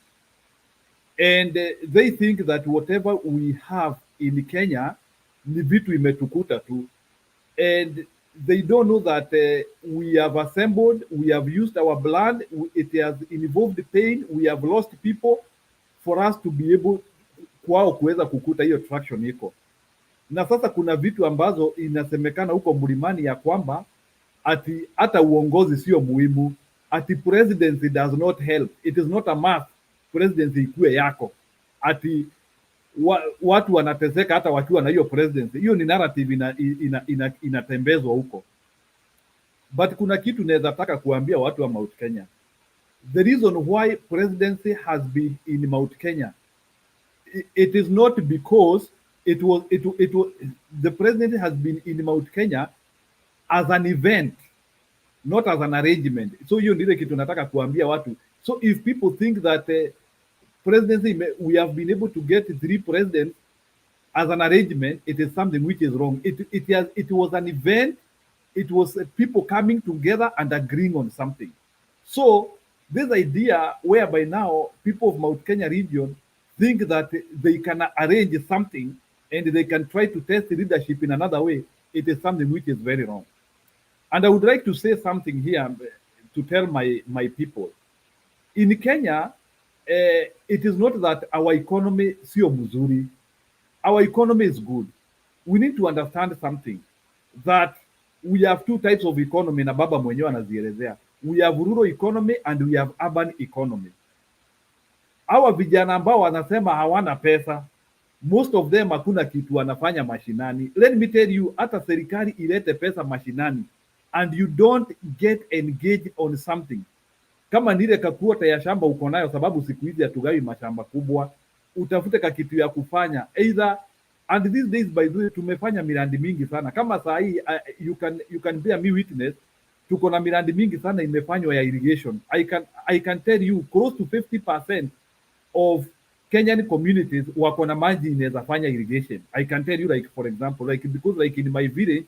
and they think that whatever we have in Kenya ni vitu imetukuta tu, and they don't know that we have assembled, we have used our blood, it has involved pain, we have lost people for us to be able kwao kuweza kukuta hiyo traction iko. Na sasa kuna vitu ambazo inasemekana huko mlimani ya kwamba ati hata uongozi sio muhimu, ati presidency does not help, it is not a must presidency ikuwe yako, ati watu wanateseka hata wakiwa na hiyo presidency. Hiyo ni narrative inatembezwa huko. But kuna kitu naweza taka kuambia watu wa Mount Kenya. The reason why presidency has been in Mount Kenya, it is not because the presidency has been in Mount Kenya as an event, not as an arrangement. So hiyo ndio kitu nataka kuambia watu. So if people think that presidency, we have been able to get 3 presidents as an arrangement, it is something which is wrong. It was an event. It was people coming together and agreeing on something. So this idea whereby now people of Mount Kenya region think that they can arrange something and they can try to test leadership in another way, it is something which is very wrong. And I would like to say something here to tell my people. In Kenya, it is not that our economy sio mzuri. Our economy is good. We need to understand something, that we have 2 types of economy na baba mwenyewe anazielezea. We have rural economy and we have urban economy. Hawa vijana ambao wanasema hawana pesa, most of them hakuna kitu wanafanya mashinani. Let me tell you, hata serikali ilete pesa mashinani and you don't get engaged on something, kama nile kakuota ya shamba uko nayo, sababu siku hizi hatugawi mashamba kubwa, utafute ka kitu ya kufanya either. And these days by the way tumefanya miradi mingi sana, kama saa hii you can bear me witness, tuko na miradi mingi sana imefanywa ya irrigation. I can tell you close to 50% of Kenyan communities wako na maji inaweza fanya irrigation. I can tell you, like for example, like because like in my village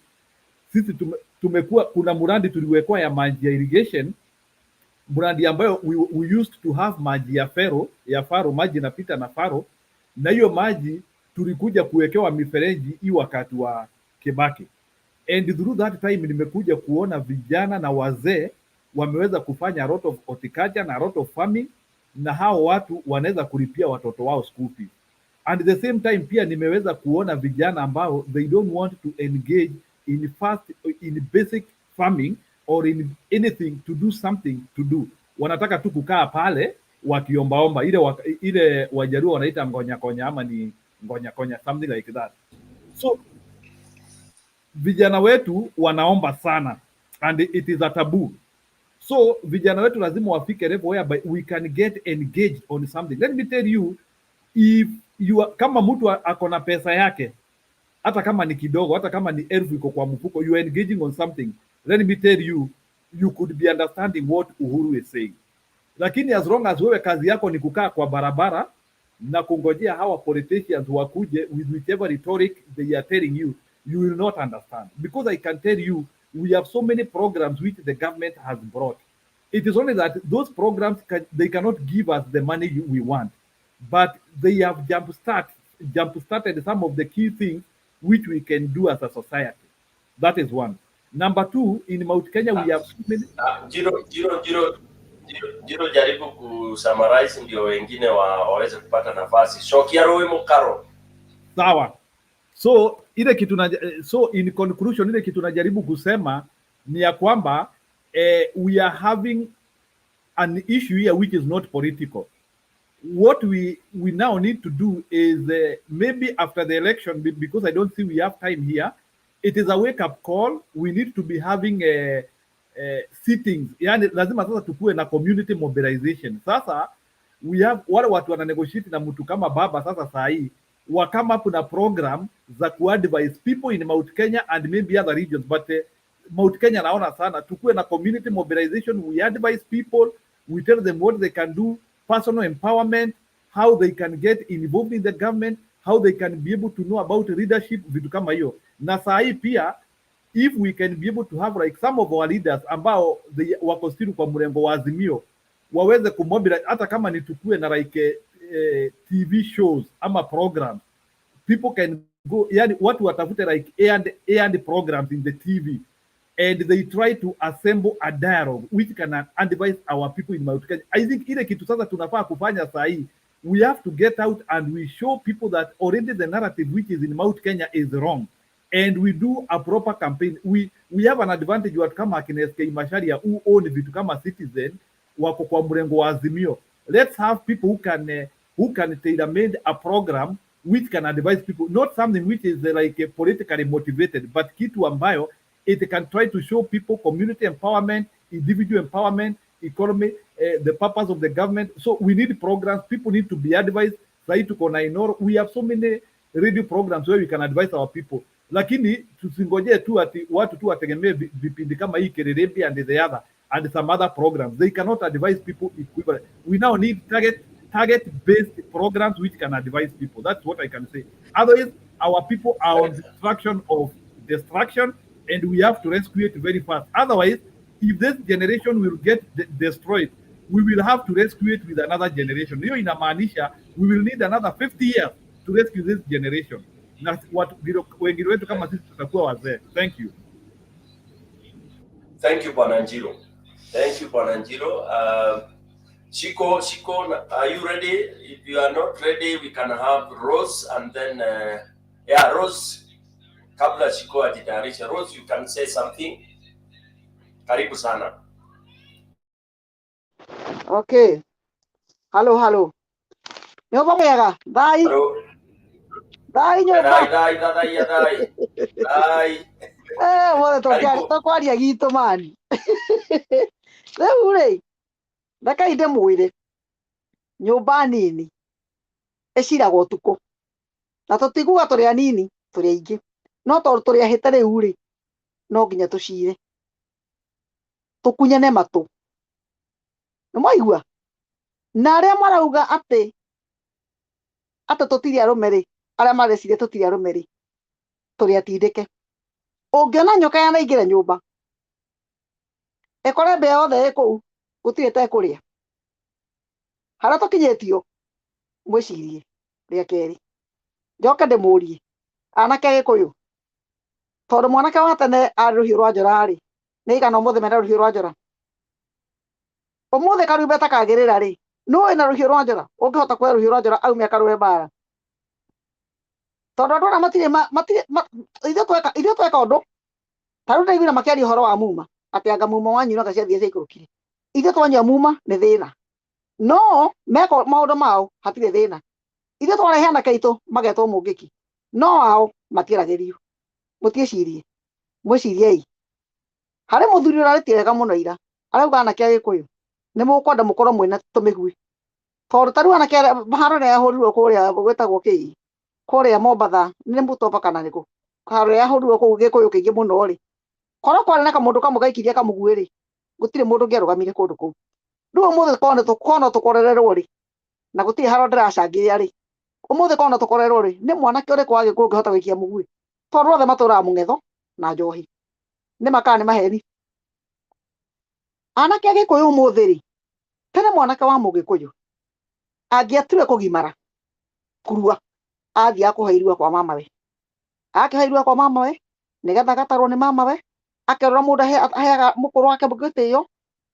sisi tumekuwa, kuna mradi tuliwekwa ya maji ya irrigation, mradi ambayo we used to have maji ya faro, maji inapita na faro, na hiyo maji tulikuja kuwekewa mifereji hii wakati wa Kibaki. And through that time nimekuja kuona vijana na wazee wameweza kufanya a lot of horticulture na a lot of farming, na hao watu wanaweza kulipia watoto wao school fees. And at the same time pia nimeweza kuona vijana ambao they don't want to engage in basic farming or in anything to do something to do. Wanataka tu kukaa pale wakiombaomba, ile Wajaruo wanaita ngonya konya, ama ni ngonya konya, something like that. So vijana wetu wanaomba sana and it is a taboo. So vijana wetu lazima wafike level whereby we can get engaged on something. Let me tell you, if you are, kama mtu ako na pesa yake, hata kama ni kidogo, hata kama ni 1000 iko kwa mfuko, you are engaging on something, let me tell you, you could be understanding what Uhuru is saying. Lakini as long as wewe kazi yako ni kukaa kwa barabara na kungojea hawa politicians wakuje with whichever rhetoric they are telling you, you will not understand. Because I can tell you, we have so many programs which the government has brought. It is only that those programs, they cannot give us the money we want, but they have jump-started some of the key things which we can do as a society. That is one. Number two, in Mount Kenya, we have so many... Jiro jaribu kusummarize ndio wengine waweze kupata nafasi. Shokia roho mukaro. Sawa. So ile kitu so in conclusion, ile kitu najaribu kusema ni ya kwamba we are having an issue here which is not political. What we now need to do is maybe after the election, because I don't think we have time here, it is a wake-up call. We need to be having sittings. Yani lazima sasa tukue na community mobilization. Sasa we have wale watu wana negotiate na mtu kama baba sasa saa hii wa come up na program za ku-advise people in Mount Kenya and maybe other regions, but Mount Kenya naona sana tukue na community mobilization. We advise people, we tell them what they can do, personal empowerment, how they can get involved in the government, how they can be able to know about leadership, vitu kama hiyo. Na saa hii pia, if we can be able to have like some of our leaders ambao wako still kwa mrengo wa Azimio, waweze kumobilize, hata kama ni tukue na like TV shows ama programs, people can go, yani watu watafute like aired programs in the TV, and they try to assemble a dialogue which can advise our people in Mount Kenya. I think ile kitu sasa tunafaa kufanya saa hii, we have to get out and we show people that already the narrative which is in Mount Kenya is wrong, and we do a proper campaign. We have an advantage watu kama akina SK Macharia who own vitu kama Citizen, wako kwa mrengo wa Azimio. Let's have people who can tailor-made a program which can advise people, not something which is like politically motivated, but kitu ambayo it can try to show people community empowerment, individual empowerment, economy, the purpose of the government. So we need programs. People need to be advised. We have so many radio programs where we can advise our people. Lakini tusingoje tu ati watu tu wategemee vipindi kama hii Kererembi and the other and some other programs. They cannot advise people equivalent. We now need target-based programs which can advise people. That's what I can say. Otherwise, our people are on destruction, and we have to rescue it very fast. Otherwise, if this generation will get destroyed, we will have to rescue it with another generation. Hiyo inamaanisha we will need another 50 years to rescue this generation. Na wengine wetu kama sisi tutakuwa wazee. Thank you. Thank you, Bwana Njiro. Thank you, Bwana Njiro. Shiko, are you ready? If you are not ready, we can have Rose and then, Rose, kabla Shiko ajitayarisha. Rose, you can say something. Karibu sana. Okay. Hello. Nyoba mwega. Bye. Hello. Bye nyoba. Dai. Wale tokwaria gitu man. Rĩu rĩ, reke ndĩmwĩre nyũmba nini ĩciragwo ũtukũ, na tũtiguga tũrĩ anini tũrĩ aingĩ, no tondũ tũrĩ ahĩte rĩu rĩ, no nginya tũcire tũkunyane matũ. Nĩ mwaigua? Na arĩa marauga atĩ tũtirĩ arũme rĩ, arĩa mareciria tũtirĩ arũme rĩ, tũrĩ atindĩke. Ũngĩona nyoka yanaingĩra nyũmba ĩkore mbĩa yothe ĩkũu gũtirĩ ta ĩkũrĩa. Harĩa tũkinyĩtio mwĩcirie rĩa kerĩ. Njoke ndĩmũrie anake Gĩkũyũ, tondũ mwanake wa tene arĩ rũhiũ rwa njora rĩ, nĩ igana ũmũthĩ mena rũhiũ rwa njora. Ũmũthĩ karumbeta kagĩrĩra rĩ, nũũ wĩna rũhiũ rwa njora ũngĩhota kuoya rũhiũ rwa njora aume akarũe mbara? Tondũ andũ arĩa ithuĩ tweka ũndũ ta rĩu ndaiguire makĩaria ũhoro wa muma atĩ anga muma wanyu na ciathiĩ ciaikũrũkire. Ithuĩ twanyua muma nĩ thĩna, no meka maũndũ mao hatirĩ thĩna. Ithuĩ twarehe anake aitũ magetwo mũngĩki, no ao matiaragĩrio. Mũtiĩcirie, mwĩciriei. Harĩ mũthuri ũrarĩtie wega mũno ira arauga anake a Gĩkũyũ nĩ mũkwenda mũkorwo mwĩna tũmĩgui, tondũ ta rĩu anake haro ĩrĩa yahũrirwo kũrĩa gwĩtagwo kĩĩ kũrĩa Mombatha nĩ Mũtoba kana nĩkũ, haro ĩrĩa yahũrirwo kũu Gĩkũyũ kĩingĩ mũno rĩ, korwo kwarĩ na kamũndũ kamwe gaikirie kamũguĩ rĩ, gũtirĩ mũndũ ũngĩarũgamire kũndũ kũu. Rĩu ũmũthĩ korwo tũkorererwo rĩ, na gũtirĩ haro ndĩracangĩria rĩ, ũmũthĩ korwo tũkorererwo rĩ, nĩ mwanake ũrĩkũ wa Gĩkũyũ ũngĩhota gũikia mũguĩ? Tondũ othe matũraga mũng'etho na njohi. Nĩ makaa nĩ maheni. Anake a Gĩkũyũ ũmũthĩ rĩ, tene mwanake wa Mũgĩkũyũ angĩatirwe kũgimara kurua athiaga kũhe irua kwa mamawe. Akĩhe irua kwa mamawe nĩgetha agatarwo nĩ mamawe, akerwo mũndũ aheaga mũkũrũ wake gĩtĩo,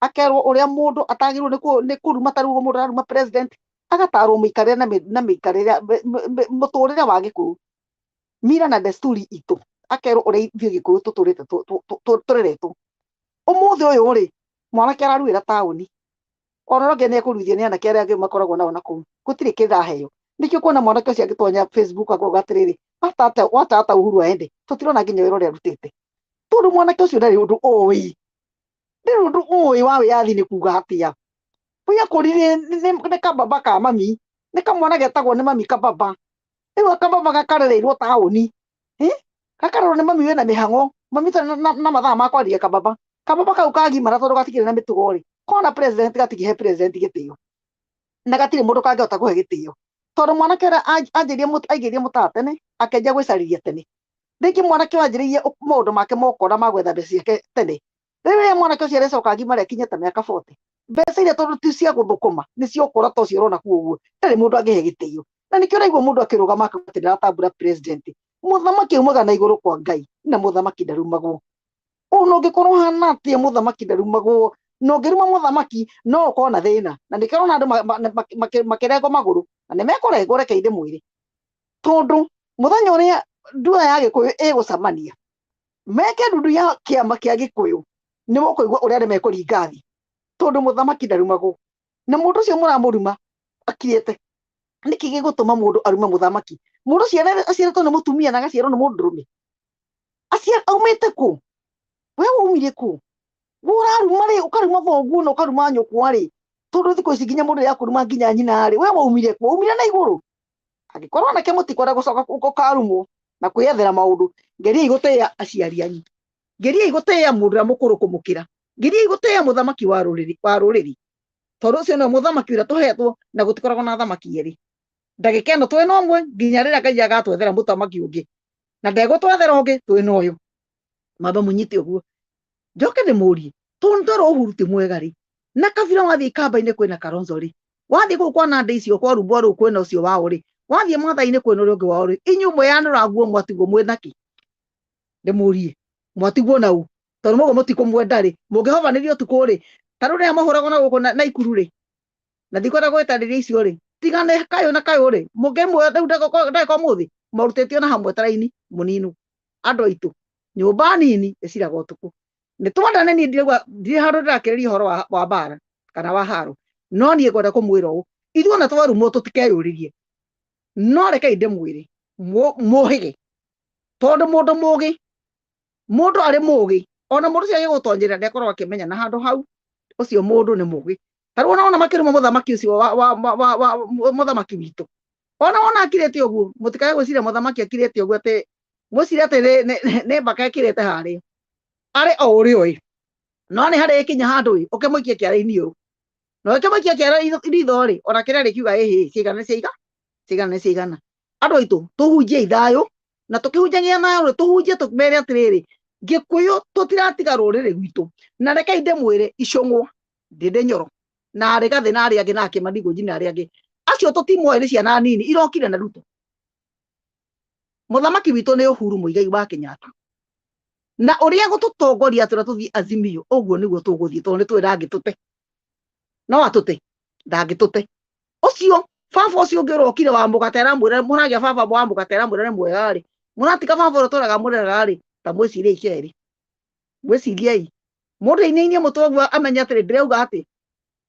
akerwo ũrĩa mũndũ atagĩrĩirwo nĩ kũruma ta rĩu mũndũ araruma president, agatarwo mũikarĩre na mĩikarĩre mũtũrĩre wa Gĩkũyũ, mira na desturi itũ, akerwo ũrĩa ithuĩ Gĩkũyũ tũtũrĩte tũreretwo. Ũmũthĩ ũyũ rĩ, mwanake araruĩra taũni, ona ũngĩ nĩ ekũruithio nĩ anake arĩa angĩ makoragwo nao nakũu, gũtirĩ kĩraheo. Nĩkĩo kuona mwanake ũcio agĩtonya Facebook akauga atĩrĩrĩ, watata Uhuru aende, tũtirona nginya wĩra ũrĩa arutĩte. Tondũ mwanake ũcio ndarĩ ũndũ ũĩ, ndarĩ ũndũ ũĩ wa wĩyathi nĩ kuga atĩa. Ũrĩa akũrire nĩ kababa ka mami, nĩ kamwana getagwo nĩ mami kababa. Rĩu kababa gakarereirwo taũni, gakarerwo nĩ mami wĩna mĩhang'o, mami na mathaa ma kwaria kababa. Kababa kau kagimara tondũ gatikĩrĩ na mĩtugo rĩ, kona president gatingĩhe president gĩtĩo, na gatirĩ mũndũ kangĩhota kũhe gĩtĩo. Tondũ mwanake aingĩria mũtaa tene akenjia gwĩcarĩria tene. Rĩngĩ mwanake wanjĩrĩirie maũndũ make mokora ma gwetha mbeca ciake tene. Rĩrĩa mwanake ũcio arecoka ngimara ekinye ta mĩaka 40, mbeca iria tondũ ti cia gũthũkũma nĩ cia ũkora ta ũcio ũrona kuo ũguo, ndarĩ mũndũ angĩhe gĩtĩo. Na nĩkĩo ũraigua mũndũ akĩrũgama akauga atĩ ndaratambũra president. Mũthamaki aumaga na igũrũ kwa Ngai na mũthamaki ndarumagwo. Ona ũngĩkorwo hana atĩa mũthamaki ndarumagwo, na ũngĩruma mũthamaki no ũkorwo na thĩna. Na nĩkĩo ũrona andũ makĩrengwo magũrũ, na nĩ mekũrengwo reke inde mwĩrĩ. Tondũ mũthenya ũrĩa ndua ya Gĩkũyũ ĩgũcamania meke ndundu ya kĩama kĩa Gĩkũyũ, nĩ mũkũigua ũrĩa arĩ mekũringa thĩ, tondũ mũthamaki ndarumagwo. Na mũndũ ũcio mũramũruma akirĩte, nĩkĩ gĩgũtũma mũndũ arume mũthamaki? Mũndũ ũcio aciarĩtwo nĩ mũtumia na agaciarwo nĩ mũndũrũme, aumĩte kũ? We umire kũ? Ũraruma rĩ, ũkaruma thoguo na ũkaruma nyũkwa rĩ, tondũ thikũ ici nginya mũndũ yakũruma nginya nyina rĩ, we waumire kũ? Umire na igũrũ? Angĩkorwo anake mũtikwenda gũcoka gũkarumwo na kwĩyethera maũndũ, ngeriai gũtĩĩa aciari anyu, ngeriai gũtĩĩa mũndũ ũrĩa mũkũrũ kũmũkĩra, ngeriai gũtĩĩa mũthamaki wa rũrĩrĩ, tondũ ũcio nĩwe mũthamaki ũrĩa tũhetwo na gũtikoragwo na thamaki erĩ. Ndagĩka ĩno twĩna ũmwe nginya rĩrĩa Ngai agatwethera mũthamaki ũngĩ, na ndegũtwethera ũngĩ twĩna ũyũ. Mamba mũnyite ũguo. Njoke ndĩmũrie, tondũ ndĩrona Uhuru ti mwega rĩ, na Kabira wathiĩ ikamba-inĩ kwĩna Kalonzo rĩ, wathiĩ kũu kwa Nandi icio kwa Rumbwa rũu kwĩna ũcio wao rĩ, wathiĩ Maathai-inĩ kwĩna ũrĩa ũngĩ wao rĩ, inyuĩ mweyanũra nguo mwatigwo mwĩna kĩ? Ndĩmũrie, mwatigwo na ũ? Tondũ mũguo mũtikũmwenda rĩ, mũngĩhobanĩrio ũtukũ rĩ, ta rĩu rĩrĩa mahũragwo na gũkũ na Ikuru rĩ, na ndikwenda gwĩtarĩria icio rĩ, tigane kayũ na kayũ rĩ, mũngĩmwe rĩu ndagĩka ũmũthĩ marutĩtio na hamwe ta raini mũninu. Andũ aitũ nyũmba nini ĩciraga ũtukũ. Nĩ twendane, niĩ ndirĩ handũ ndĩrakĩrĩria ũhoro wa mbara kana wa haro, no niĩ ngwenda kũmwĩra ũũ, ithuĩ ona twarumwo tũtikeyũrĩrie, no rekei ndĩmwĩre mũhĩge, tondũ mũndũ mũgĩ, mũndũ arĩ mũgĩ, ona mũndũ ũcio agĩgũtonyerera nĩakoragwo akĩmenya na handũ hau ũcio mũndũ nĩ mũgĩ. Ta rĩu ona makĩruma mũthamaki ũcio wa mũthamaki witũ, ona akirĩte ũguo, mũtikae gwĩciria mũthamaki akirĩte ũguo atĩ mwĩciria atĩ nĩ mbaka ekirĩte harĩa, arĩ o ũrĩa ũĩ, no nĩ harĩ ĩkinya handũ ĩ ũkĩmũikia kĩara-inĩ ũũ, na ũkĩmũikia kĩara ritho rĩ, ona kĩrĩa rĩkiuga ciigana nĩ ciigana. Andũ aitũ tũhunjie thayũ, na tũkĩhunjagia thayũ rĩ, tũhunjie tũmere atĩrĩrĩ, Gikuyu tutiratiga ruriri gwitu na reke inde mwire icungwa ndinde Nyoro na Rigathi na aria angi na Kimani na aria angi acio tutimoe ni ciana nini irokire na Ruto. Muthamaki witu ni Uhuru Muigai wa Kenyatta na uria gututongoria tura tuthii Azimio uguo niguo tuguthii tondu twira ngitute no atute ndangitute ucio baba ucio ungi urokire wa mugatera mwira munagia baba wa mugatera mwira ni mwega ri munatika baba urotoraga murera ri ta mwicirie ikeri mwiciriei mundu inainie mutwe amenya atiri ndirauga ati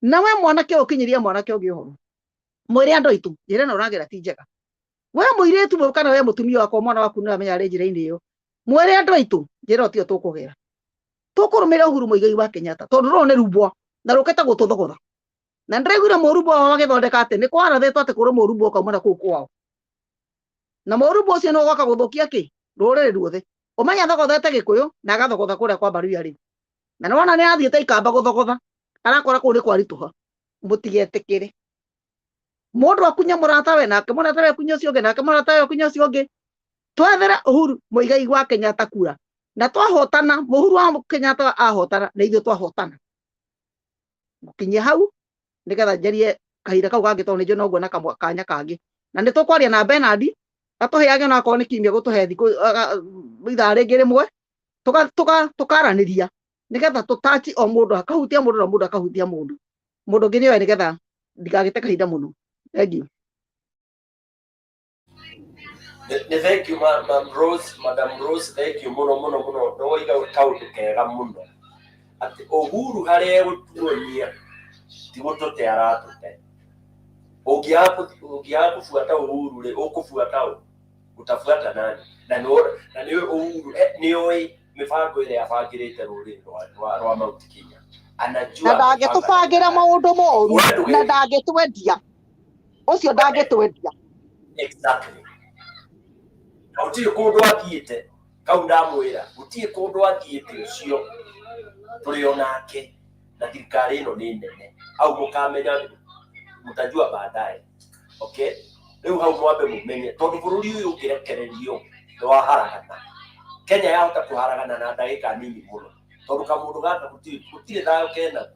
nawe mwanake ukinyiria mwanake ungi uhoro mwire andu aitu njira na uragira ti njega we muiretu kana we mutumia wako mwana waku ni amenya ari njira-ini iyo mwire andu aitu njira otio tukugera tukurumira Uhuru Muigai wa Kenyatta tondu ro ni rubwa na ruketa gututhogotha na ndiraiguire murubwa wa githondeka ati ni kwarathetwo ati kuru murubwa ukaumana kuu kwao na murubwa ucio no gwaka guthukia ki ruriri ruothe umenya thogothete Gikuyu na agathogotha kuria kwa Baruya ri na nona ni athiete ikamba guthogotha arakora kuu ni kwarituha mutigetikire mundu akunya murata we nake murata we kunya ucio ungi nake murata we kunya ucio ungi twethera Uhuru Muigai wa Kenyatta kura na twahotana Uhuru wa Kenyatta ahotana na ithuĩ twahotana gukinyia hau nigetha njarie kahinda kau kangi tondu njo no nguona kanya kangi na ni tukwaria na Bernard atuheage na akorwo ni kiumia gutuhe thiku ithaa ringi rimwe tukaraniria nigetha tutachi o mundu akahutia mundu na mundu akahutia mundu ungi ni we nigetha ndigagite kahinda muno. Thank you. Thank you, Madam Rose, thank you muno no iga kaundu kega muno ati Uhuru haria gutuonia ti gutute aratute ungiaga kufuata Uhuru ri ukufuata utafuata nani na ni Uhuru ni oi mibango ile yabangirite ruriri rwa Mount Kenya anajua na ndagitubangira maundu moru na ndagitwendia ucio ndagitwendia exactly na utie kundu athiite kau ndamwira utie kundu athiite ucio turi onake na thirikari ino ni nene au mukamenya mutajua baadaye. Okay, riu hau mwambe mumenye tondu bururi uyu ukirekererio ni waharagana Kenya yahota kuharagana na ndagika nini muno tondu kamundu gaka gutire thayo kena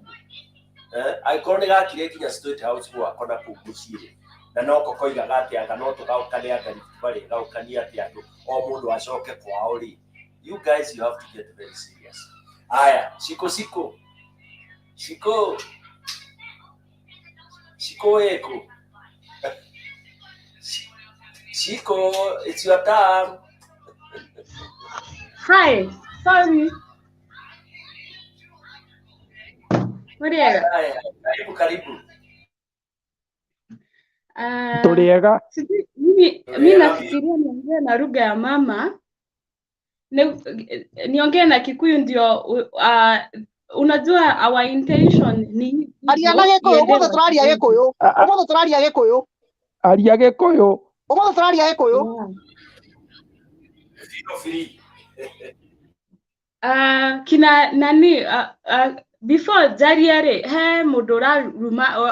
aikorwo ni gakire kinya State House gwakona kuu muciri na noko koiga gati aga no tugaukania ngari bari gaukania ati andu o mundu acoke kwao ri. You guys, you have to get very serious. Aya, Shiko eko Shiko, it's your turn. Hi, sorry. Karibu. Turiega. Mimi nafikiria niongee na lugha ya mama. Niongee na Kikuyu ndio unajua our intention ni ariana Gikuyu umuthi turaria Gikuyu umuthi turaria Gikuyu aria Gikuyu umuthi turaria Gikuyu kina nani before jariare he mundu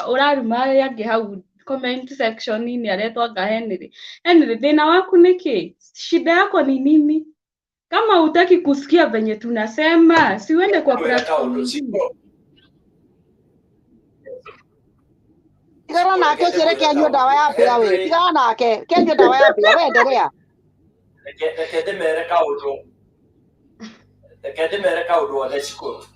uraruma yangi hau comment section ni aretwa Henry thina waku niki shida yako ni nini? Kama hutaki kusikia venye tunasema si uende kwa platform. Tigana nake ucire kianyua dawa ya pia we tigana nake kianyua dawa ya pia we endelea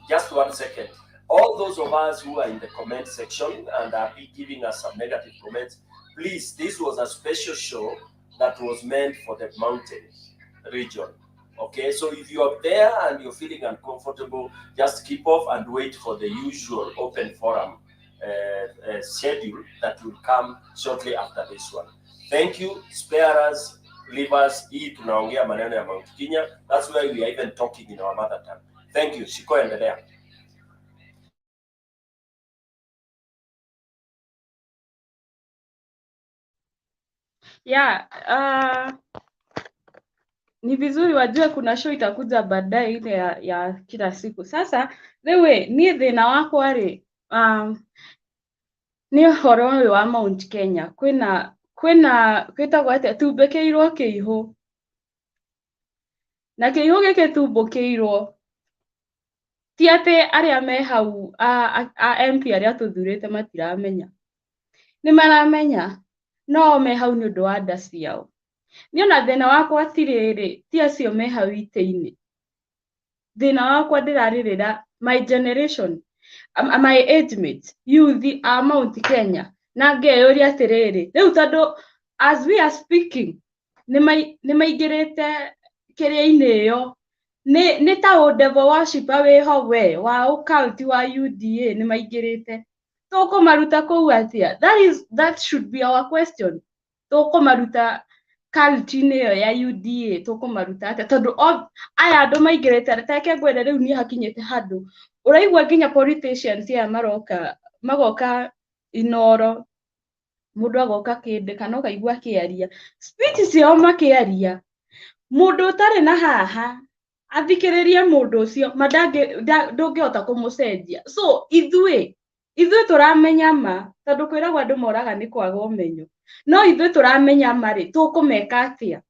Just 1 second. All those of us who are in the comment section and are giving us some negative comments, please, this was a special show that was meant for the mountain region. Okay, so if you are there and you're feeling uncomfortable, just keep off and wait for the usual open forum schedule that will come shortly after this one. Thank you. Spare us, leave us. Hii tunaongea maneno ya Mount Kenya. That's why we are even talking in our mother tongue. Thank you. Shiko endelea. Yeah, ni vizuri wajue kuna show itakuja baadaye ile ya kila siku. Sasa wewe ni thina wako ari ni horo wa Mount Kenya kwina kwitagwo ati tumbekeirwo kiihu na kĩihũ gĩkĩ tumbũkĩirwo ti atĩ arĩa me hau a MP arĩa tũthurĩte matiramenya, nĩ maramenya, no me hau nĩ ũndũ wa nda ciao. Niĩ ona thĩna wakwa atirĩrĩ, ti acio me hau itĩ-inĩ, thĩna wakwa ndĩrarĩrĩra my generation, my age mates, youth a Mount Kenya, na ngeyũria atĩrĩrĩ, rĩu tondũ as we are speaking nĩ maingĩrĩte kĩrĩa-inĩ ĩyo, nĩ ta devil worshipper wĩho we wa cult wa UDA nĩ maingĩrĩte, tũkũmaruta kũu atĩa? That should be our question. Tũkũmaruta cult-inĩ ĩyo ya UDA, tũkũmaruta atĩa? Tondũ aya andũ maingĩrĩte, reke ngwĩre rĩu niĩ hakinyĩte handũ ũraigua nginya politicians aya magoka Inoro, mũndũ agoka Kĩndĩ kana ũkaigua akĩaria speech ciao makĩaria, mũndũ ũtarĩ na haha athikĩrĩrie mũndũ ũcio ndũngĩhota kũmũcenjia. So ithuĩ tũramenya ma, tondũ kwĩragwo andũ moraga nĩ kwaga ũmenyo, no ithuĩ tũramenya marĩ, tũkũmeka atĩa?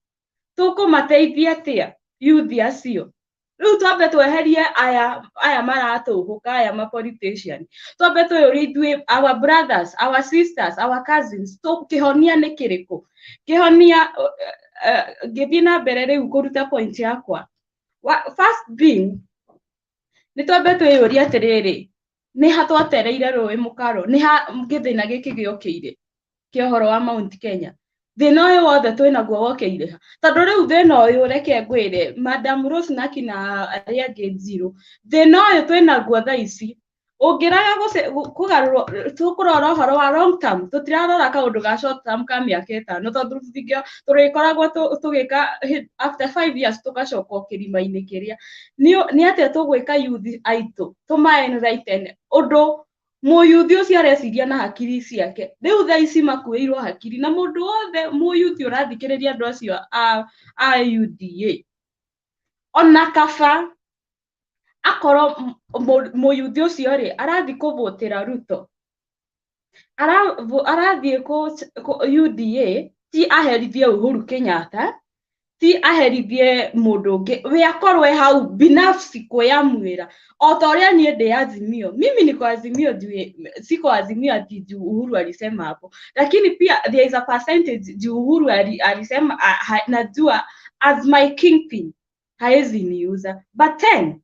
Tũkũmateithia atĩa youth acio? Rĩu twambe tweherie aya maratũhũka, aya ma politician, twambe twĩyũrie ithuĩ, our brothers, our sisters, our cousins, kĩhonia nĩ kĩrĩkũ? Kĩhonia ngĩthiĩ na mbere rĩu kũruta point yakwa, first being nĩ twambe twĩyũrie atĩrĩrĩ, nĩ ha twetereire rũĩ mũkaro, nĩ ha gĩthĩna gĩkĩ gĩokĩire kĩa ũhoro wa Mount Kenya? Thĩna ũyũ wothe twĩnaguo wokĩire ha? Tondũ rĩu thĩna ũyũ reke ngwĩre Madam Rose Naki na arĩa angĩ Njiru, thĩna ũyũ twĩnaguo thaa ici, ũngĩraga kũgarũrwo, tũkũrora ũhoro wa long term, tũtirarora kaũndũ ga short term ka mĩaka ĩtano, tondũ tũrĩkoragwo tũgĩka after 5 years tũgacoka o kĩrima-inĩ kĩrĩa. Nĩ atĩa tũgwĩka youth aitũ, tũma enlighten ũndũ mũyuthi ũcio areciria na hakiri ciake, rĩu thaa ici makuĩirwo hakiri, na mũndũ wothe mũyuthi ũrathikĩrĩria andũ acio a UDA ona kaba akorwo mũyuthi ũcio rĩ arathi kũvũtĩra Ruto, arathiĩ UDA ti aherithie Uhuru Kenyatta, ti aherithie mũndũ ũngĩ, we akorwo hau binafsi kwĩyamwĩra, o ta ũrĩa niĩ ndĩ Azimio. Mimi niko Azimio, siko Azimio ati juu Uhuru alisema hapo, lakini pia there is a percentage juu Uhuru alisema najua as my kingpin haezi niuza, but then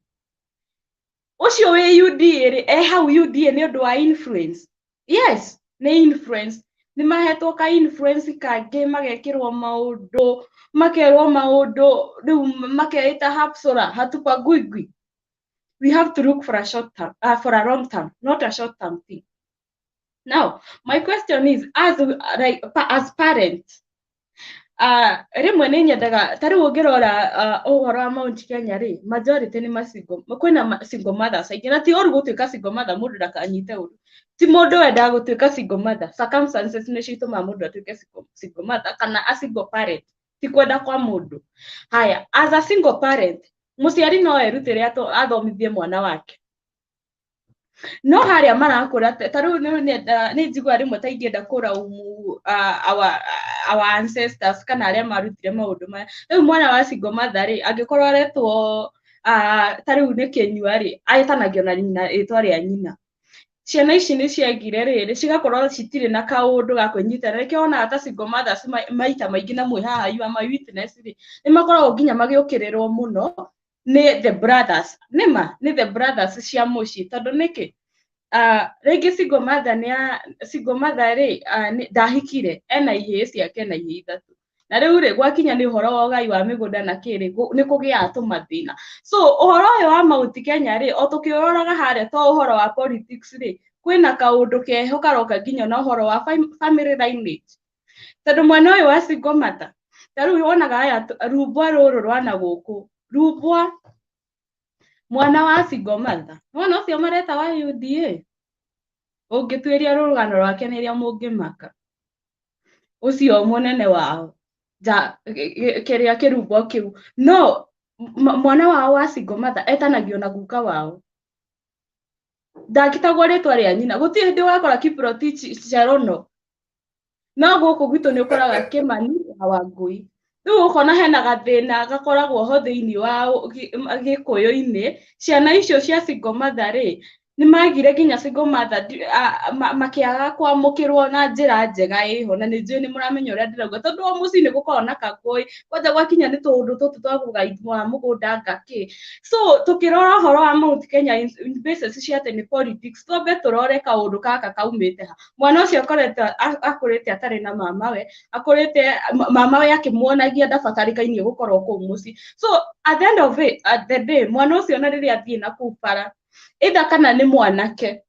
ucio we UDA rĩ hau UDA nĩ ũndũ wa influence. Yes, nĩ influence, nĩ mahetwo ka influence kangĩ, magekĩrwo maũndũ, makerwo maũndũ, rĩu makeita hapsora hatupagwigwi. We have to look for a short term, for a long term, not a short term thing. Now my question is, as parents, rĩmwe nĩ nyendaga ta rĩu ũngĩrora ũhoro wa Mount Kenya rĩ, majority nĩ masingle, kwĩna single mothers aingĩ, na ti ũru gũtuĩka single mother, mũndũ ndakanyite ũru, ti mũndũ wendaga gũtuĩka single mother, circumstances nĩ citũmaga mũndũ atuĩke single mother kana a single parent, ti kwenda kwa mũndũ. Haya, as a single parent, mũciari no erutĩre athomithie mwana wake, no harĩa marakũra ta rĩu nĩ njigua rĩmwe ta ingĩenda kũraumu our ancestors kana arĩa marutire maũndũ maya. Rĩu mwana wa single mother rĩ angĩkorwo aretwo ta rĩu nĩ Kĩnyua rĩ, aĩtanagio na nyina rĩtwa rĩa nyina, ciana ici nĩ ciagire rĩrĩ cigakorwo citirĩ na kaũndũ ga kwĩnyitĩrĩra. Nĩkĩo wonaga ta single mothers maita maingĩ na mwĩ haha you are my witness rĩ, nĩ makoragwo nginya magĩũkĩrĩrwo mũno nĩ the brothers, nĩ the brothers cia mũciĩ, tondũ nĩkĩ rĩngĩ single mother rĩ ndahikire, ena ihĩĩ ciake na ihĩĩ ithatũ, na rĩu rĩ gwakinya nĩ ũhoro wa ũgai wa mĩgũnda na kĩrĩ nĩ kũgĩaga tũmathĩna. So ũhoro ũyũ wa Mount Kenya rĩ, o tũkĩũroraga harĩa to ũhoro wa politics rĩ, kwĩna kaũndũ keho karoka nginya na ũhoro wa family lineage, tondũ mwena ũyũ wa single mother ta rĩu wonaga aya rumbwa rũrũ rwana gũkũ, rumbwa mwana wa single mother, wona ũcio mareta wa UDA, ũngĩtuĩria rũgano rwake nĩrĩa mũngĩmaka, ũcio mũnene wao kĩrĩa kĩrumbwa kĩu, no mwana wao wa single mother etanagio na guka wao, ndagĩtagwo rĩtwa rĩa nyina, gũtirĩ hĩndĩ ũgakora Kiprotich Cherono, no gũkũ gwitũ nĩ ũkoraga Kĩmani na Wangũi. riu ukona hena gathina gakoragwo ho thiini wa gikuyu-ini ciana icio cia single mother ri ni magire nginya single mother makiaga kwamukirwo na njira njega iho na ninjui ni muramenya uria ndirauga tondu o mucii ni gukorwo na kakui kwanja gwakinya ni tundu tutu twa kugaitwa mugunda ngaki so tukirora horo wa Mount Kenya basis cia ati ni politics twambe turore kaundu kaka kaumite ha mwana ucio akurite atari na mamawe akurite mamawe akimuonagia ndabatarikaini gukorwo ku mucii so at the end of it at the day mwana ucio na riria athie na kupara either kana ni mwanake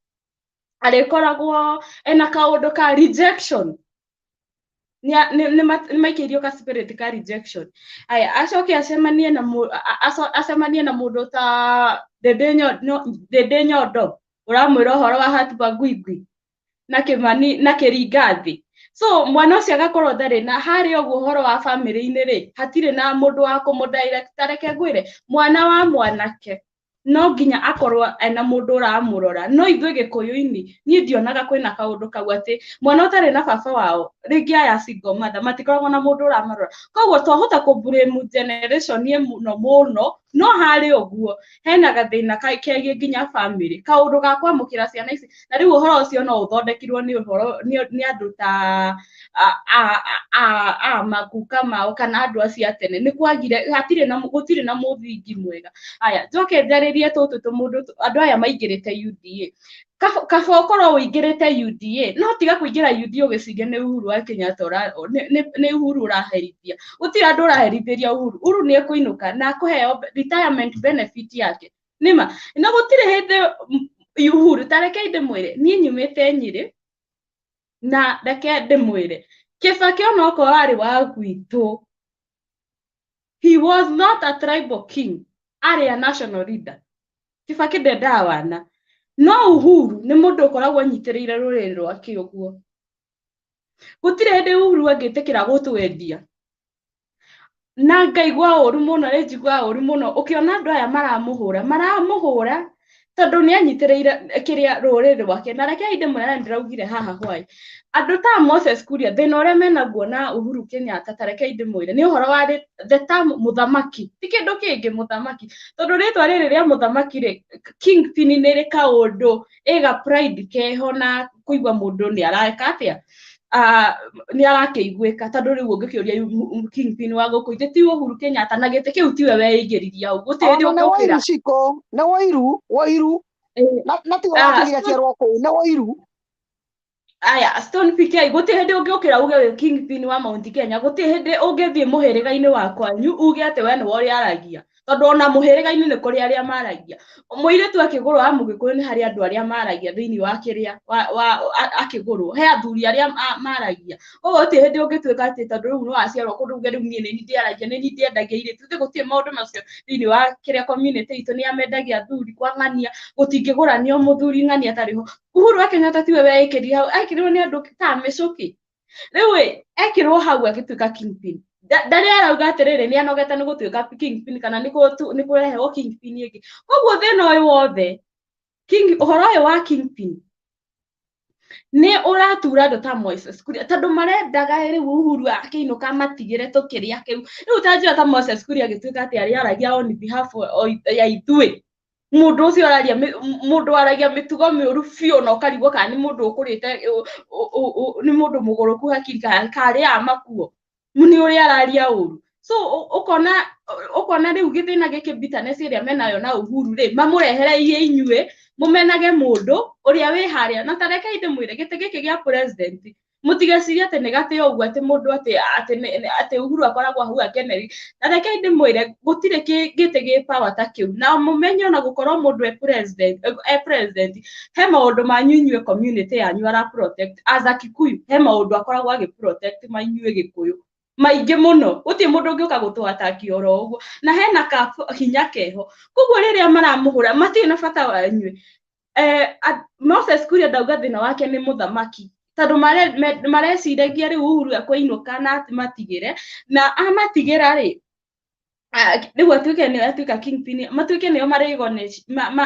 arikoragwo ena kaundu ka rejection ni maikirio ka spirit ka rejection aya acoke acemanie na mundu ta Dede Nyondo uramwira uhoro wa hatiba gwigwi na Kimani na Kiringathi so mwana ucio agakorwo ndari na hari oguo uhoro wa family-ini ri hatire na mundu wa kumudirect reke ngwire mwana wa mwanake no nginya akorwo ena mundu uramurora no ithuĩ gikuyu-ini ni ndionaga kwina kaundu kau ati mwana utari na baba wao ringi aya single mother matikoragwo na mundu uramurora koguo twahota ku blame generation ye muno no hari uguo hena gathina kegie nginya family kaundu ga kwamukira ciana ici na riu uhoro ucio no uthondekirwo ni andu ta makuka mao kana andu acia tene ni kwagire gutire na muthingi mwega aya njoke njaririe tutu tumundu andu aya maingirite UDA kaba ukorwo uingirite UDA no tiga kuingira UDA ugiciria ni Uhuru wa Kenyatta ni Uhuru uraherithia gutire andu uraherithiria Uhuru ni ekuinuka na kuheo retirement benefit yake nima na gutire hindi Uhuru tareke ndimwire ni nyumite Nyeri na reke ndimwire Kibaki onoko ari wa gwitu he was not a tribal king ari a national leader Kibaki ndendawana no Uhuru ni mundu ukoragwo anyitiriire ruriri rwake uguo gutire hindi Uhuru angitikira gutwendia na ngaigua uru muno njigua uru muno ukiona andu aya maramuhura tondu ni anyitiriire kiria ruriri rwake na reke inde mwana ndiraugire haha hwai andu ta Moses Kuria thina uria menaguo na Uhuru Kenyatta tareke inde mwire ni uhoro wa the term muthamaki ti kindu kingi muthamaki tondu ritwa riri ria muthamaki ri kingpin ni ri kaundu iga pride keho na kuigwa mundu ni areka atia ni arakeiguika tondu riu ungikiuria kingpin wa guku ite ti Uhuru Kenyatta na gite kiu tiwe weingiriria u gutiri ukira ciko na wairu na ti wakigira kierwo ku na wairu aya Stone PK gutiri hindi ungiukira uge we kingpin wa Mount Kenya gutiri hindi ungithie muhiriga-ini wakwa uge ati we ni wori aragia tondu ona muhiriga-ini ni kuri aria maragia muiritu akiguru wa Mugikuyu ni hari andu aria maragia thiini wa kiria akiguru he athuri aria maragia koguo gutiri hindi ungituika ati tondu riu no aciarwo kundu uge riu nie ni ndiaragia ni ndiendagia iritu ti gutiri maundu macio thiini wa kiria community itu ni amendagia athuri kwa ng'ania gutingiguranio muthuri ng'ania tariho Uhuru wa Kenyatta tiwe weikirira hau aikirwo ni andu ta micuki riu ekirwo hau agituika kingpin ndari arauga atiriri ni anogete ni gutuika kingpin kana ni kurehewo kingpin ingi koguo thina uyu wothe uhoro uyu wa kingpin ni uratura andu ta Moses Kuria tondu marendaga riu Uhuru akiinuka matigire tukiria kiu riu tanjua ta Moses Kuria agituika ati ari aragia on behalf ya ithui mundu ucio aragia mitugo miuru biu na ukarigwo kana ni mundu ukurite ni mundu muguruku hakiri kari amakuo muni uri araria uru so ukona riu githina giki bitterness iria menayo na Uhuru ri mamurehereirie inyue mumenage mundu uria wi haria na tareke inde mwire gite giki gia president mutigeciria ati ni gatio ugu ati mundu ati Uhuru akoragwo hau akeneri na reke inde mwire gutire gite gi power ta kiu na mumenye ona gukorwo mundu president he maundu manyunywe community yanyu ara protect as a Kikuyu he maundu akoragwo agi protect manyuwe Gikuyu maingi muno uti mundu ungiuka gutwataki oro uguo na hena ka hinya keho koguo riria maramuhura mati na bata wanywe Moses Kuria ndauga thina wake ni muthamaki tondu mareciragia riu Uhuru akwinuka na matigire na amatigira ri riu atuike ni atuika kingpin matuike ni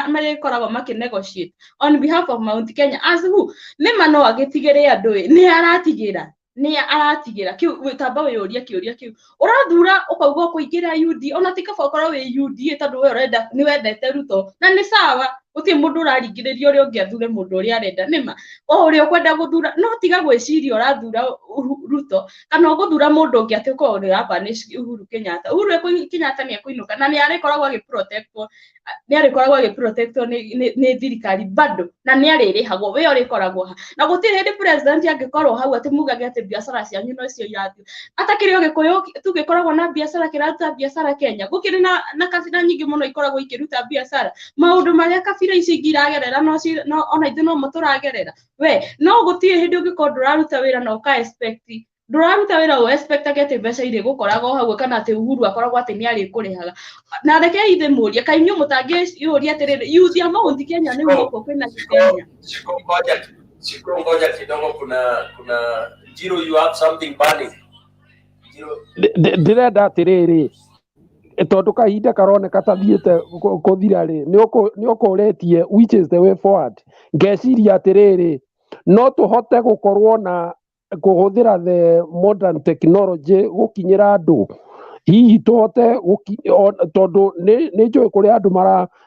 marikoragwo makinegotiate on behalf of Mount Kenya as who ni mano agitigire andu ni aratigira ni aratigira kiu witamba wiuria kiuria kiu urathura ukauga kuingira UD ona tikaba ukorwo wi UD tondu we urenda ni wendete Ruto na ni sawa uti mundu uraringiriria uria ungiathure mundu uria arenda nima o uria ukwenda guthura no tiga gwiciria urathura Ruto kana uguthura mundu ungi ati uko uri hapa ni Uhuru Kenyatta ni ekuinuka na ni arikoragwo agiprotectwo ni thirikari bado na ni aririhagwo we urikoragwo ha na gutiri hindi president angikorwo hau ati mugage ati biashara cianyu no cio irathi atakiri Gikuyu tugikoragwo na biashara kiraruta biashara Kenya gukiri na kabira nyingi muno ikoragwo ikiruta biashara maundu maria kabira ici ingiragerera no ona ithu no muturagerera we no gutiri hindi ungikorwo nduraruta wira na uka expect nduraruta wira o expect ati mbeca iri gukoragwo hau kana ati Uhuru akoragwo ati ni ari kurihaga na reke ithe muria kainyu mutangi yuria atiriri yuthia Mount Kenya ni uko kwina Kenya Ngoja kidogo kuna Jiro, you have something burning. Ndirenda atiriri tondu kahinda karoneka tathiite kuthira ri ni ukuretie which is the way forward ngeciria atiriri no tuhote gukorwo na kuhuthira the modern technology gukinyira andu hihi tuhote tondu ni njui kuria andu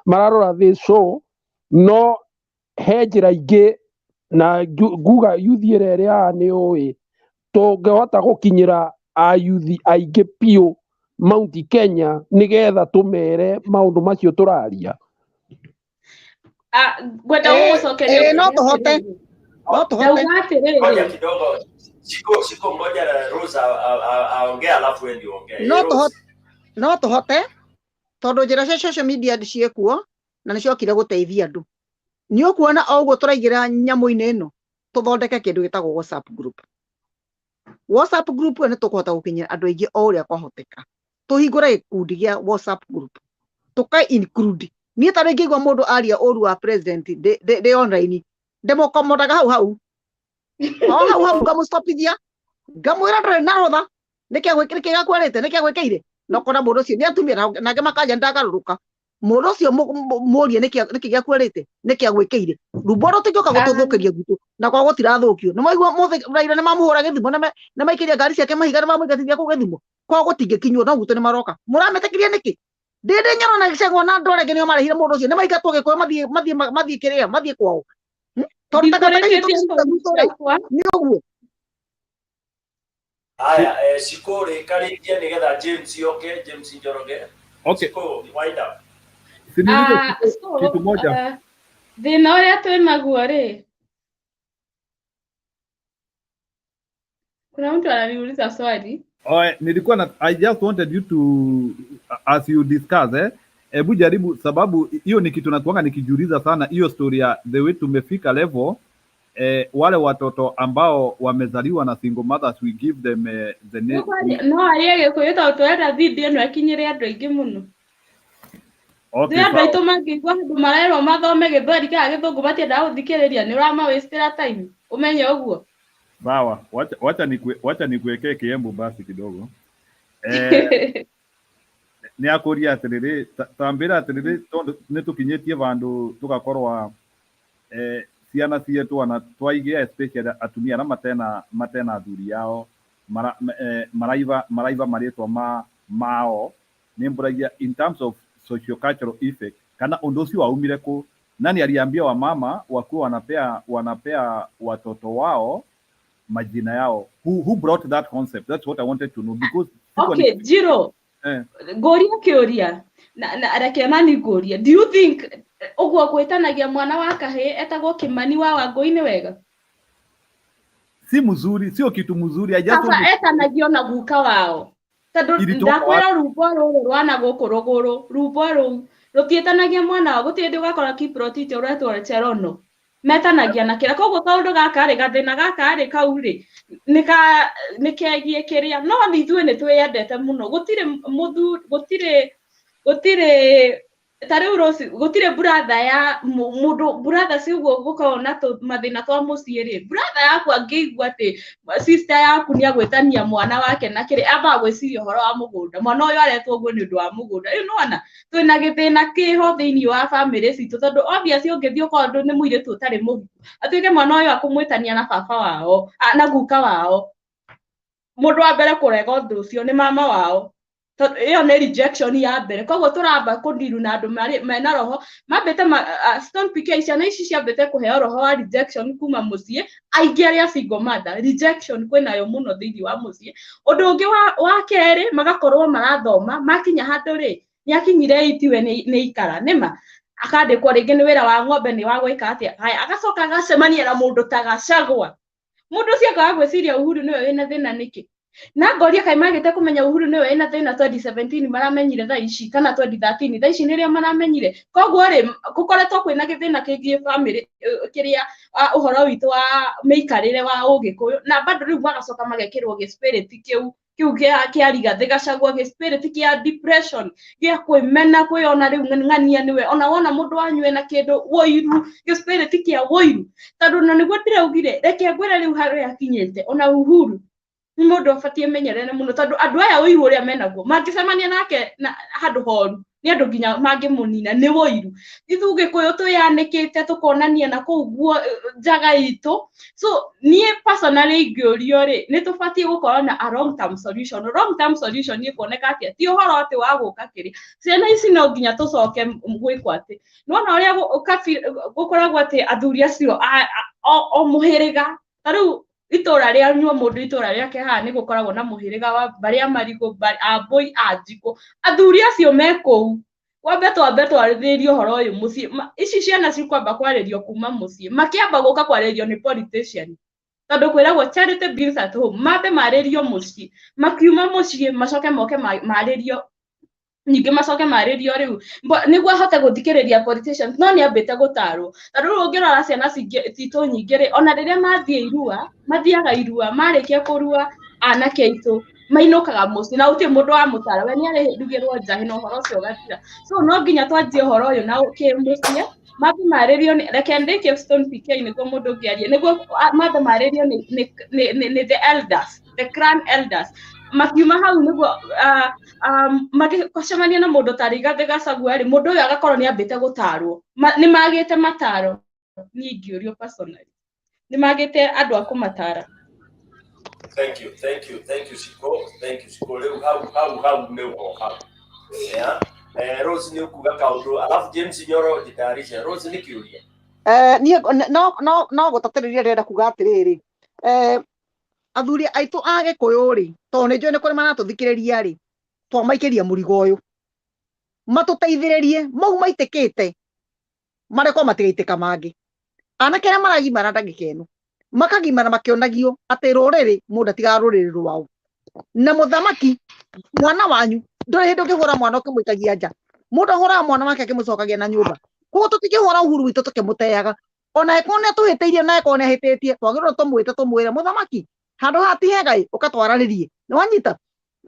mararora this show no he njira ingi na guga yuthi ĩrĩa nĩ ũĩ tũngĩhota gũkinyĩra ayuthi aingĩ piũ Mount Kenya nĩgetha tũmere maũndũ macio tũraria. Gwenda gũgũcokeria no tũhote Ngoja kidogo Shiko ngoja Rosa aongee alafu wewe ndio ongea. No tũhote tondũ njĩra cia social media ciĩkuo na nĩciokire gũteithia andũ. Ni ukuona o uguo turaigira nyamu-ini ino tuthondeke kindu gitagwo WhatsApp group ni tukuhota gukinyira andu aingi o uria kwahoteka tuhingure gikundi gia WhatsApp group tuka include ni ta ringi gwa mundu aria uru wa president de online demo komodaga hau ngamustopithia ngamwira ndore na rotha nikia gwikira kwarite nikia gwikire no kona mundu ucio ni atumira nake makaja ndagaruruka mundu ucio murie nikia gakwarite nikia gwikire rumboro tijoka gututhukiria gutu na kwa gutirathukio ni maigua Raila ni mamuhura githimo na maikiria ngari ciake mahiga ni mamuigatithia ku githimo kwa gutingikinywo no gutu ni maroka murametekiria niki ndinde nyoro na gicego na ndore genio marehire mundu ucio ni maigatwo gikuyu mathie kiria mathie kwao tondu ni uguo. Haya, Shikore karikia nigetha James yoke James Njoroge. Okay. Shiko, wind up. Kitu moja. Thina uria twinaguo ri kuna mtu ananiuliza swali. Nilikuwa I just wanted you to as you discuss hebu jaribu, sababu hiyo ni kitu nakuanga nikijiuliza sana, hiyo story ya the way tumefika level wale watoto ambao wamezaliwa na single mothers, we give them the name. No ayege kuyeta utwera video no akinyire andu aingi muno. Okay. Ndio baito mangigwa andu marero mathome githweri ka githungu batienda guthikiriria ni urama waste time umenye uguo. Sawa, wacha nikuwekee kiembo basi kidogo. Ni akuria atiriri tambira atiriri tondu nitukinyetie vandu tugakorwa ciana cietu ana twaigia especially atumia na matena athuri yao maraiva maritwa mao nimburagia in terms of socio-cultural effect kana undu ucio waumire ku nani aliambia wa mama wakuwa wanapea watoto wao majina yao, who brought that concept? That's what I wanted to know because okay Jiro goria kioria na rakemani goria, do you think uguo gwitanagia mwana wa kahe etagwo Kimani wa Wangui-ini wega? Si mzuri, sio kitu mzuri. Sasa etanagio na guka wao tondu ndakwira rumbo ruru rwana guku ruguru rumbo ru rutietanagia mwana wa gutindi ugakora Kiprotite uretwo Cherono metanagia na kira koguo kaundu gaka ri gathina gaka ri kauri nikegie kiria no nithui ni twiyendete muno gutire tari urosi gutire brother ya mundu brother si uguo gukona to mathina twa mucii ri brother yaku angeigua ati sister yaku ni agwetania mwana wake na kiri aba gwiciria horo wa mugunda mwana uyu aretwo uguo ni undu wa mugunda no ana twina githina kiho thiini wa family citu tondu obviously ungithio kondu ni muiritu utari muhiku atuike mwana uyu akumwitania na baba wao na guka wao mundu wa mbere kurega undu ucio ni mama wao iyo ni rejection ya mbere koguo turamba kundiru na andu mena roho mambite Stone PK ciana ici ciambite kuheo roho wa rejection kuma mucii aingi aria single mother rejection kwinayo muno thiini wa mucii undu ungi wa keri magakorwo marathoma makinya handu ri niakinyire itiwe ni ikara nima akandikwo ringi ni wira wa ng'ombe ni wa gwika atia haya agacoka agacemania na mundu ta Gachagua mundu ucio akaga gwiciria Uhuru niwe wina thina niki na ngoria kai magite kumenya Uhuru niwe wina thina 2017 maramenyire thaa ici kana 2013 thaa ici niria maramenyire koguo ri gukoretwo kwina githina kingi family kiria uhoro witu wa meikarire wa ugikuyu na bado riu magacoka magekirwo gi spirit kiu kia Rigathi Gachagua gi spirit kia depression gia kwimena kwiona riu ng'ania niwe ona wona mundu wanywe na kindu woiru gi spirit kia woiru tondu na niguo ndiraugire reke ngwire riu haria akinyite ona Uhuru ni mundu abatie menyerere muno tondu andu aya woiru uria menaguo mangicemania nake handu horu ni andu nginya mangimunina ni woiru ithu Gikuyu tuyanikite tukonania na kuguo njaga itu so nie personally ingiorio ri ni tubatie gukorwo na a long term solution ni kuoneka atia ti uhoro ati wa guka kiri ciana ici no nginya tucoke gwikwa ati nona uria gukoragwo ati athuri acio o muhiriga taru itura ria nyuo mundu itura riake haha ni gukoragwo na muhiriga wa baria marigo aboi ajiko athuri acio mekou wambe twarithĩrie uhoro uyu mucii ici ciana cikwamba kwaririo kuma mucii makiamba guka kwaririo ni politician tondu kwiragwo charity bills at home mambe maririo mucii makiuma mucii macoke moke maririo ningi macoke maririo riu niguo ahote guthikiriria politicians no ni ambite gutarwo tondu ungirora ciana citu nyingi ri ona riria mathiaga irua marikia kurua anake aitu mainukaga mucii na uti mundu wa mutara we ni arigirwo njahi na uhoro ucio gatira so no nginya twanjie uhoro uyu na mucii mambe maririo reke ndike Stone PK niguo mundu ngiarie niguo mambe maririo ni the elders the grand elders makiuma hau niguo magicemania na mundu ta Rigathi Gachagua ri mundu uyu agakorwo ni ambite gutarwo ni magite mataro ni ingiorio personally ni magite andu akumatara. Thank you Shiko leo how leo how yeah Rose ni ukuga kaundu alafu James Nyoro jitayarisha Rose ni kiuria ni no gutatirĩria rĩenda kuga atĩrĩrĩ athuri aitũ a Gĩkũyũ rĩ tondũ nĩ njũĩ nĩ kũrĩ maratũthikĩrĩria rĩ twamaikĩria mũrigo ũyũ matũteithĩrĩrie mau maitĩkĩte marekwo matigaitĩka mangĩ anake arĩa maragimara ndagĩka ĩno makagimara makĩonagio atĩ rũrĩrĩ mũndũ atigaga rũrĩrĩ rwao na mũthamaki mwana wanyu ndũrĩ hĩndĩ ũngĩhũra mwana ũkĩmũikagia nja mũndũ ahũraga mwana wake akĩmũcokagia na nyũmba koguo tũtingĩhũra Uhuru witũ tũkĩmũteaga ona eko nĩ atũhĩtĩirie na eko nĩ ahĩtĩtie twagĩrĩirwo tũmwĩte tũmwĩre mũthamaki handũ hati hega ũkatwararĩrie nĩ wanyita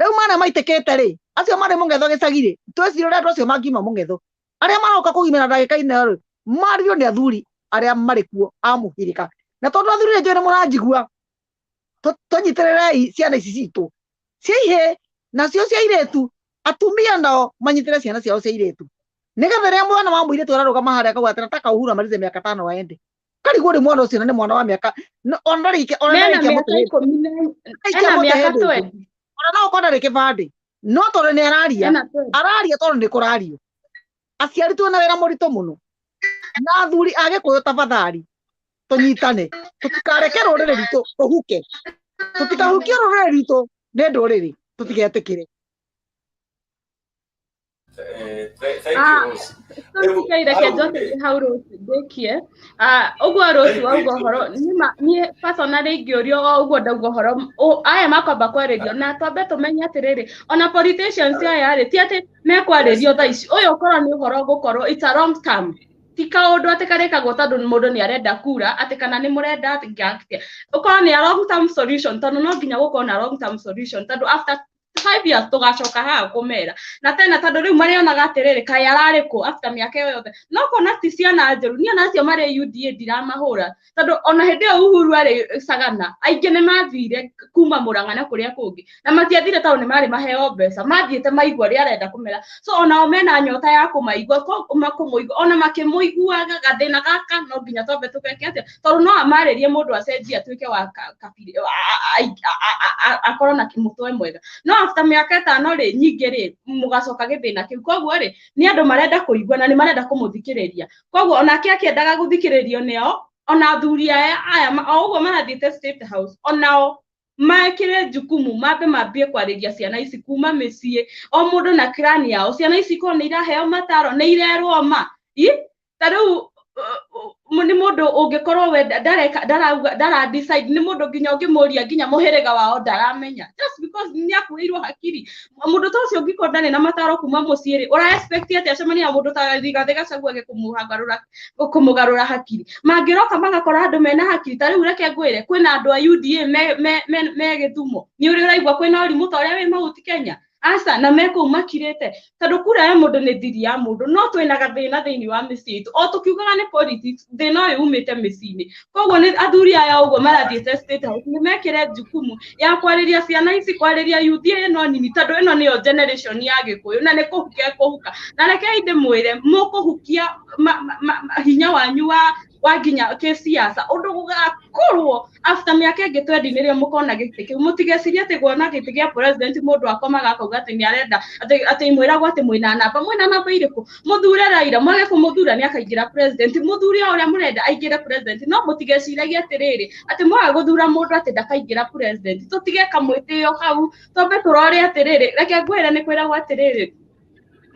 rĩu marĩa maitĩkĩte rĩ acio marĩ mũng'etho gĩcagi rĩ twĩcire ũrĩa andũ acio mangiuma mũng'etho arĩa maroka kũgimĩra ndagĩka-inĩ rĩ maririo nĩ athuri arĩa marĩ kuo a mũhĩrĩga na tondũ athuri nĩ njũĩ nĩ mũranjigua tũnyitĩrĩrei ciana ici citũ cia ihĩ nacio cia airĩtu atumia nao manyitĩre ciana ciao cia airĩtu nĩgetha rĩrĩa mwana wa mũirĩtu ararũgama harĩa akauga atĩ nataka Uhuru amalize miaka 5 aende karigwo nĩ mwana ũcio na nĩ mwana wa mĩaka ona rĩke ona no ũkona rĩ kĩbandĩ no tondũ nĩ araria tondũ nĩ kũrario aciaritwo na wĩra mũritũ mũno na athuri a Gĩkũyũ tafadhali tũnyitane tũtikareke rũrĩrĩ rwitũ tũhuke tũtikahukie rũrĩrĩ rwitũ nĩ ndũrĩrĩ tũtigetĩkĩre. Thank you Rose. Reke njoke hau Rose ndekie uguo Rose wauga ũhoro niĩ personally ingĩũrio uguo ndauga ũhoro aya makwamba kwarĩrio na twambe tũmenye atĩrĩrĩ ona politicians aya rĩ ti atĩ mekwarĩrio thaa ici ũyũ ũkorwo nĩ ũhoro gũkorwo it's a long term ti kaũndũ atĩ karĩkagwo tondũ mũndũ nĩ arenda kura atĩ kana nĩ mũrenda atĩ ũkorwo nĩ a long term solution tondũ no nginya gũkorwo na long term solution tondũ after 5 years tugacoka haha kumera na tena tondu riu marionaga atiriri kai arariko after miaka iyo yothe no kona ti ciana njeru ni ona acio mari UDA ndiramahura tondu ona hindi iyo Uhuru ari Sagana aingi ni mathire kuma Murang'a na kuria kungi na matiathire tondũ ni mari maheo mbeca mathiite maigua ria arenda kumera so ona mena nyota ya kumaigua kumuigua ona makimuiguaga gathina gaka no nginya tombe tukeke atia tondu no amaririe mundu acenjia tuike wa kabiri akorwo na kimutwe mwega no after miaka 5 ri nyingi ri mugacoka githina kiu koguo ri ni andu marenda kuigua na ni marenda kumuthikiriria koguo onake akiendaga guthikiririo nio ona athuri aya oguo marathiite State House onao maikire jukumu mambie kwariria ciana ici kuma micii o mundu na krani yao ciana ici ko ni iraheo mataro ni irerwo ma tariu ni mundu ungikorwo we dara decide ni mundu nginya ungimuria nginya muhiriga wao ndaramenya just because ni akuirwo hakiri mundu to cio ngikondane na mataro kuma muciiri ura expect ati acemania mundu ta Rigathi Gachagua kumugarura hakiri mangiroka magakora andu mena hakiri tariu reke ngwire kwina andu a UDA me Githumo ni uri uraigwa kwina urimu ta uria wi Mount Kenya asa na meko makirete tondu kura ya mundu ni thiri ya mundu no twina gathina thiini wa micii itu o tukiugaga ni politics thina uyu umite micii koguo ni athuri aya uguo marathiite State House ni mekire jukumu ya kwariria ciana ici kwariria UDA no nini tondu ino niyo generation ya Gikuyu na ni kuhuka na reke inde mwire mukuhukia hinya wanyu wa nginya kisiasa undu gugakorwo after miaka ingi 20 nirio mukona giti kiu mutigeciria ati gwona giti gia president mundu akomaga akauga ati ni arenda ati mwiragwo ati mwina namba iriku muthure Raila mwage kumuthura ni akaingira president muthuri uria murenda aingira president no mutigeciragia atiriri ati mwage guthura mundu ati ndakaingira president tutigeka mwitio hau tombe turore atiriri reke ngwira ni kwiragwo atiriri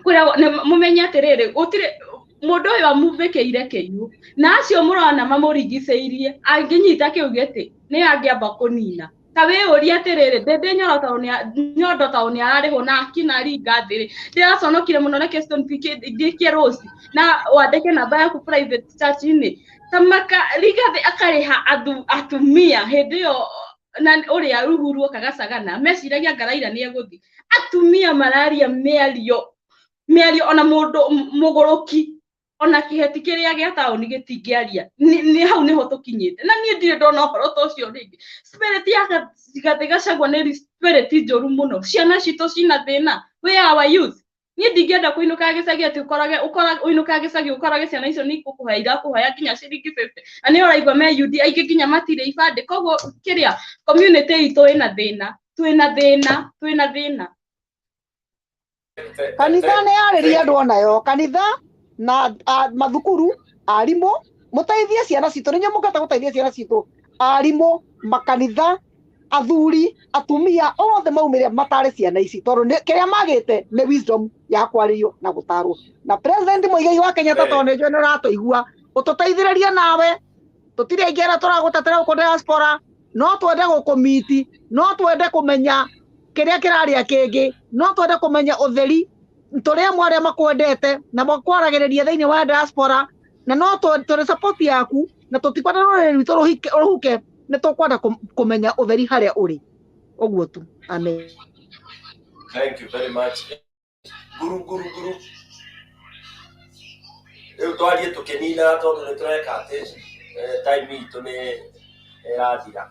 kwira mumenye atiriri gutire mundu uyu amuvekeire kiyu na acio murona mamurigiceirie anginyita kiugete ni angiamba kunina ta we uri atiriri ndende nyondo tauni arariho na akina ringa thiri ndiraconokire muno reke Stone ndikie Rose na wandike namba yaku private chat ini tamaka Rigathi akariha atumia hindi iyo na uria Uhuru Kagacagana meciragia Raila ni eguthi atumia malaria miario ona mundu muguruki ona kiheti kiria gia tauni gitingiaria ni hau niho tukinyite na nie ndire ndona horo to cio ringi spirit ya Rigathi Gachagua ni spirit njoru muno ciana cito cina thina we our youth nie ndingienda kuinuka gicagi ati uinuka gicagi ukorage ciana icio ni kukuhaira kuhaya kinya ciringi 50 ani uraigwa me yudi aingi kinya matire ibande koguo kiria community itu ina thina twina thina kanitha ni yariria andu onayo kanitha na mathukuru arimu muteithie ciana citu ninyo mukata guteithia ciana citu arimu makanitha athuri atumia othe maumire matare ciana ici tondu kiria magite ni wisdom ya kwaririo na gutarwo na president Muigai wa Kenya tondu njwe nuratuigua ututeithiririe nawe tutire ingera turagutetera uko diaspora no twende gukumiti no twende kumenya kiria kiraria kingi no twende kumenya utheri turia mwaria makwendete na makwaragereria thiini wa diaspora na no twende support yaku na tutikwenda ruriri rwitu ruhuke ni tukwenda kumenya utheri haria uri oguo tu amen. Thank you very much guru eu twarie tukinina tondu ni tureka ati time itu ni irathira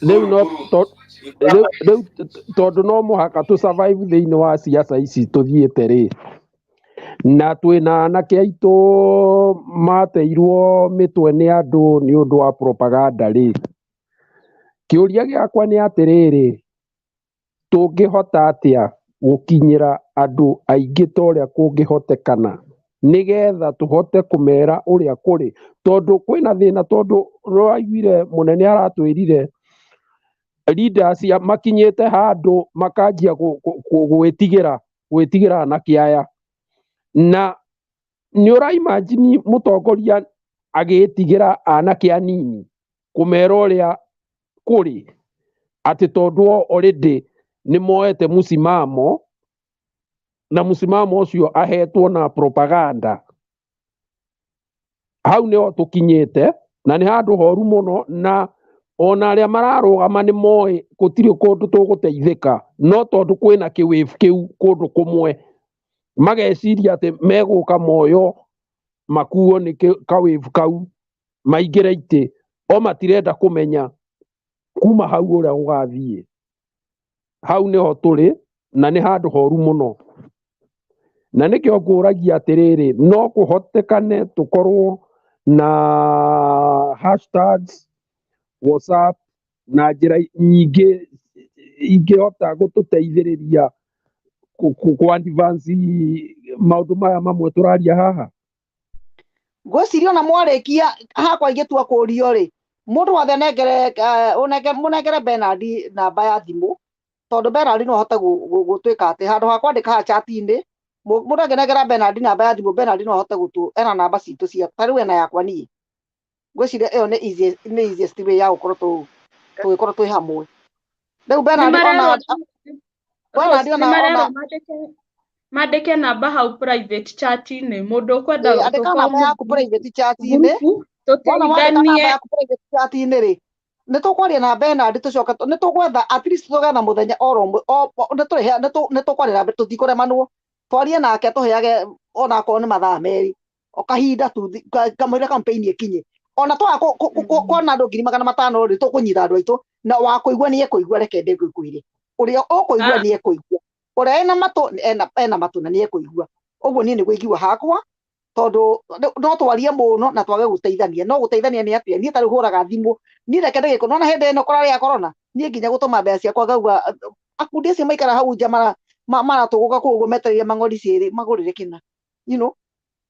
rĩu tondu no muhaka tu survive thiini wa ciaca ici tuthiite ri na twina anake aitu mateirwo mitwe ni andu ni undu wa propaganda ri kiuria giakwa ni atiriri tungihota atia gukinyira andu aingi toria kungihotekana nigetha tuhote kumera uria kuri tondu kwina thina tondu rwaiguire munene aratwirire leaders ya makinyete handu makanjia gwitigira anake aya na ni ura imagine mutongoria agitigira anake anini kumera uria kuri ati tondu already ni moete musimamo na musimamo ucio ahetwo na propaganda hau niho tukinyite na ni handu horu muno na ona aria mararugama ni moe gutiri kundu tuguteithika no tondu kwina kiwave kiu kundu kumwe mageciria ati meguka moyo makuo ni kawave kau maingire ite o matirenda kumenya kuma hau uria ugathie hau niho turi na ni handu horu muno na nikio nguragia atiriri no kuhotekane tukorwo na hashtags WhatsApp na njira nyingi ingihota gututeithiriria ku advance maundu maya mamwe turaria haha ngwiciria ona mwarikia hakwa ingitua kurio ri mundu wothe nengere munengere Bernard namba ya thimu tondu Bernard no hote gutwika ati handu ha kwandika ha chat-ini mundu angenegera Bernard namba ya thimu Bernard no hote gutu ena namba citu cia tari wena yakwa nie ngwiciria iyo ni easiest way ya gukorwo tugikorwo twi hamwe riu Bernard ona mandike namba hau private chat-ini mundu ukwenda andika namba yaku private chat-ini tuteithanie yaku private chat-ini ri nitukwaria na Bernard tucoka nitugwetha at least tugetha muthenya oromwe nitukwaria tutikuremanwo twarie nake tuheage ona ko ni mathaa meri okahinda tu kamwira campaign ikinye ona twa kuona andu 500 ri tukunyita andu aitu na wakuigua ni ekuigua reke ndigukwire uria ukuigua ni ekuigua uria ena matu na ni ekuigua uguo ni niguo hakwa tondu no twarie muno na twage guteithania no guteithania ni atia ni tari huraga thimu ni reke ndagiko nona hende ino korari ya corona ni nginya gutuma mbeca ciakwa ngauga akundi cio maikara hau nja maratuguka kuguo metereire mang'ori ciri magurire kina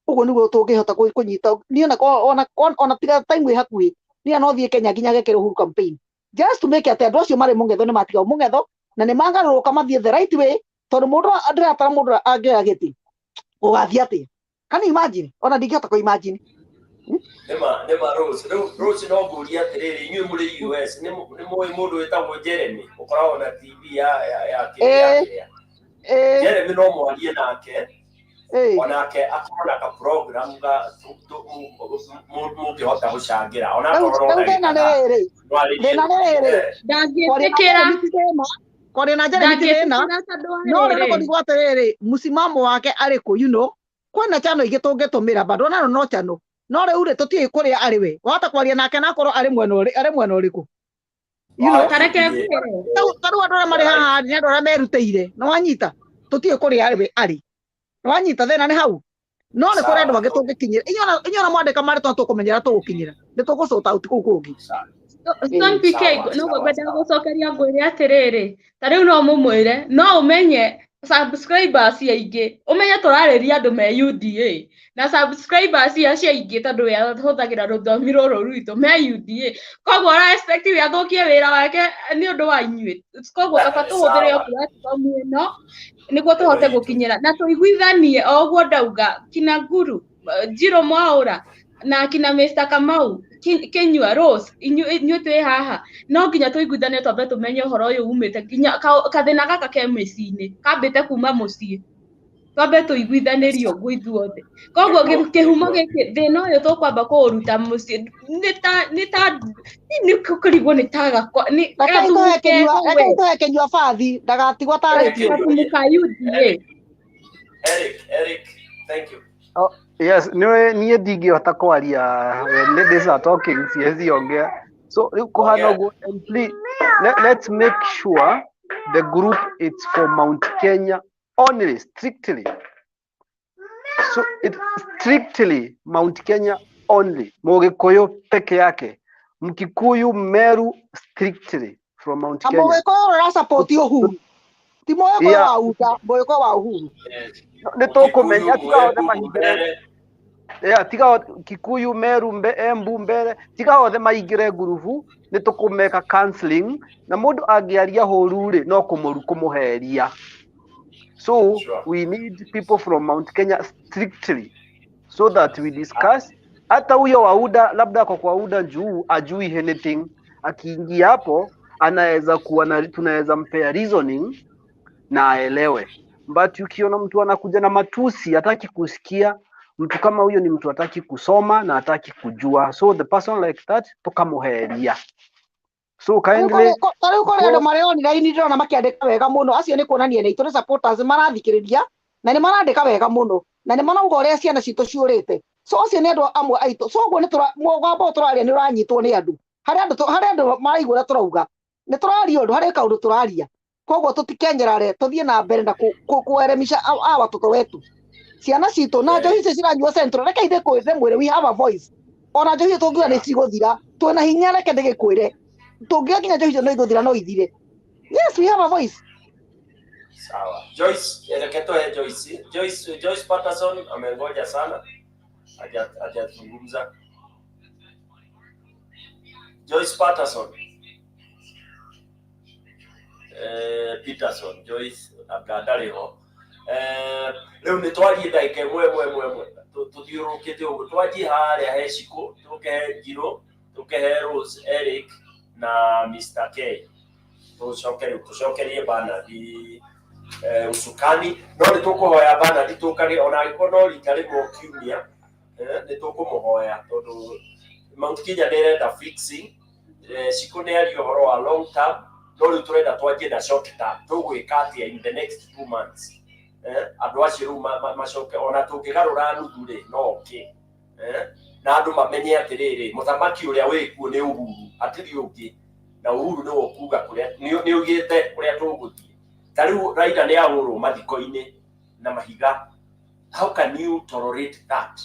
uguo niguo tungihota kunyita ni ona tiga time hakuhi ni no thie Kenya nginya gekere Uhuru campaign just to make ati andu acio mari mungetho ni matiga mungetho na ni mangaruruka mathie the right way tondu mundu ndiratara mundu angioya giti ugathie atia can you imagine ona ndingihota ku imagine nema Rose no nguria atiriri inyuĩ muri US ni muĩ mundu witagwo Jeremy ukoragwo na TV ya Jeremy no mwarie nake onake akorwo na program ga mungihota gucangira ona akorwo kori na Jeremy no rero ndigwate riri musimamo wake ariko kwena chano igitungitumira bado no chano no riu ri tutie kuria ari we wahota kwaria nake na korwo ari mwena uriku tareke taru andu aria mari haha ni andu aria merutĩire no wanyita tutie kuria ari we ari no wanyita thina ni hau no ni kuri andu angi tungikinyira inyona mwandika mari tukumenyera tugukinyira ni tugucuta uti kuu kungi Stone PK no gwenda gucokeria ngwire atiriri tariu no mumwire no umenye subscribers aingĩ umenye turariria andu me UDA na subscribers acio aingĩ tondu we huthagira ruthomi ruru rwitu me UDA koguo ra expect we athukie wira wake ni undu wa inyuĩ koguo kaba tuhuthire platform ĩno niguo tuhote gukinyira na tuiguithanie oguo ndauga kina Guru Jiro Mwaura na kina Mr Kamau Kenyua Rose inyuĩ twĩ haha no nginya tuiguithanie twambe tumenye uhoro uyu umite nginya kathina gaka ke mĩciĩ-inĩ kambite kuma mũciĩ twambe tuiguithanirio ngũ ithuothe koguo kihumo gĩkĩ thina ũyũ tukwamba kũũruta mũciĩ ni kũrigwo ni taga ni Kenyua bathi ndagatigwo tarĩtio Eric thank you yes niĩ ndingĩhota kwaria when ladies are talking siwezi ongea so riu kuhana uguo and please let's make sure the group it's for Mount Kenya only strictly so it's strictly Mount Kenya only Mugikuyu peke yake Mkikuyu Meru strictly from Mount Kenya Mugikuyu ra support Uhuru ti Mugikuyu wa uta Mugikuyu wa Uhuru ni tukumenya tikahothe mahingire tiga Kikuyu Meru Embu mbere tikahothe mahingire ngurubu ni tukumeka counseling na mundu angiaria huru ri no kumuheria so we need people from Mount Kenya strictly so that we discuss hata huyo wauda labda kwa wauda juu ajui anything akiingia hapo anaweza kuwa tunaweza mpea reasoning na aelewe but ukiona mtu anakuja na matusi hataki kusikia mtu kama huyo ni mtu hataki kusoma na hataki kujua so the person like that tukamuheria So kindly tarä kå rä andå marä online ndärona makä wega må no acio nä kuonania nä itå nä supporters marathikä rä ria na nä marandä wega må no na nä marauga å rä a ciana citå ciå rä te so acio nä andå amwe aitå so guo mũgambo å tå raria nä å ranyitwo nä andå harä andå maraigua å rä a tå rauga nä tå raria å ndå harä kaå ndå tå raria koguo tå tikenyerare tå thiä na mbere na kueremisha a watoto wetu ciana citå na njohi icio ciranyua centro reke ithe kwä re mwä re we have a voice ona njohi tå ngiuga nä cigå thira twä na hinya reke ndä gä kwä re tå ngiuga nginya njohi icio no igå thira no ithire. Yes, we have a voice. Sawa. Joyce, eleketoe Joyce. Joyce Patterson amengoja sana. Hajazungumza. Joyce Patterson. Peterson, Joyce agadaleho. Leo nä twarie ndaike mwe tå thiårå te å guo twanjie harä heciko tå kehe Njirå tå kehe Rose Eric na Mr. K tå cokerie Bernard Usukani no nä tå kå hoya Bernard tå kage ona angä korwo no rita rä mwe kiumia nä tå kå må hoya tondå Mount Kenya nä renda fixing Ciko nä aria å horo wa long term no rä u tå renda twanjie na short term tå gwä ka atä in the next 2 months andå acio rä u macoke ona tå ngä garå ra nuthu rä no kä na andå mamenye atä rä rä må thamaki å rä a wä kuo nä Uhuru atirä å ngä na Uhuru nä wo kuga nä å gä te kå rä a tå gå thiä ta rä u Raila nä ahå rwo mathiko-inä na mahiga. How can you tolerate that?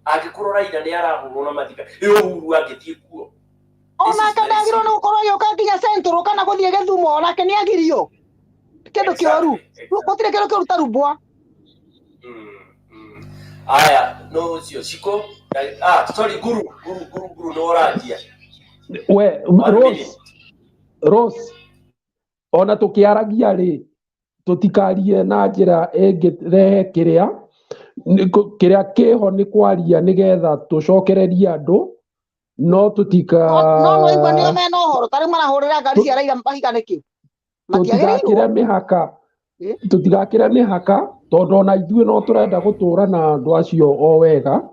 Angä korwo Raila nä arahå rwo na mathika ä Uhuru angä thiä kuo onake ndagä rwo nä gå korwo gä å ka nginya centro kana gå thiä gä thumo onake nä agirio kä ndå kä oru gå tirä kä ndå kä oru ta rumbwa. Aya no ucio Ciko sorry guru no rangia we Rose ona tå kä aragia rä tå tikarie na njä ra ĩngĩ rehe kä rä a kä ho nä kwaria nä getha tå cokererie andå no tå no igua nä o mena å horo tarä marahå rä ra ngari cia Raila mahiga nä kä tutigakä re mä haka tondå ona ithuä no tå renda gå tå ra na andå acio o wega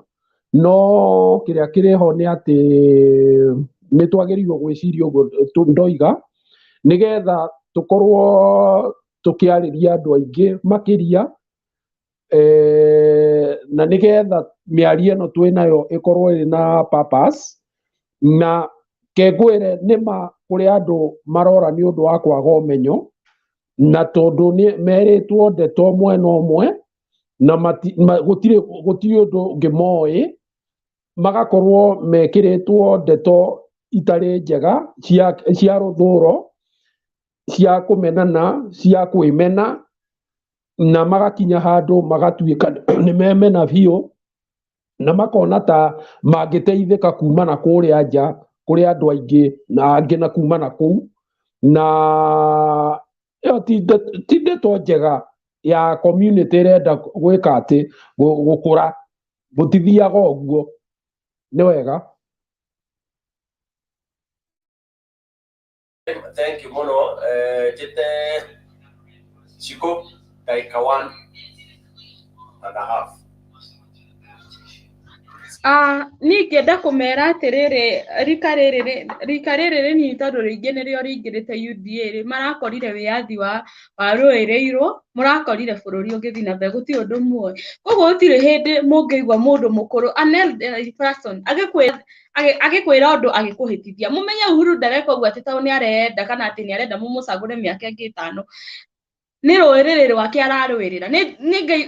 no kä rä a kä rä ho nä atä nä twagä rirwo gwä ciria å guo ndoiga nä getha tå korwo tå kä arä ria andå aingä makä ria na nä getha mä ario ä no twä nayo ä korwo ä na purpose na kengwä re nä ma kå rä andå marora nä å ndå wa kwaga å menyo na tondå merä two ndeto mwena å mwe na gå tirä å ndå ngä moä magakorwo mekä rä two ndeto itarä njega cia rå thå ro cia kå menana cia kwä mena na magakinya handå magatuä ka nä memena biå na makona ta mangä teithä ka kumana kå rä a nja kå rä andå aingä na angä na kumana kå u na ĩyo ti ndeto njega ya community ĩrenda gwĩka atĩ gũkũra gũtithiaga ũguo nĩ wega. Thank you muno jete Ciko dakika 1.5. Niĩ ngĩenda kũmera atĩrĩrĩ rika rĩrĩ rĩnini tondũ rĩingĩ nĩrĩo rĩingĩrĩte UDA rĩ marakorire wĩyathi wa rũĩrĩirwo mũrakorire bũrũri ũngĩthiĩ na mbere gũtirĩ ũndũ muoĩ koguo gũtirĩ hĩndĩ mũngĩigua mũndũ mũkũrũ an elderly person agĩkwĩra ũndũ agĩkũhĩtithia mũmenye Uhuru ndareka ũguo atĩ tondũ nĩ arenda kana atĩ nĩ arenda mũmũcagũre mĩaka ĩngĩ 5 nĩ rũrĩrĩ rwake ararũĩrĩra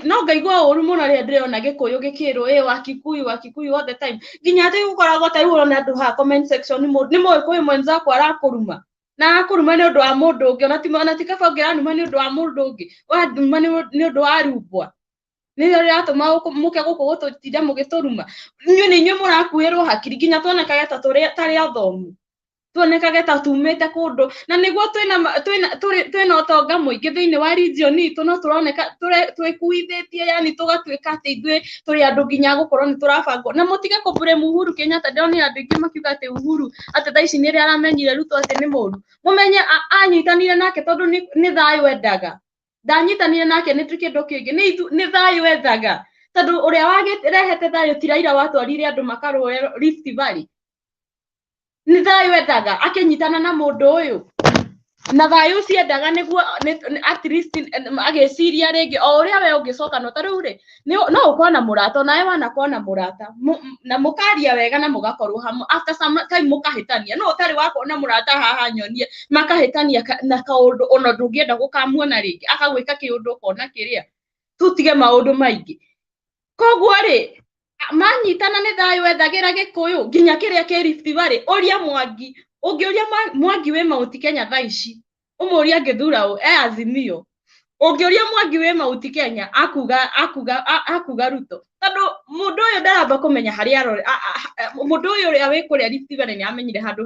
no ngaigua ũru mũno rĩrĩa ndĩrona gĩkũyũ gĩkĩrwo wakikuyu all the time nginya atĩ gũkoragwo ta rĩu ũrona andũ ha comment section nĩ mũgĩkũyũ mwenzako arakũruma na akũruma nĩ ũndũ wa mũndũ ũngĩ ona ti kaba ũngĩranuma nĩ ũndũ wa mũndũ ũngĩ wanuma nĩ ũndũ wa rumbwa nĩrĩo rĩratũma mũke gũkũ gũtũtinda mũgĩtũruma inyuĩ nĩ inyuĩ mũrakuĩrwo hakiri nginya tuonekage ta tarĩ athomu tuonekage ta tumĩte kũndũ na nĩguo twĩna ũtonga mũingĩ thĩinĩ wa region itũ no tũroneka twĩkuithĩtie yani tũgatuĩka atĩ ithuĩ tũrĩ andũ nginya gũkorwo nĩ tũrabangwo na mũtige kũblame Uhuru Kenyatta ndĩronire andũ aingĩ makiuga atĩ Uhuru atĩ thaa ici nĩrĩa aramenyire Ruto atĩ nĩ mũũru mũmenye anyitanire nake tondũ nĩ thayũ endaga ndanyitanire nake nĩ kĩndũ kĩngĩ nĩ thayũ endaga tondũ ũrĩa warehete thayũ ti Raila watwarire andũ makarũe Rift Valley nĩ thayũ endaga akĩnyitana na mũndũ ũyũ na thayũ ciendaga nĩguo at least agĩciria rĩngĩ o ũrĩa we ũngĩcoka no tarĩu rĩ no ũkorwo na mũrata nawe wanakorwo na mũrata na mũkaria wega na mũgakorwo hamwe after some time mũkahĩtania no ũtarĩ wakorwo na mũrata haha nyonie makahĩtania na kaũndũ ona ndũngĩenda gũkamuona rĩngĩ akagwĩka kĩũndũ ũkona kĩrĩa tutige maũndũ maingĩ koguo rĩ manyitana nĩ thayũ ethagĩra Gĩkũyũ nginya kĩrĩa kĩ Rift Valley ũrĩa Mwangi ũngĩũria Mwangi wĩ Mount Kenya thaa ici ũmũria angĩthura Azimio ũngĩũria Mwangi wĩ Mount Kenya akuga Ruto tondũ mũndũ ũyũ ndaramba kũmenya harĩa mũndũ ũyũ ũrĩa wĩ kũrĩa Rift Valley nĩamenyire handũ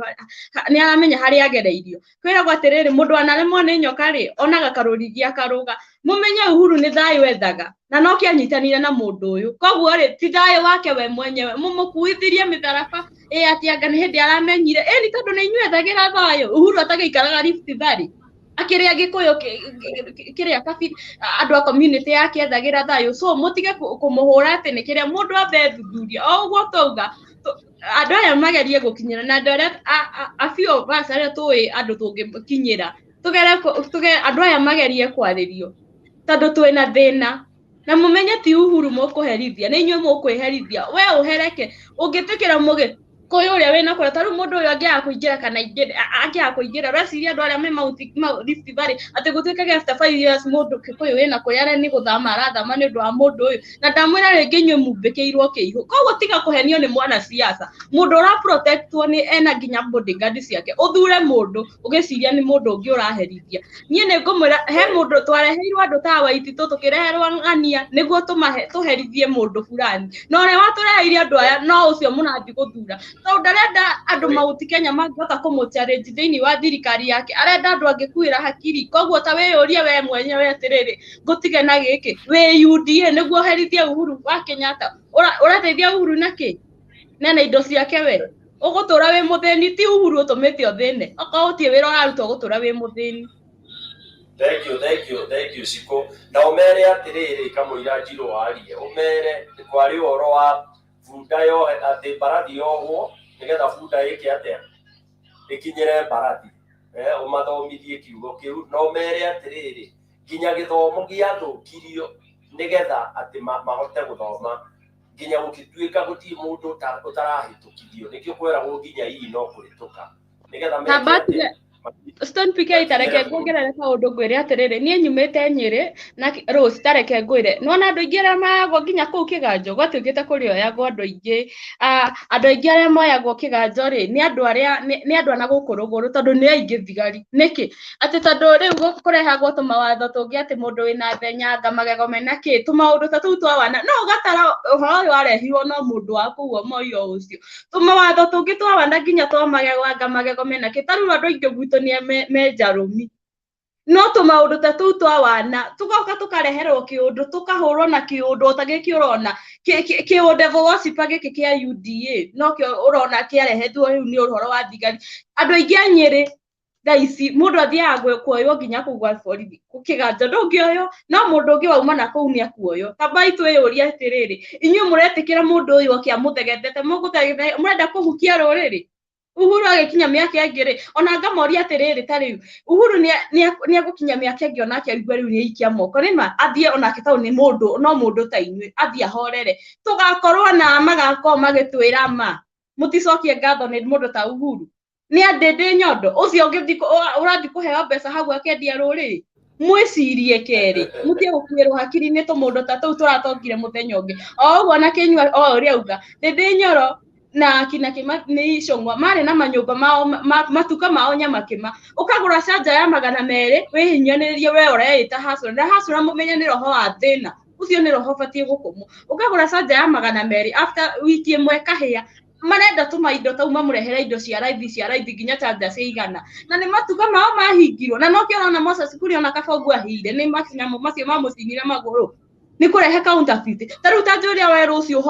nĩ aramenya harĩa agereirio kwĩragwo atĩrĩrĩ mũndũ anaremwo nĩ nyoka rĩ onaga karũrigia karũga mũmenye Uhuru nĩ thayũ ethaga na no kĩanyitanire na mũndũ ũyũ koguo rĩ ti thayũ wake we mwenyewe mũmũkuithirie mĩtharaba atĩ anga nĩ hĩndĩ aramenyire ni tondũ nĩ inyuĩ ethagĩra thayũ Uhuru atagĩikaraga Rift Valley akĩrĩa Gĩkũyũ kĩrĩa kabiri andũ a community yake ethagĩra thayũ so mũtige kũmũhũra atĩ nĩ kĩrĩa mũndũ ambe thuthuria o ũguo twauga andũ aya magerie gũkinyĩra na andũ arĩa a few of us arĩa tũĩ andũ tũngĩkinyĩra andũ aya magerie kwarĩrio tondũ twĩna thĩna na mũmenye ti Uhuru mũkũherithia nĩ inyuĩ mũkwĩherithia we ũhereke ũngĩtĩkĩra Mũgĩkũyũ ũrĩa wĩna kũrĩa tarĩu mũndũ ũyũ angĩaga kũingĩra kana angĩaga kũingĩra reciria andũ arĩa me Mount Rift Valley atĩ gũtuĩkaga after 5 years mũndũ Gĩkũyũ wĩna kũrĩa arĩa nĩ gũthama arathama nĩ ũndũ wa mũndũ ũyũ na ndamwĩra rĩngĩ inyuĩ mumbĩkĩirwo kĩihũ koguo tiga kũhenio nĩ mwana siasa mũndũ ũraprotectwo nĩ ena nginya bodyguard ciake ũthure mũndũ ũgĩciria nĩ mũndũ ũngĩ ũraherithia niĩ nĩ ngũmwĩra he mũndũ twareheirwo andũ ta Waititũ tũkĩreherwo ng'ania nĩguo tũherithie mũndũ fulani no ũrĩa watũreheire andũ aya no ũcio mũrathiĩ gũthura tondũ ndarenda andũ Mount Kenya mangĩhota kũmũchallenge thĩinĩ wa thirikari yake arenda andũ angĩkuĩra hakiri koguo ta wĩyũrie we mwenyewe atĩrĩrĩ ngũtige na gĩkĩ wĩ UDA nĩguo herithie Uhuru wa Kenyatta ũrateithia Uhuru na kĩ nena indo ciake we ũgũtũra wĩ mũthĩni ti Uhuru ũtũmĩte ũthĩne okorwo ũtirĩ wĩra ũraruta ũgũtũra wĩ mũthĩni. Thank you Siko na ũmere atĩrĩrĩ kamũira Njirũ warie ũmere kwarĩ ũhoro wa bunda yo atĩ mbarathi yohwo nĩgetha bunda ĩke atĩa ĩkinyĩre mbarathi ũmathomithie kiugo kĩu no mere atĩrĩrĩ nginya gĩthomo gĩathũkirio nĩgetha atĩ mahote gũthoma nginya gũgĩtuĩka gũtirĩ mũndũ ũtarahĩtũkithio nĩkĩo kwĩragwo nginya hii no kũhĩtũka nĩgetha Stone PK tareke ngũongerere kaũndũ ngwĩre atĩrĩrĩ niĩ nyumĩte Nyĩrĩ na Rose tareke ngwĩre nona andũ aingĩ arĩa mayagwo nginya kũu Kĩganjo gwatuĩkĩte kũrĩoyagwo andũ aingĩ arĩa moyagwo Kĩganjo rĩ nĩ andũ ana gũkũ rũgũrũ tondũ nĩ aingĩ thigari nĩkĩ atĩ tondũ rĩu kũrehagwo tũmawatho tũngĩ atĩ mũndũ wĩna thenyanga magego mena kĩ tũmaũndũ ta tũu twa wana no ũgatara ũhoro ũyũ warehirwo no mũndũ wa kũu Moi o ũcio tũmawatho tũngĩ twa wana nginya twa magego mena kĩ tarĩu andũ aingĩ gwitũ me njarũmi no tũmaũndũ ta tũu twa wana tũgoka tũkareherwo kĩũndũ tũkahũrwo na kĩũndũ otagĩkĩ ũrona kĩũndũ wosipa gĩkĩ kĩa UDA no kĩo ũrona kĩarehethwo rĩu nĩ ũhoro wa thigari andũ aingĩ a Nyĩrĩ thaa ici mũndũ athiaga kuoywo nginya kũu gwa borithi Kĩganjo ndũngĩoywo no mũndũ ũngĩ wauma na kũu nĩ akuoywo tambai twĩyũria atĩrĩrĩ inyuĩ mũretĩkĩra mũndũ ũyũ oke amũthegethete mũrenda kũhukia rũrĩrĩ Uhuru agĩkinya mĩaka ĩngĩ rĩ ona ngamoria atĩrĩrĩ ta rĩu Uhuru nĩ agũkinya mĩaka ĩngĩ onake aigue rĩu nĩ aikia moko nĩma athiĩ onake tondũ nĩ mũndũ no mũndũ ta inyuĩ athiĩ ahorere tũgakorwo na magakorwo magĩtwĩra mũticokie ngatho nĩ mũndũ ta Uhuru nĩ andĩndĩ nyondo ũcio ũrathiĩ kũheo mbeca hau akendia rũrĩrĩ mwĩcirie kerĩ mũtige gũkuĩrwo hakiri nĩ tũmũndũ ta tũu tũratongire mũthenya ũngĩ o ũguo na Kĩnyua o ũrĩa auga ndĩndĩ Nyoro na kina nĩ Icũng'wa marĩ na manyũmba mao matuka mao nyama kĩma ũkagũra canja ya 200 wĩhinyanĩrĩrie we ũreĩta hasũra na hasũra mũmenye nĩ roho wa thĩna ũcio nĩ roho batie gũkũmwo ũkagũra canja ya 200 after wiki ĩmwe kahĩa marenda tũma indo tau mamũrehere indo cia raithi nginya canja cia 100 na nĩ matuka mao mahingirwo na no kĩona Moses Kuria ona kaba ũguo ahire nĩ makinyamo macio mamũcinire magũrũ nĩ kũrehe counterfeit tarĩu ta njũria we rũciũ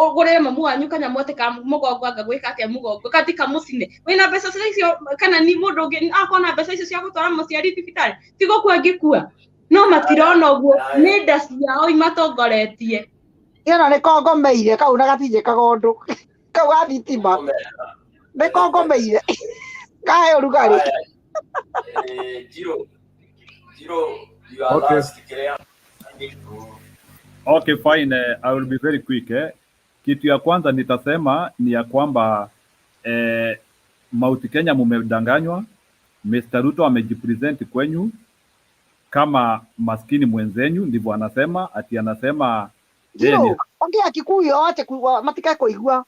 ũgũrĩre mamu wanyu kanyamũ atĩ ka mũgongo angagwĩka atĩa mũgongo kathi kamũcine wĩna mbeca icio kana ni mũndũ ũngĩ akona mbeca icio cia gũtwara mũciari thibitarĩ ti gũkua angĩkua no matirona ũguo nĩ nda ciao imatongoretie ĩno nĩ kongomeire kau na gatinjĩ kagondu kau ga thitima Nĩkongomeire. Kahe ũrugarĩ. Jiro, you are Okay. last. Okay, fine. I will be very quick. Kitu ya kwanza nitasema ni ya kwamba Mount Kenya mumedanganywa. Mr. Ruto amejipresent kwenyu kama maskini mwenzenyu, ndivyo anasema, ati anasema Jiro, ongea Kikuyu awache matikae kuigua.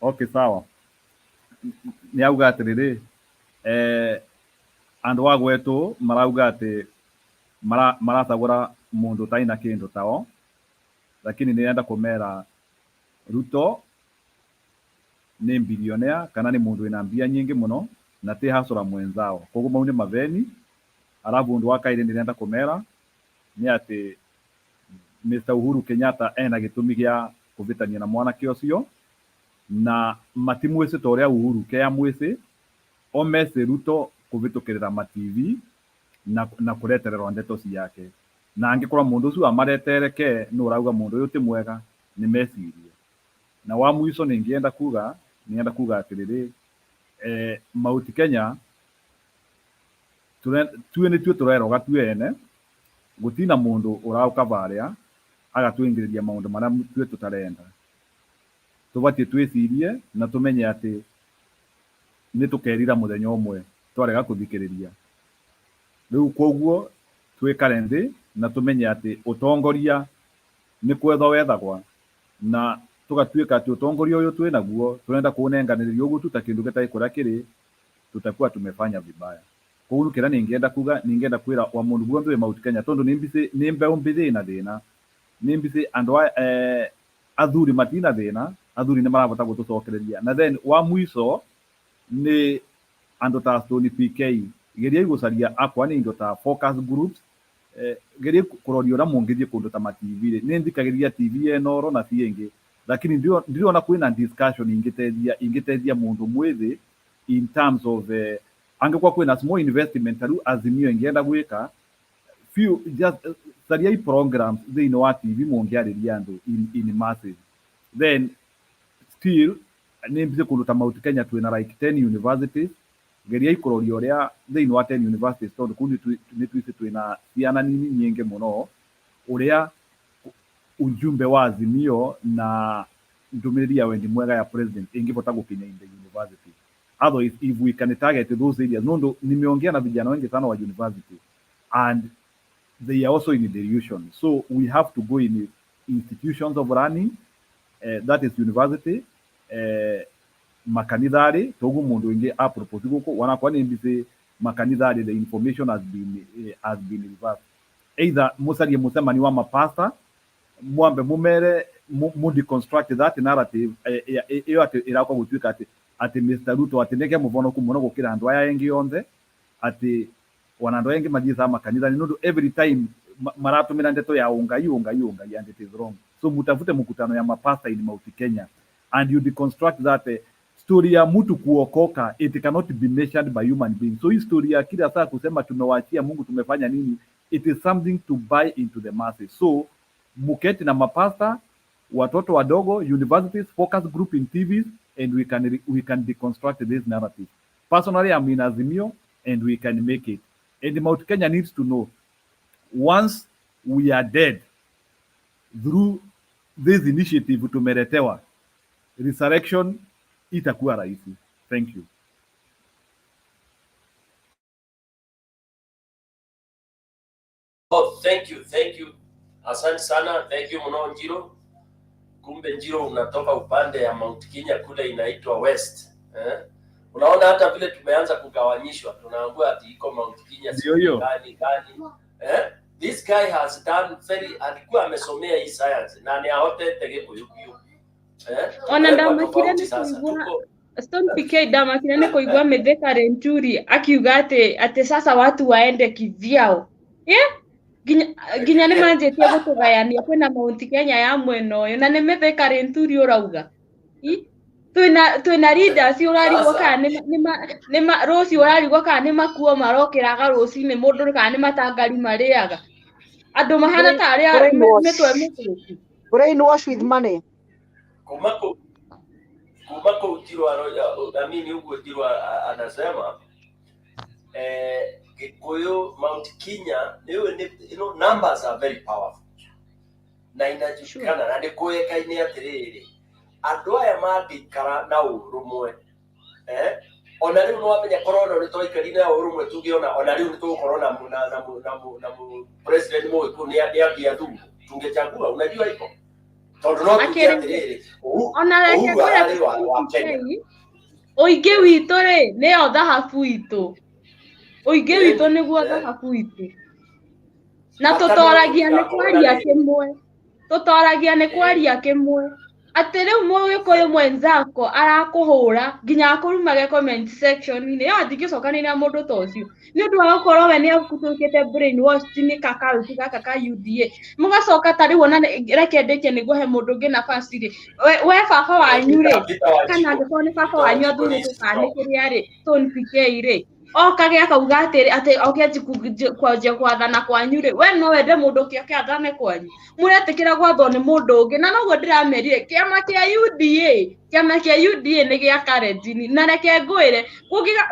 Okay, sawa. Ni auga atiriri andu a gwetu marauga ati maracagura mundu taina kindu tao, lakini nirenda kumera Ruto ni bilionea kana ni mundu ina mbia nyingi muno na ti hasura mwenzao, koguo mau ni maveni. Alafu undu wa kairi nirenda kumera ni ati Mr. Uhuru Kenyatta ena gitumi gia kuvitania na mwanake ucio, na matimwisi ta uria Uhuru Kea mwisi omese Ruto kuvitukirira ma TV na kuretererwa ndeto ciake, na angikorwa mundu ucio amaretereke no urauga mundu uyu ti mwega ni mecirie. Na wa mwiso ningienda kuga atiriri Mount Kenya tue nitue tureroga tuene, gutina mundu urauka varia agatwingiriria maundu maria tue tutarenda. Tubatie twicirie na tumenye ati nitukerira muthenya umwe twarega kuthikiriria. Riu koguo twikare nthi na tumenye ati utongoria ni kwetha wethagwa, na tugatuika ati utongoria uyu twi naguo turenda kuunenganiriria uguo tuta kindu gitai kuria kiri, tutakuwa tumefanya vibaya. Koguo kira ningienda kuga, ningienda kwira wa mundu guothe Mount Kenya tondu ni mbeu mbithi na thina, ni mbithi andu athuri matina thina, athuri ni maravota gutucokereria. Na then wa mwiso ni andu ta Stone PK geria igucaria akwa ni indo ta focus groups, geria kuroria uria mungithie kundu ta ma TV ni ndikagiria TV enoro na ciengi, lakini ndirona kwina discussion ingitethia mundu mwithi in terms of angekwa kwina small investment taru Azimio ingienda gwika few just saria programs thini wa TV mungiariria andu in masses. Then still ni mbize kundu ta Mount Kenya twina like 10 universities, geria ikuroria uria thini wa 10 universities tondu kundi ni twisi twina ciana nini nyingi muno, uria ujumbe wa Azimio na ndumiriri ya wendi mwega ya president ingivota gukinya in the university. Otherwise, if we can target those areas, nondo nimeongea na vijana wengi sana wa university and they are also in delusion. So we have to go in institutions of learning, that is university, makanithari togu mundu ingi a propose guko wana kwa ni mbise makanithari, the information has been reversed. Either musarie musemani wa mapasta mwambe mumere mu deconstruct that narrative iyo ati irakwa gutwika ati Mr. Ruto ati neke muvono kumuno gukira andu aya engi yonthe, ati wana andu engi mathitha makanitha ni nundu every time maratumira ndeto ya ungai and it is wrong. So mutafute mkutano ya mapasta in Mount Kenya and you deconstruct that story ya mtu kuokoka, it cannot be measured by human beings. So hii story ya kila saa kusema tumewachia Mungu tumefanya nini, it is something to buy into the masses. So muketi na mapasta, watoto wadogo, universities, focus group in TVs, and we can deconstruct this narrative. Personally, I'm in Azimio and we can make it. And Mount Kenya needs to know, once we are dead through this initiative tumeretewa, resurrection itakuwa rahisi. Thank you. Oh, thank you. Asante sana, thank you mno Njiro. Kumbe Njiro unatoka upande ya Mount Kenya kule inaitwa West. Unaona hata vile tumeanza kugawanyishwa, tunaambiwa ati iko Mount Kenya gani. This guy has done alikuwa amesomea hii science na ni ahote tege kuyukiyo. Ona ndamakire ni kuigua Stone PK ndamakire ni kuigua Mithika Renturi akiuga ati sasa watu waende kivyao. Ginya ni manjetie gutugayania kwina Mount Kenya ya mwena uyu na ni Mithika Renturi urauga. Twina leaders urarigwo kana ni rosi urarigwo kana ni makuo marokiraga rosi ni mundu kana ni matangari mariaga. Andu mahana ta aria mitwe mikuruki. Brainwash with money. kumako Ujirwa amini huko Ujirwa anasema Gikuyu Mount Kenya, numbers are very powerful. Na inajulikana na ndikuikaine atiriri andu aya mangikara na urumwe ona riu no amenya corona ni toikari na urumwe tungiona ona riu ni tugukorwo na president Moi ni ambia thu tungechagua, unajua hivyo tondu no tukia atiriri ona reke kore oingi witu ri ni o thahabu itu oingi witu niguo thahabu itu na tutoragia ni kwaria kimwe ati riu Mugikuyu mwenzako arakuhura nginya akurumage comment section ni yo ndingicokanira mundu ta ucio ni undu wa gukorwo we ni akutukite brain wash ni kakaruti gaka ka UDA mugacoka tari wona reke ndike niguo he mundu ngi nafasi ri we baba wanyu ri kana ngiko ni baba wanyu athuri tukanikiria ri tonfike ri okage akauga ati okeji kwanje kwathana kwanyu ri we no wende mundu kioke athane kwanyu muretikira gwathwo ni mundu ungi na noguo ndiramerire kiama kia UDA ni gia Karenjini na reke ngwire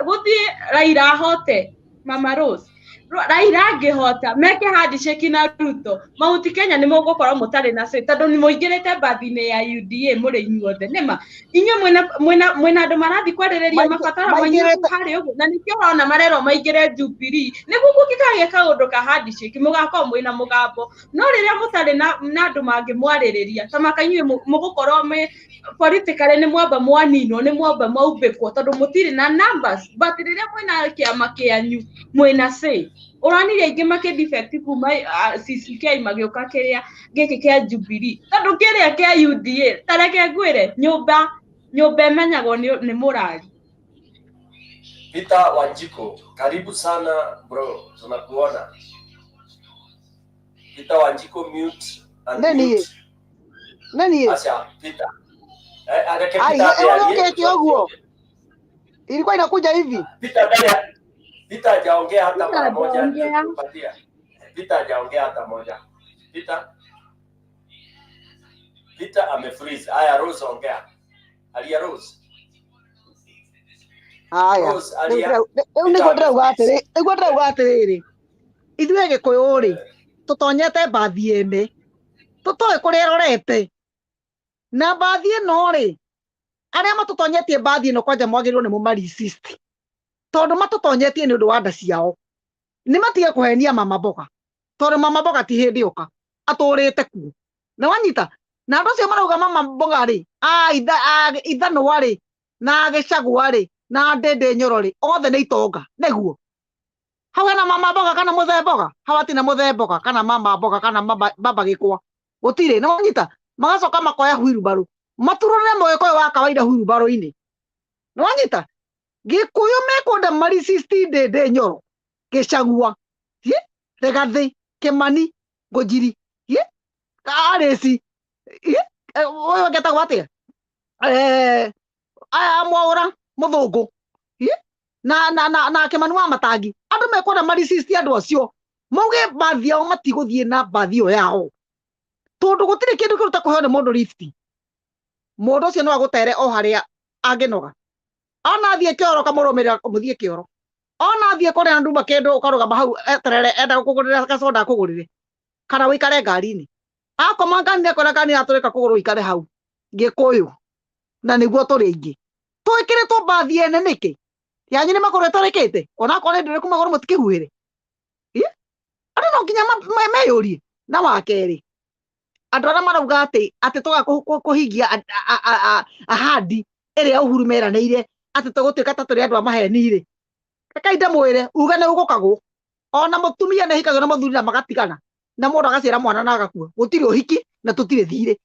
guthie Raila hote Mama Rose Raila angihota meke handshake na Ruto Mount Kenya ni mugukorwo mutari na say tondu ni muingirite bathine ya UDA muri inyuothe nima inyu mwena andu marathi kwerereria mabatara manyu hari uguo na nikio wana marero maingire Jubilee niguo gukikagia kaundu ka handshake mugakorwo mwina mugambo no riria mutari na andu mangimwaririria ta makanyue mugukorwo me politically ni mwamba mwanino ni mwamba maumbikwo tondu mutiri na numbers but riria mwina kiama kianyu mwina say uraniria ingi make defect kuma CCK magioka kiria giki kia Jubilee tondu kiria kia UDA tareke ngwire nyumba imenyagwo ni murari. Peter Wanjiko, karibu sana bro, tunakuona. Peter Wanjiko, mute and mute. Nani? Acha Peter. Ilikuwa inakuja hivi. Peter hajaongea hata mara moja. Peter hajaongea hata moja. Peter amefreeze. Haya, Rose ongea. Alia Rose. Haya. Niguo ndirauga atiriri. Ithuĩ Gĩkũyũ rĩ tutonyete mbathi ene. Tutoe kuria rorete. Na mbathi ĩno rĩ aria matutonyetie mbathi ĩno kwanja mwagĩrĩirwo nĩ mũmaresist. Tondu matutonyetie ni undu wa nda ciao. Ni matige kuhenia Mama Mboga. Tondu Mama Mboga ti hindi uka. Aturite ku. Na wanyita. Na andu acio marauga Mama Mboga ri. Ithanwa ri. Na Gĩchagua ri. Na Ndindi Nyoro ri. Othe ni itonga. Niguo. Hau hena Mama Mboga kana Muthe Mboga. Hau atina Muthe Mboga kana Mama Mboga kana Baba Gĩkwa. Gutire. Na wanyita. Magacoka makoya huirubaru. Maturure Mũgĩkũyũ wa kawaida huirubaru-ini. Na wanyita. Gĩkũyũ mekunda maresist Ndindi Nyoro. Gĩchagua. Rigathi, Kimani, Ngũnjiri. Arĩci. Ũyũ ngetagwo atĩa? Mwaũra Mũthũngũ. Na Kimani wa Matangi. Andũ mekunda maresist andũ acio. Mauge mbathi yao matigũthiĩ na mbathi ĩyo yao. Tondu gũtirĩ kĩndũ kĩruta kũheo nĩ mũndũ lift. Mũndũ ũcio no agũtere o harĩa angĩnoga. Ona athiĩ kĩoro kamũrũmĩrĩra mũthiĩ kĩoro. Ona athiĩ kũrĩa ndumba kĩndũ ũkarũgama hau eterere enda kũgũrĩra gacoda kũgũrĩre. Kana wĩikare ngari-inĩ. Akoma ngari-inĩ ekora ngari atũrĩka kũgũrũ wĩikare hau. Gĩkũyũ. Na nĩguo tũrĩ aingĩ. Twĩkĩrĩtwo mbathi ene nĩkĩ? Yanyu nĩ magũrũ ĩtũrĩkĩte. Ona akorwo ndĩrĩ kuma magũrũ mũtikĩhuĩre. Andũ no nginya meyũrie. Na wa kerĩ. Andũ arĩa marauga atĩ tũga kũhingia ahadi ĩrĩa Uhuru meranĩire atĩ tũgũtuĩka ta tũrĩ andũ a maheni rĩ. Rekai ndĩmwĩre uge nĩ ũgũkagwo. Ona mũtumia nĩ ahikagio na mũthuri na magatigana. Na mũndũ agaciara mwana na agakua. Gũtirĩ ũhiki na tũtirĩ thirĩ.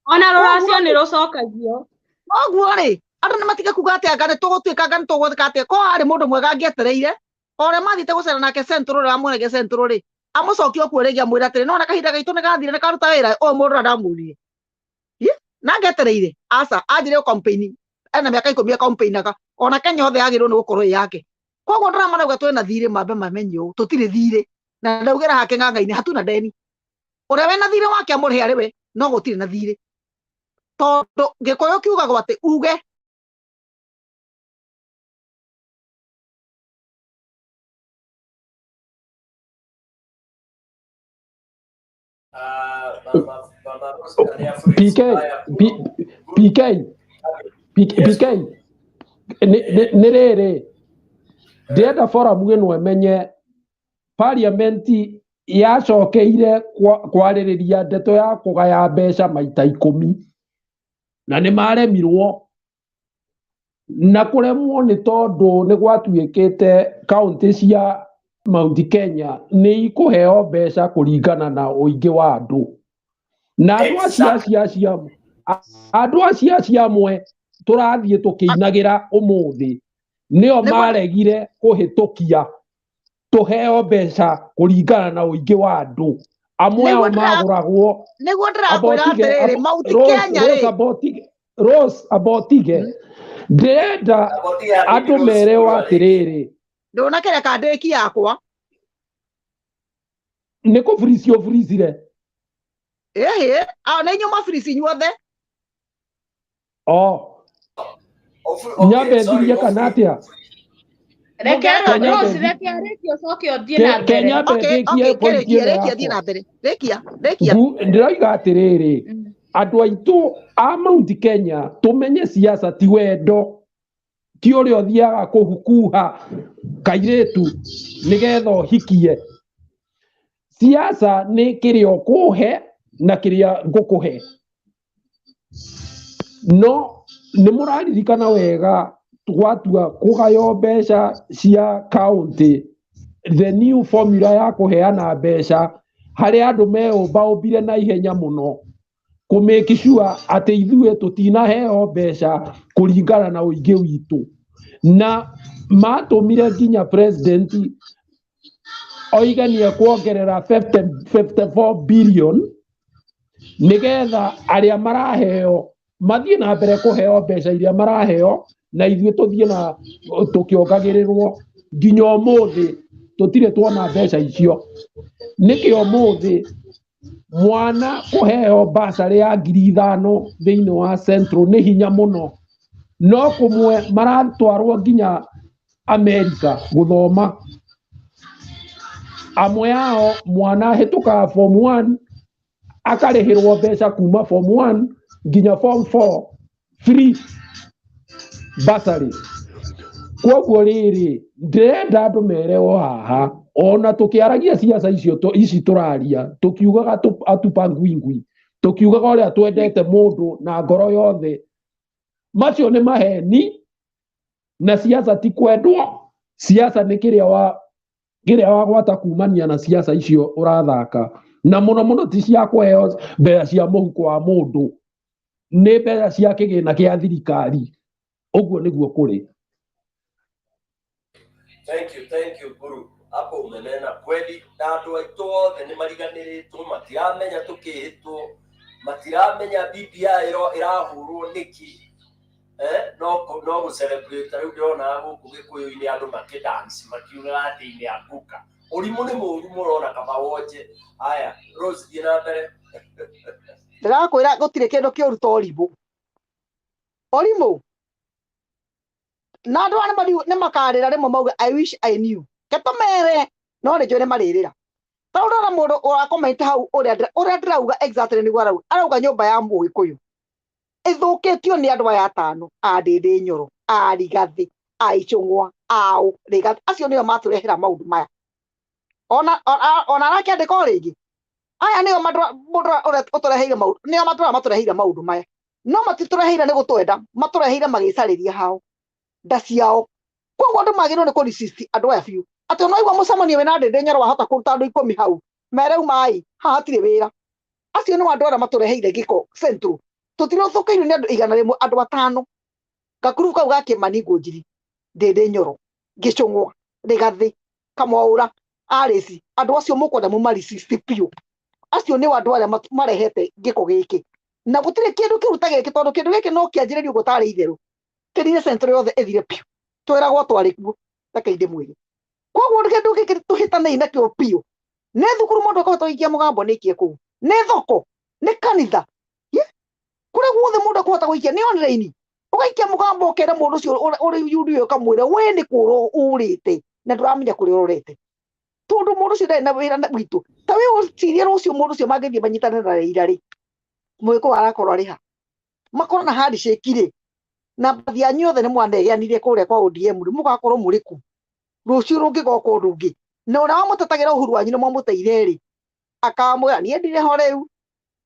Ona rũracio nĩ rũcokagio. Oguo rĩ andũ nĩ matige kuga atĩ anga nĩ tũgũtuĩka anga nĩ tũgũthika atĩa. Ko harĩ mũndũ mwega angĩetereire. Ore mathiĩte gũcera nake Central rĩrĩa amuoneire Central rĩ. Amucokia okuo rĩngĩ amwĩra atĩrĩ nona kahinda gaitũ nĩ gathire nĩ karuta wĩra. Ũyũ mũndũ ndamũrire. Na ngetereire. Aca anjĩrĩ campaign. Ena mĩaka 10 campaignaga. Ona Kenya othe yagĩrĩirwo nĩ gũkorwo yake. Koguo ndĩramarauga twĩna thirĩ mambe mamenye ũũ. Tũtirĩ thirĩ. Na ndaugĩra hake ng'ang'a-inĩ hatuna deni. Ũrĩa wĩna thirĩ wake amũrĩhe arĩ we no gũtirĩ na thirĩ. tondu gikuyu kiugagwo ati uge PK PK PK nä rä rä ndärenda forum ĩno ĩmenye parliamenti yacokeire kwarĩrĩria ndeto ya kũgaya mbeca maita 10 na nĩ maremirwo na kũremwo nĩ tondũ nĩ gwatuĩkĩte kaunti cia Mount Kenya nĩ ikũheo mbeca kũringana na ũingĩ wa andũ na andũ acio amwe tũrathiĩ tũkĩinagĩra ũmũthĩ nĩo maregire kũhĩtũkia tũheo mbeca kũringana na ũingĩ wa andũ amwe ao magũragwo nĩguo ndĩrakwĩra atĩrĩrĩ Mount Kenya rĩ Rose Abotige ndĩrenda andũ mereo atĩrĩrĩ ndũnakereka ndĩki yakwa nĩ kũburicio buricire nĩ inyuĩ maburici inyuothe nyambe thirie kana atĩa ndĩroiga atĩrĩrĩ andũ aitũ a Mount Kenya tũmenye siasa ti wendo ti ũrĩa ũthiaga kũhukuha kairĩtu nĩgetha ũhikie siasa nĩ kĩrĩa ũkũhe na kĩrĩa ngũkũhe no nĩ mũraririkana wega twatua kũgayo mbeca cia kaunti the new formula ya kũheana mbeca harĩ andũ meũmbaũmbire na ihenya mũno kũmake sure atĩ ithuĩ tũtinaheo mbeca kũringana na ũingĩ witũ na matũmire nginya president oiga nĩ kuongerera 54 billion nĩgetha arĩa maraheo mathiĩ na mbere kũheo mbeca iria maraheo na ithuĩ tũthiĩ na tũkĩongagĩrĩrwo nginya ũmũthĩ tũtirĩ tuona mbeca icio nĩkĩ ũmũthĩ mwana kũheo basarĩ ya 5,000 thĩinĩ wa Central nĩ hinya mũno no kũmwe maratwarwo nginya America gũthoma amwe ao mwana hĩtũkaga form 1 akarĩhĩrwo mbeca kuma form 1 nginya form 4 free basarĩ kwoguo rĩrĩ ndĩrenda andũ mereo haha ona tũkĩaragia siasa ici tũraria tũkiugaga atupangwingwi tũkiugaga ũrĩa twendete mũndũ na ngoro yothe macio nĩ maheni na siasa ti kwendwo siasa nĩ kĩrĩa wagwata kumania na siasa icio ũrathaka na mũno ti cia kũheo mbeca cia mũhuko wa mũndũ nĩ mbeca cia kĩgĩna kĩa thirikari ũguo nĩguo kũrĩ. Thank you Guru. Hapo umenena kweli na andũ aitũ othe nĩ mariganĩrĩtwo matiramenya tũkĩhĩtwo matiramenya BBI ĩrahũrwo nĩkĩ no gũcelebrate rĩu ndĩrona gũkũ gĩkũyũ-inĩ andũ makĩdance makiugaga atĩ nĩ anguka ũrimũ nĩ mũru mũrona kaba wonje haya Rose thiĩ na mbere ndĩrakwĩra gũtirĩ kĩndũ kĩũru ta ũrimũ na andũ nĩ makarĩra rĩmwe mauga I wish I knew ketũmere no nĩ njũĩ nĩ marĩrĩra tondũ ũrona mũndũ ũrakomenti hau ũrĩa ndĩrauga exactly nĩguo arauga nyũmba ya Mũgĩkũyũ ĩthũkĩtio nĩ andũ aya atano a Ndĩndĩ Nyoro a Rigathĩ a Icũng'wa ao Rigathĩ acio nĩo matũrehera maũndũ maya ona arakĩandĩka rĩngĩ aya nĩo mũndũ ũrĩa ũtũreheire maũndũ nĩo matũreheire maũndũ maya no matitũreheire nĩ gũtwenda matũreheire magĩcarĩria hao nda ciao koguo andũ magĩrĩirwo nĩ kũresist andũ aya biũ atĩ ũnaigua mũcemanio wĩna Ndĩndĩ Nyoro wahota kũruta andũ 10 hau mereuma haha hatirĩ wĩra acio nĩo andũ arĩa matũreheire gĩko Central tũtirũthũkĩirio nĩ andũ 100 andũ 5 gakuru kau ga Kĩmani Ngũnjiri Ndĩndĩ Nyoro Gĩcũng'wa Rigathĩ Kamwaũra Arĩci andũ acio mũkwenda mũmaresist biũ acio nĩo andũ arĩa marehete gĩko gĩkĩ na gũtirĩ kĩndũ kĩruta gĩkĩ tondũ kĩndũ gĩkĩ no kĩanjĩrĩrio gũtarĩ itherũ kĩrire Central yothe ĩthire piũ twĩragwo twarĩ kuo reke mwĩrĩ koguo kĩndũ gĩkĩ tũhĩtanĩire nakĩo piũ nĩ thukuru mũndũ akahota gũikia mũgambo nĩkie kũu nĩ thoko nĩ kanitha kũrĩa guothe mundu kuhota guikia ni online ugaikia mugambo ukera mundu ucio uri yudio kamwira we ni kuro urite na nduramenya kuri urite tondu mundu ucio ndari na wira witu ta we uciria rucio mundu ucio mangithie banyitane na Raila ri mwiko arakorwo ari ha makorwo na handshake ri na bathi anyu othe ni mwandegeanirie kuria kwa ODM ri mugakorwo muriku rucio rungigoka undu ungi na ura wamutetagira uhuru wanyu ni mwamuteire ri akamwira nie ndire ho riu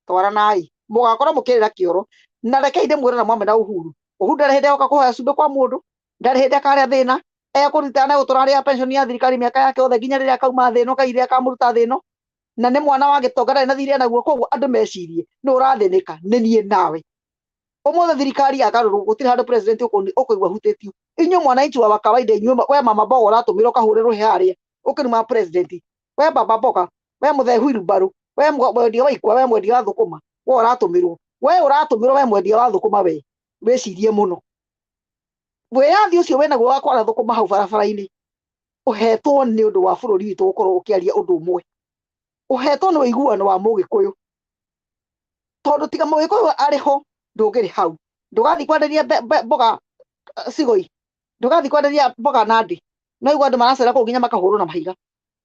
twaranai mugakorwo mukirira kioro na reke inde mwira na mwamena uhuru ndari hindi oka kuhoya cumbi kwa mundu ndari hindi akaria thina ekuritana guturaria pension ya thirikari miaka yake othe nginya riria akauma thino kaire akamuruta thino na ni mwana wa gitonga na thiria naguo koguo andu mecirie ni urathinika ni nie nawe umothe thirikari akaruru gutiri handu president ukuigwa hutitio inyo mwananchi wa kawaida inyo we mama boga uratumira kahurirwo haria ukiruma president we baba boga we muthehu irubaru we mwendia wa ikwa we mwendia wa thukuma we uratumirwo we mwendia wa thukuma we wecirie muno wiyathi ucio wena gwa kwara thukuma hau barabara-ini uhetwo ni undu wa bururi witu gukorwo ukiaria undu umwe uhetwo ni wiguano wa mugikuyu tondu tiga mugikuyu ariho ndungiri hau ndugathi kwenderia boga sigoi ndugathi kwenderia boga nandi no igwa andu maracera kuu nginya makahurwo na mahiga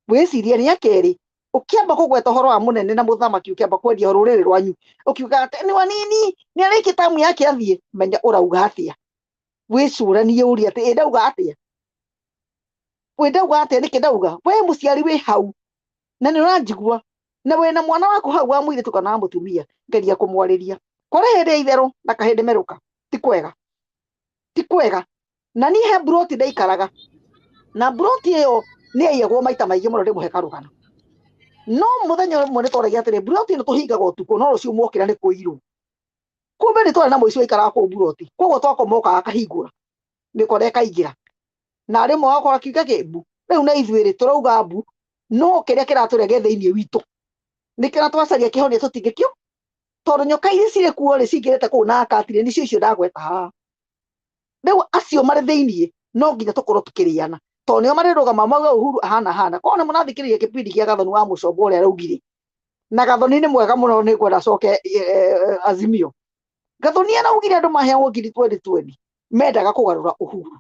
wicirie ni akeri ukiamba kugweta horo wa munene na muthamaki ukiamba kwendia ruriri rwanyu ukiuga ati ni wanini ni ariki tamu yake athie menya urauga atia wicuranie uri ati ndauga atia we ndauga atia niki ndauga we muciari wi hau na ni uranjigua na we na mwana waku hau wa mwire tukana mutumia ngeria kumwariria kore hindi itheru na kahindi meruka ti kwega na ni he broti ndaikaraga na broti iyo ni aiyagwo maita maingi muno ndi muheka rugano no muthenya umwe ni twaragi atiri broti ni tuhingaga utuku no rucio mwokira ni kuiru kumbe ni twari na muici ikaraga ku broti koguo twakomoka akahingura ni kore kaingira na rimwe wakora kiuga kimbu riu na ithuiri turauga mbu no kiria kiraturege thiini witu nikira twacaria kihonia tutingikio tondu nyoka iria ciri kuo ri cingirite kuu na akatire nicio icio ndagweta haha riu acio mari thiini no nginya tukorwo tukiriana tondu nio marirugama mauga uhuru hana kona munathikiriria kipindi kia gathoni wa mucombo uria raugire na gathoni ni mwega muno ni kwenda coke azimio gathoni anaugire andu maheagwo ngiri 2020 mendaga kugarura uhuru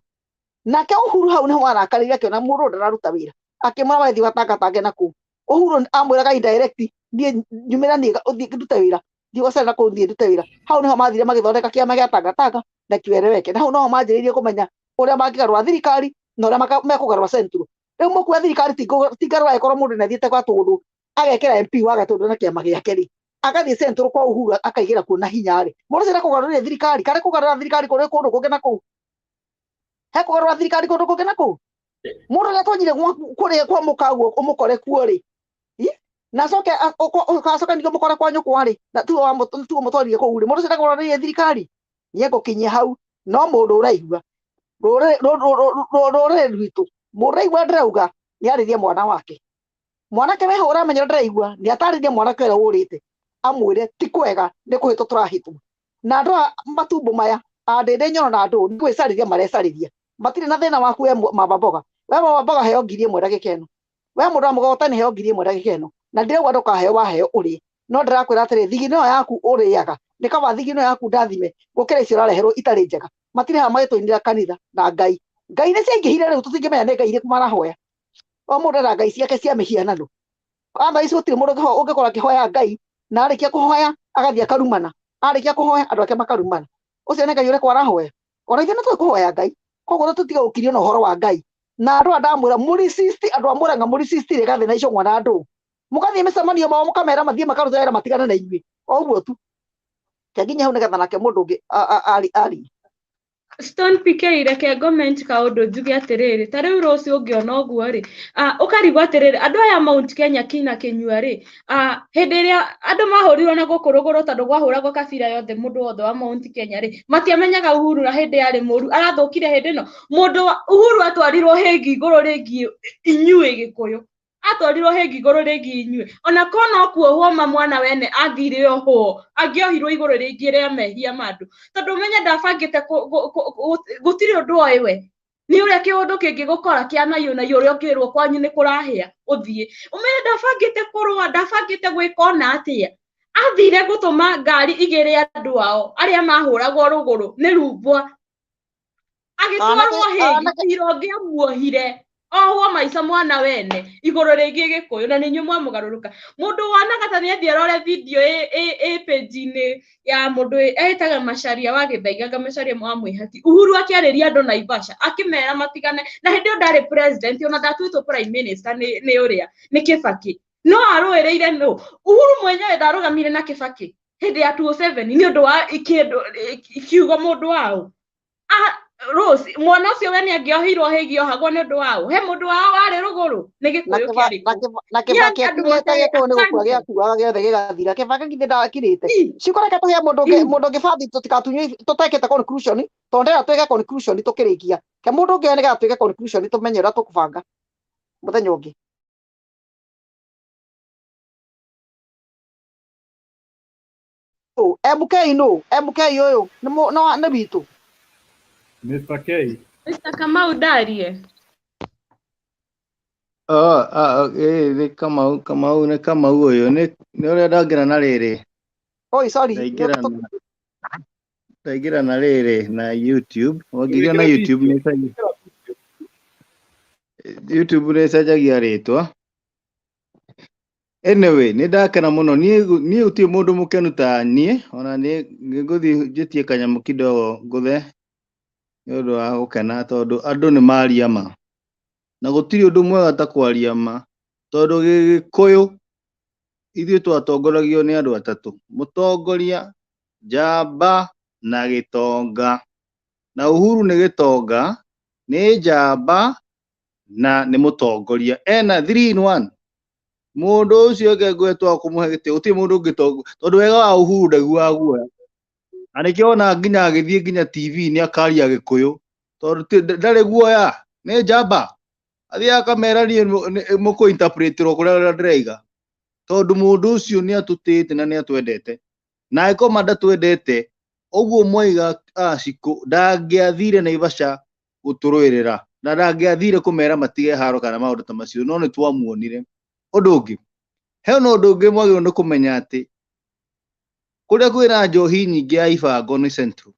nake uhuru hau ni warakarire akiona mundu ndararuta wira akimara wathi watangatange naku uhuru amwiraga indirect nie nyumira ni nduta wira ndiwacera ku thie nduta wira hau niho mathire magithondeka kiama gia tangatanga na kiwereweke na hau no manjiririe kumenya uria mangigarura thirikari na uria mekugarura central riu muku thirikari tigarura ikorwo mundu nathiete kwa tundu agekira MP wa gatundu na kiama giake ri agathie central kwa uhuru akaigira kuona hinya ri mundu cira kugarura thirikari kare kugarura thirikari kuri kundu kugena ku he kugarura thirikari kundu kugena ku mundu gatonyire kuri kwa mukaguo umukore kuo ri na coke ukacoka ndio mukore kwa nyukwa ri na tu mutwarire kuu ri mundu cira kugarura thirikari nie gukinyia hau no mundu uraigua rore rwitu muraigua ndirauga ni aririe mwana wake mwanake weho uramenya ndiraigua ni ataririe mwanake uria urite amwire ti kwega ni kuhitwo turahitwo na andu matumbo maya andinde nyono na andu ni gwicariria marecariria matire na thina waku we mababoga we mababoga heo ngiri imwe ndagika ino we mundu wa mugotani heo ngiri imwe ndagika ino na ndirauga ndukaheo waheo uri no ndirakwira atiri thigino yaku uriaga ni kaba thigino yaku ndathime gukira icio rareherwo itari njega matire ha magitwinira kanitha na ngai ni ciaingihire riu tutingimenya ni ngai iriku marahoya o mundu na ngai ciake cia mihianano amba icio gutiri mundu ungikora kihoya ngai na arikia kuhoya agathia karumana arikia kuhoya andu ake makarumana ucio ni ngai uriku arahoya ona ithuĩ nĩ tũkũhoya ngai koguo tũtige gũkirio na ũhoro wa ngai na andũ andamwĩra mũri sisti andũ amũranga mũri sisti rĩ gathĩ na icũng'wa na andũ mũgathiĩ mĩcemanio mao mũkamera mathiĩ makaruta wĩra matigane na inyuĩ o ũguo tu nginya hau nĩgetha nake mũndũ ũngĩ ari Stone PK reke comment kaundu njuge atiriri ta riu rucio ungiona uguo ri ukarigwa atiriri andu aya Mount Kenya kina kinyua ri hindi iria andu mahurirwo na gukuruguru tondu gwahuragwo kabira yothe mundu wothe wa Mount Kenya ri matiamenyaga Uhuru na hindi yari muru arathukire hindi no mundu Uhuru atwarirwo hingi iguru ringi inyue gikuyu atwarirwo hingi iguru ringi inyue ona kona kuohwo mwana wene athire oho angiohirwo iguru ringi ria mehia mandu tondu menye ndabangite gutiri undu oiwe ni uria kiundu kingi gukora kiana yuna yuria ngirwo kwanyu ni kurahia uthie umenye ndabangite kurwa ndabangite gwika ona atia athire gutuma ngari igire andu ao aria mahuragwo ruguru ni rumbwa agitwarwo higi tiro ngiamuohire ohwo maica mwana wene iguru ringi gikuyu na ninyu mwamugaruruka mundu wonaga ta niathie rore video page-ini ya mundu etaga Macharia wa Githaiga Macharia mwamwihati Uhuru akiariria andu Naivasha akimera matigane na hindi yo ndari president ona ndatuitwo prime minister ni uria ni Kibaki no aruireire no Uhuru mwenyewe ndarugamire na Kibaki hindi ya 27 ni undu wa kiugo mundu wao Rose mwana ucio we ni angiohirwo higio hagwo ni undu wao he mundu wao wari ruguru ni gikuyu kiari na Kibaki atigete gikuyu ni gukua giakuaga giothe gigathira Kibaki ngithe ndakirite cikoreka tuhe mundu gibathi tutikatunywe tutekete conclusion tondera twege conclusion tukirikia ke mundu ngi ni gatwike conclusion tumenye ura tukubanga muthenya ungi MK no MK uyu ni bitu Mr. K. Mr. Kamau ndarie ni Kamau uyu ni uria ndangira na riri oi sorry ndaingira na riri na YouTube wangiria na YouTube ni cenjagia ritwa anyway ni ndakena muno ni uti mundu mukenu ta nie ona ni nguthi njitie kanyamu kidogo nguthe ni undu wa gukena tondu andu ni maria ma na gutiri undu mwega ta kwaria ma tondu Gikuyu ithuĩ twatongoragio ni andu atatu mutongoria njamba na gitonga na Uhuru ni gitonga ni njamba na ni mutongoria ena 3 in 1 mundu ucio ke gwetwa kumuhe gite uti mundu ngitongo tondu wega wa Uhuru ndaguaga guoya anikiona nginya agithie nginya TV ni akaria Gikuyu tondu ndari guoya ni njamba athia akamera ni muku interpretero kuria ndiraiga tondu mundu ucio ni atutite na ni atwendete na ikoma ndatwendete uguo moiga aciko ndangiathire Naivasha guturuirira na ndangiathire kumera matige haro kana maundu ta macio no ni twamuonire undu ungi he no undu ungi mwagirwo ni kumenya ati kuria kwina njohi nyingi ya ibango ni Central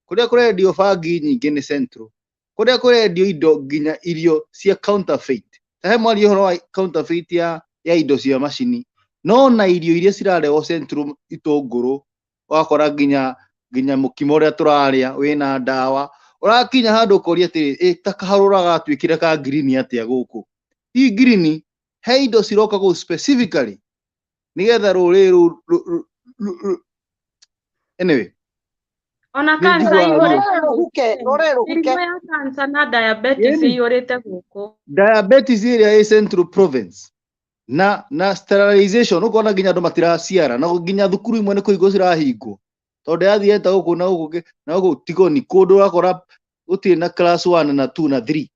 kuria kurendio bangi nyingi ni Central kuria kurendio indo nginya irio cia counterfeit he mwari horo wa counterfeit ya indo cia macini no na irio iria cirarehwo Central itunguru wakora nginya mukimo uria turaria wina ndawa urakinya handu ukoria ati ta kaharura gatwikire ka green atia guku i green he indo ciroka go specifically nigetha ruriru anyway ona kansa ihurite ya kansa na diabetes ihurite guku diabetes iria i Central Province na sterilization ukona nginya andu matiraciara na nginya thukuru imwe ni kuigwo cirahingwo tondu yathie ta guku na guku tigoni kundu wakora uti na class 1 na 2 na 3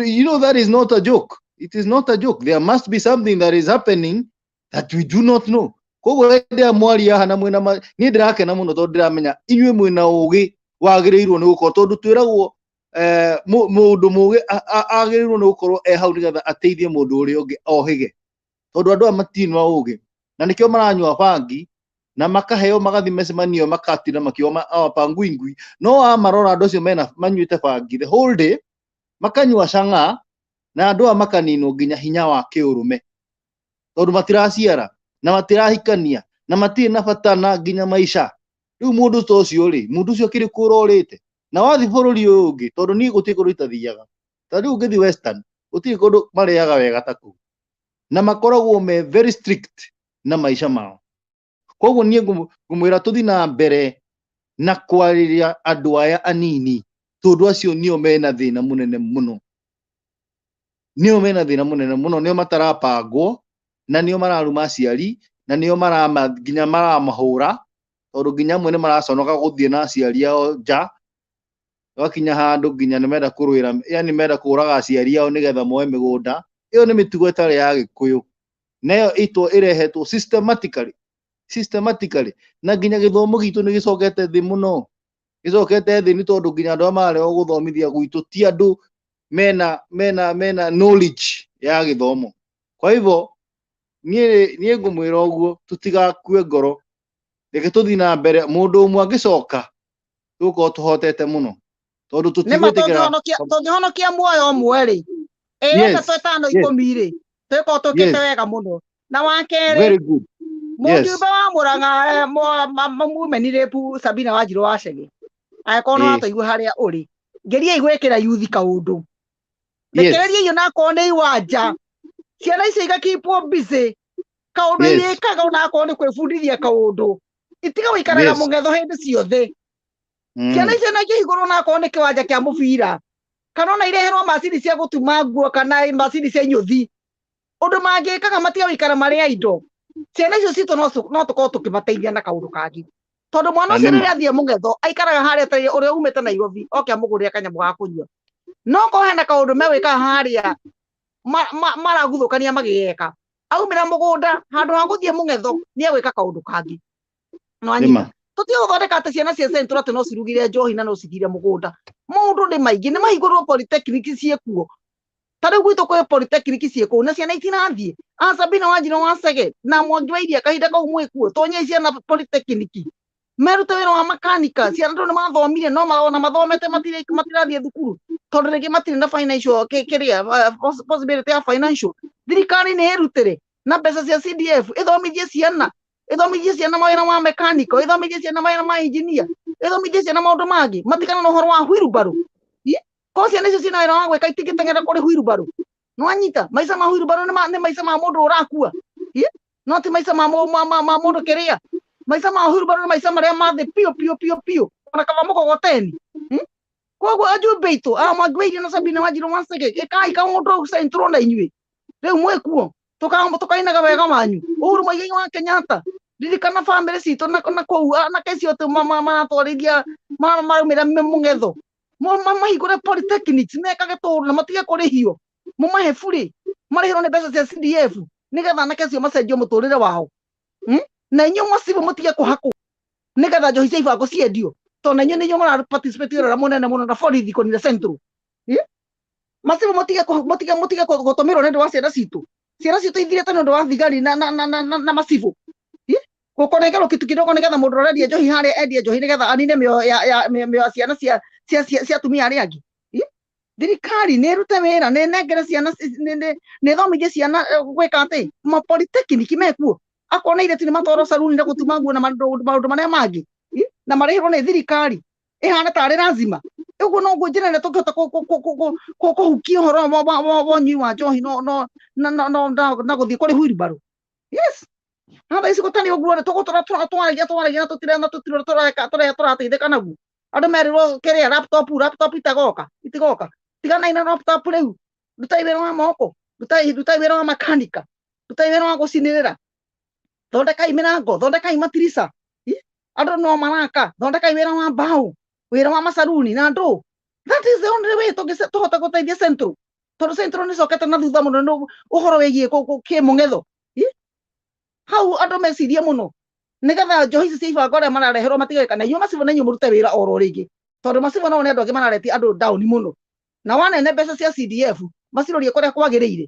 you know that is not a joke. It is not a joke. There must be something that is happening that we do not know. Koguo ndia mwari aha na mwina ni ndirakena muno tondu ndiramenya inywe mwina ugi wagirirwo ni gukorwo tondu twiragwo mundu mugi agirirwo ni gukorwo hau nigetha ateithie mundu uria ungi ohige tondu andu amatinwa ugi na nikio maranywa bangi na makaheo magathi mesemanio makatina makioma apangwingwi no amarora andu acio mena manyuite bangi the whole day makanywa canga na andu makaninwo nginya hinya wa kiurume tondu matiraciara na matirahikania na matire na bata na nginya maisha riu mundu to cio ri mundu cio kiri kurorite na wathi bururi ungi tondu ni guti kundu itathiaga ta riu ngithi western guti kundu mariaga wega ta ku na makoragwo me very strict na maisha mao koguo nie ngumwira tuthi na mbere na kwariria andu aya anini tondu acio nio mena thina munene muno nio matarapangwo na nio mararuma aciari na nio nginya maramahura tondu nginya amwe ni maraconoka guthie na aciari ao nja wakinya handu nginya ni menda kurwira yani menda kuraga aciari ao nigetha moe migunda iyo ni mitugo itari ya Gikuyu nayo itwo irehetwo systematically na nginya githomo gitu ni gicokete thi muno gicokete thi ni tondu nginya andu amare guthomithia gwitu ti andu mena knowledge ya githomo kwa hivyo nie ngumwira oguo tutigakue ngoro reke tuthi na mbere mundu umwe agicoka tuko tuhotete muno tondu nima tutigwitikira tũngĩhonokia muoyo ũmwe rĩ ĩreke twĩtano ikũmi rĩ twĩkorwo tũkĩte wega mũno na wa kerĩ very good mũkĩũmbe wa Mũrang'a mumeni rĩpu Sabina Wanjirũ wa Chege angĩkorwo nĩ wataigua harĩa ũrĩ ngeriai gwĩkĩra yuthi kaũndũ rekereria na akorwo nĩ iwanja ciana icio igakipwo busy kaũndũ irĩkaga ona akorwo nĩ kwĩbundithia kaũndũ itiga gũikaraga mũng'etho hĩndĩ ciothe ciana icio na ingĩhingũrwo na akorwo nĩ kĩwanja kĩa mũbira kana ona ireherwo macini cia gũtuma nguo kana macini cia inyuthi ũndũ mangĩkaga matiga gũikara marĩ indo ciana icio citũ no tũkorwo tũkĩmateithia na kaũndũ kangĩ tondũ mwana ũcio rĩrĩa athiĩ mũng'etho aikaraga harĩa ta ũrĩa umĩte Nairobi oke amũgũrĩre kanyamũ ga kũnyua no ko hena kaũndũ megwĩka harĩa maraguthũkania magĩgeka aumĩra mũgũnda handũ ha gũthiĩ mũng'etho nĩ egwĩka kaũndũ kangĩ nwanyita tũtiga gũthondeka atĩ ciana cia Central atĩ no cirugire njohi na no cithire mũgũnda maũndũ nĩ maingĩ nĩ mahingũrwo polytechnic ciĩkuo ta rĩu gwitũ kwĩ polytechnic ciĩkuo na ciana itinathiĩ Sabina Wanjirũ wa Chege na Mwangi wa Iria kahinda kau mwĩkuo tonye ciana polytechnic merute wĩra wa makanika ciana ndũ nĩ mathomire no ona mathomete matirathiĩ thukuru tondũ rĩngĩ matirĩ na financial possibility ya financial thirikari nĩ ĩrutĩre na mbeca cia CDF ĩthomithie ciana mawĩra ma mechanical ĩthomithie ciana mawĩra ma engineer ĩthomithie ciana maũndũ mangĩ matigana na ũhoro wa wheelbarrow ko ciana icio ciina wĩra wa gwĩka itingĩteng'era kũrĩ wheelbarrow nwanyita maica ma wheelbarrow nĩ maica ma mũndũ ũrakua no ti maica ma mũndũ kĩrĩa maica ma wheelbarrow nĩ maica marĩa mathĩ piũ ona kaba mũkogoteni koguo ajumbe itũ Mwangi wa Iria na Sabina Wanjirũ wa Chege ĩkai kaũndũ Central na inyuĩ rĩu mwĩkuo tũkainaga wega wanyu Uhuru Muigai wa Kenyatta ririkana family citũ na kũu anake icio maratwarithia maraumĩra mũng'etho mahingũre polytechnics mekage tũũru na matige kũrĩhio mũmahe bure marĩhĩrwo nĩ mbeca cia CDF nĩgetha anake acio macenjio mũtũrĩre wao na inyuĩ macibu mũtige kũhakwo nĩgetha njohi cia ibango ciendio tondũ na inyuĩ nĩ inyuĩ mũra participate wĩra mũnene mũno na borithi kũnina Central macibu mũtige gũtũmĩrwo nĩ ũndũ wa ciana citũ ithirĩte nĩ ũndũ wa thigari na macibu gũkonengerwo kitu kidogo nĩgetha mũndũ ũrendia njohi harĩa endia njohi nĩgetha anine mĩoyo ya ciana cia atumia arĩa angĩ thirikari nĩ ĩrute wĩra nĩ nengere ciana nĩ ĩthomithie ciana gwĩka atĩ ma polytechnic mekuo akorwo nĩ irĩtu nĩ matwarwo saruni na gũtuma nguo na maũndũ marĩa mangĩ na marĩhĩrwo nĩ thirikari ĩhana tarĩ lazima ũguo no nguo njĩra ĩrĩa tũngĩhota kũhukia ũhoro wa ũnyui wa njohi na gũthiĩ kũrĩ wheelbarrow yes hata ici gũtarĩ ũguo nĩ twaragia na tũrateithĩka naguo andũ merirwo kĩrĩa laptop itigoka tigana na laptop rĩu rutai wĩra wa moko rutai wĩra wa makanika rutai wĩra wa gũcinĩrĩra thondekai mĩrango thondekai matirica andũ no maraka thondekai wĩra wa mbaũ wĩra wa masaruni na ndũ that is the only way tũhota gũteithia Central tondũ Central nĩ cokete na thutha mũno nĩ ũhoro wĩgiĩ kĩmũng'etho hau andũ mecirie mũno nĩgetha njohi ici cia ibango arĩa marareherwo matigeka na inyuĩ macibu na inyuĩ mũrute wĩra oro rĩngĩ tondũ macibu nao nĩ andũ angĩ marareti andũ down mũno na wanene mbeca cia CDF macirorie kũrĩa kwagĩrĩire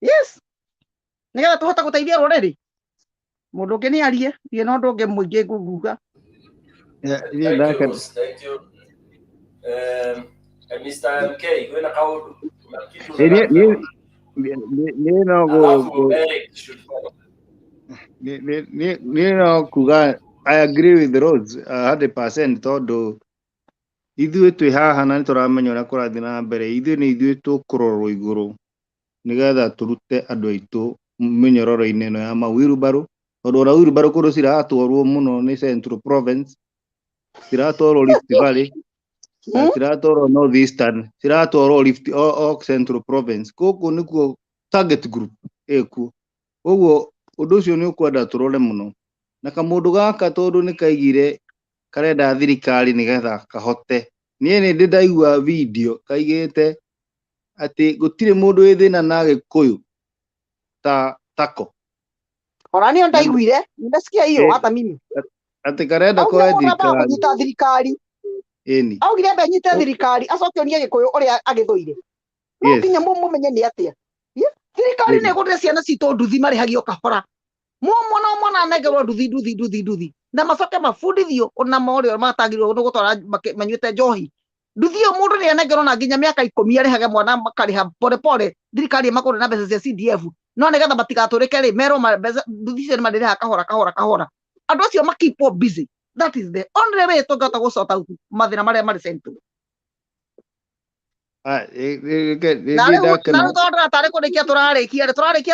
yes nĩgetha tũhota gũteithia rũrĩrĩ mũndũ ũngĩ nĩ arie thiĩ na ũndũ ũngĩ mũingĩ nguga Thank you. Mr. MK, kwĩna kaũndũ niĩ no kuga I agree with Rose 100% tondu ithuĩ twĩ haha na nĩ tũramenya ũrĩa kũrathiĩ na mbere ithuĩ nĩ ithuĩ tũkũrorwo igũrũ nĩgetha tũrute andũ aitũ mĩnyororo-inĩ ĩno ya mawheelbarrow tondũ ona wheelbarrow kũrĩ ciratwarwo mũno nĩ Central Province ciratwarwo Rift Valley ciratwarwo North Eastern ciratwarwo Central Province gũkũ nĩkuo target group ĩkuo ũguo ũndũ ũcio nĩ ũkwenda tũrore mũno na kamũndũ gaka tondũ nĩ kaigire karenda thirikari nĩgetha kahote niĩ nĩ ndĩ ndaigua video kaigĩte atĩ gũtirĩ mũndũ wĩ thĩna na Gĩkũyũ tako ona niĩ ndaiguire ndasikia hiyo hata mimi atĩ karenda koe thirikari ĩni augire mbenyite thirikari acoke onie Gĩkũyũ ũrĩa agĩthũire no nginya mũmenye nĩ atĩa thirikari nä gå rä ciana citå nduthi marä hagio kahora mwana nengerwo nduthi na macoke mabundithio ona morä matagirwo nä gå twara manyuä te njohi nduthi ä yo må ndå nä anengerwo na nginya mä aka 10 arä hage mwana makarä ha pole thirikari ä makå na mbeca cia CDF no nä getha matigatå rä ke rä merwo nduthi cio nä marä rä ha kahora andå acio ma keep busy. That is the only way tå ngahota gå cota mathä na marä a marä central. Na rä u tondå tarä kå rä kia tå rarä kia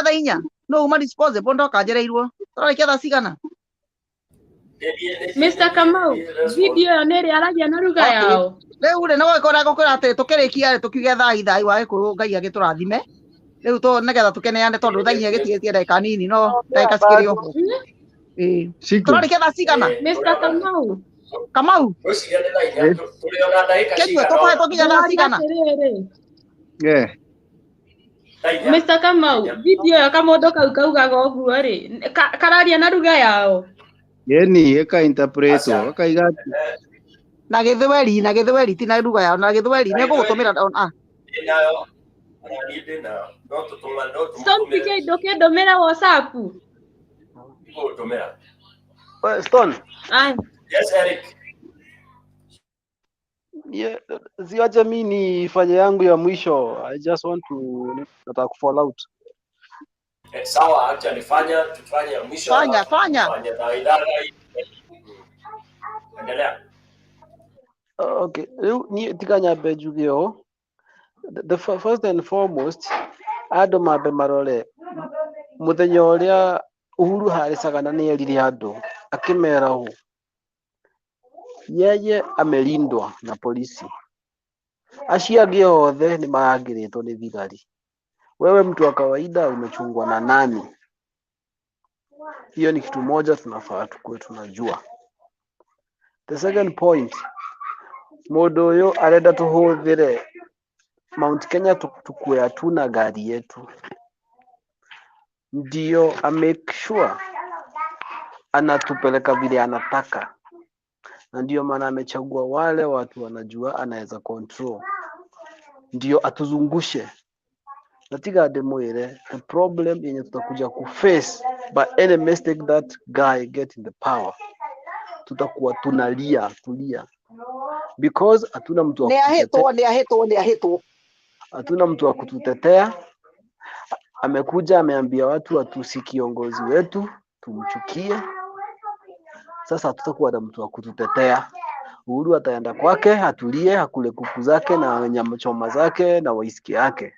thaa 4 no uma disposable ndoka njereirwo tå rarä kia thaa cigana. Mr. Kamau, video ĩyo nĩ ĩrĩa aragia na ruga yao. Rĩu rĩ no gũkorwo ngũkwĩra atĩ tũkĩrĩkia rĩ tũkiuge thai wa gĩkũyũ Ngai agĩtũrathime. Rĩu nĩgetha tũkeneane tondũ thaa 4 gĩtigĩtie ndagĩka nini no ndagĩka cikĩrĩ oho. Tũrarĩkia thaa cigana? Mr. Kamau. Kĩnyue tũkũhe tũkinya thaa cigana? Mr. Kamau, video ĩyo kamũndũ kau kaugaga ũguo rĩ kararia na ruga yao. Yeni eka interpreto akaiga na gĩthweri ti na ruga yao na gĩthweri nĩ ngũgũtũmĩra Stone ndũkĩndũmĩra WhatsApp. Stone. Yes, Eric. Yeah, ziwache mimi nifanye yangu ya mwisho. I just want to nataka kufall out. Sawa, acha nifanya tufanye ya mwisho. Fanya. Endelea. Okay, ni tikanya bejugio. The first and foremost, ado mabe marore. Muthenya uria Uhuru haricagana ni erire andu akimera hu. Yeye amelindwa na polisi. Acio angĩ othe ni marangĩrĩtwo ni thigari. Wewe mtu wa kawaida umechungwa na nani? Hiyo ni kitu moja tunafaa tukue tunajua. The second point, mũndũ ũyũ arenda tũhũthĩre Mount Kenya tukue hatuna gari yetu. Ndio make sure anatupeleka vile anataka. Na ndio maana amechagua wale watu wanajua anaweza control. Ndio atuzungushe. Natiga demwire the problem yenye tutakuja kuface by any mistake that guy get in the power. Tutakuwa tulia because hatuna mtu wa kututetea. Hatuna mtu wa kututetea. Amekuja ameambia watu watusi kiongozi wetu tumchukie. Sasa hatutakuwa na mtu wa kututetea. Uhuru ataenda kwake atulie akule kuku zake na nyama choma zake na whisky yake.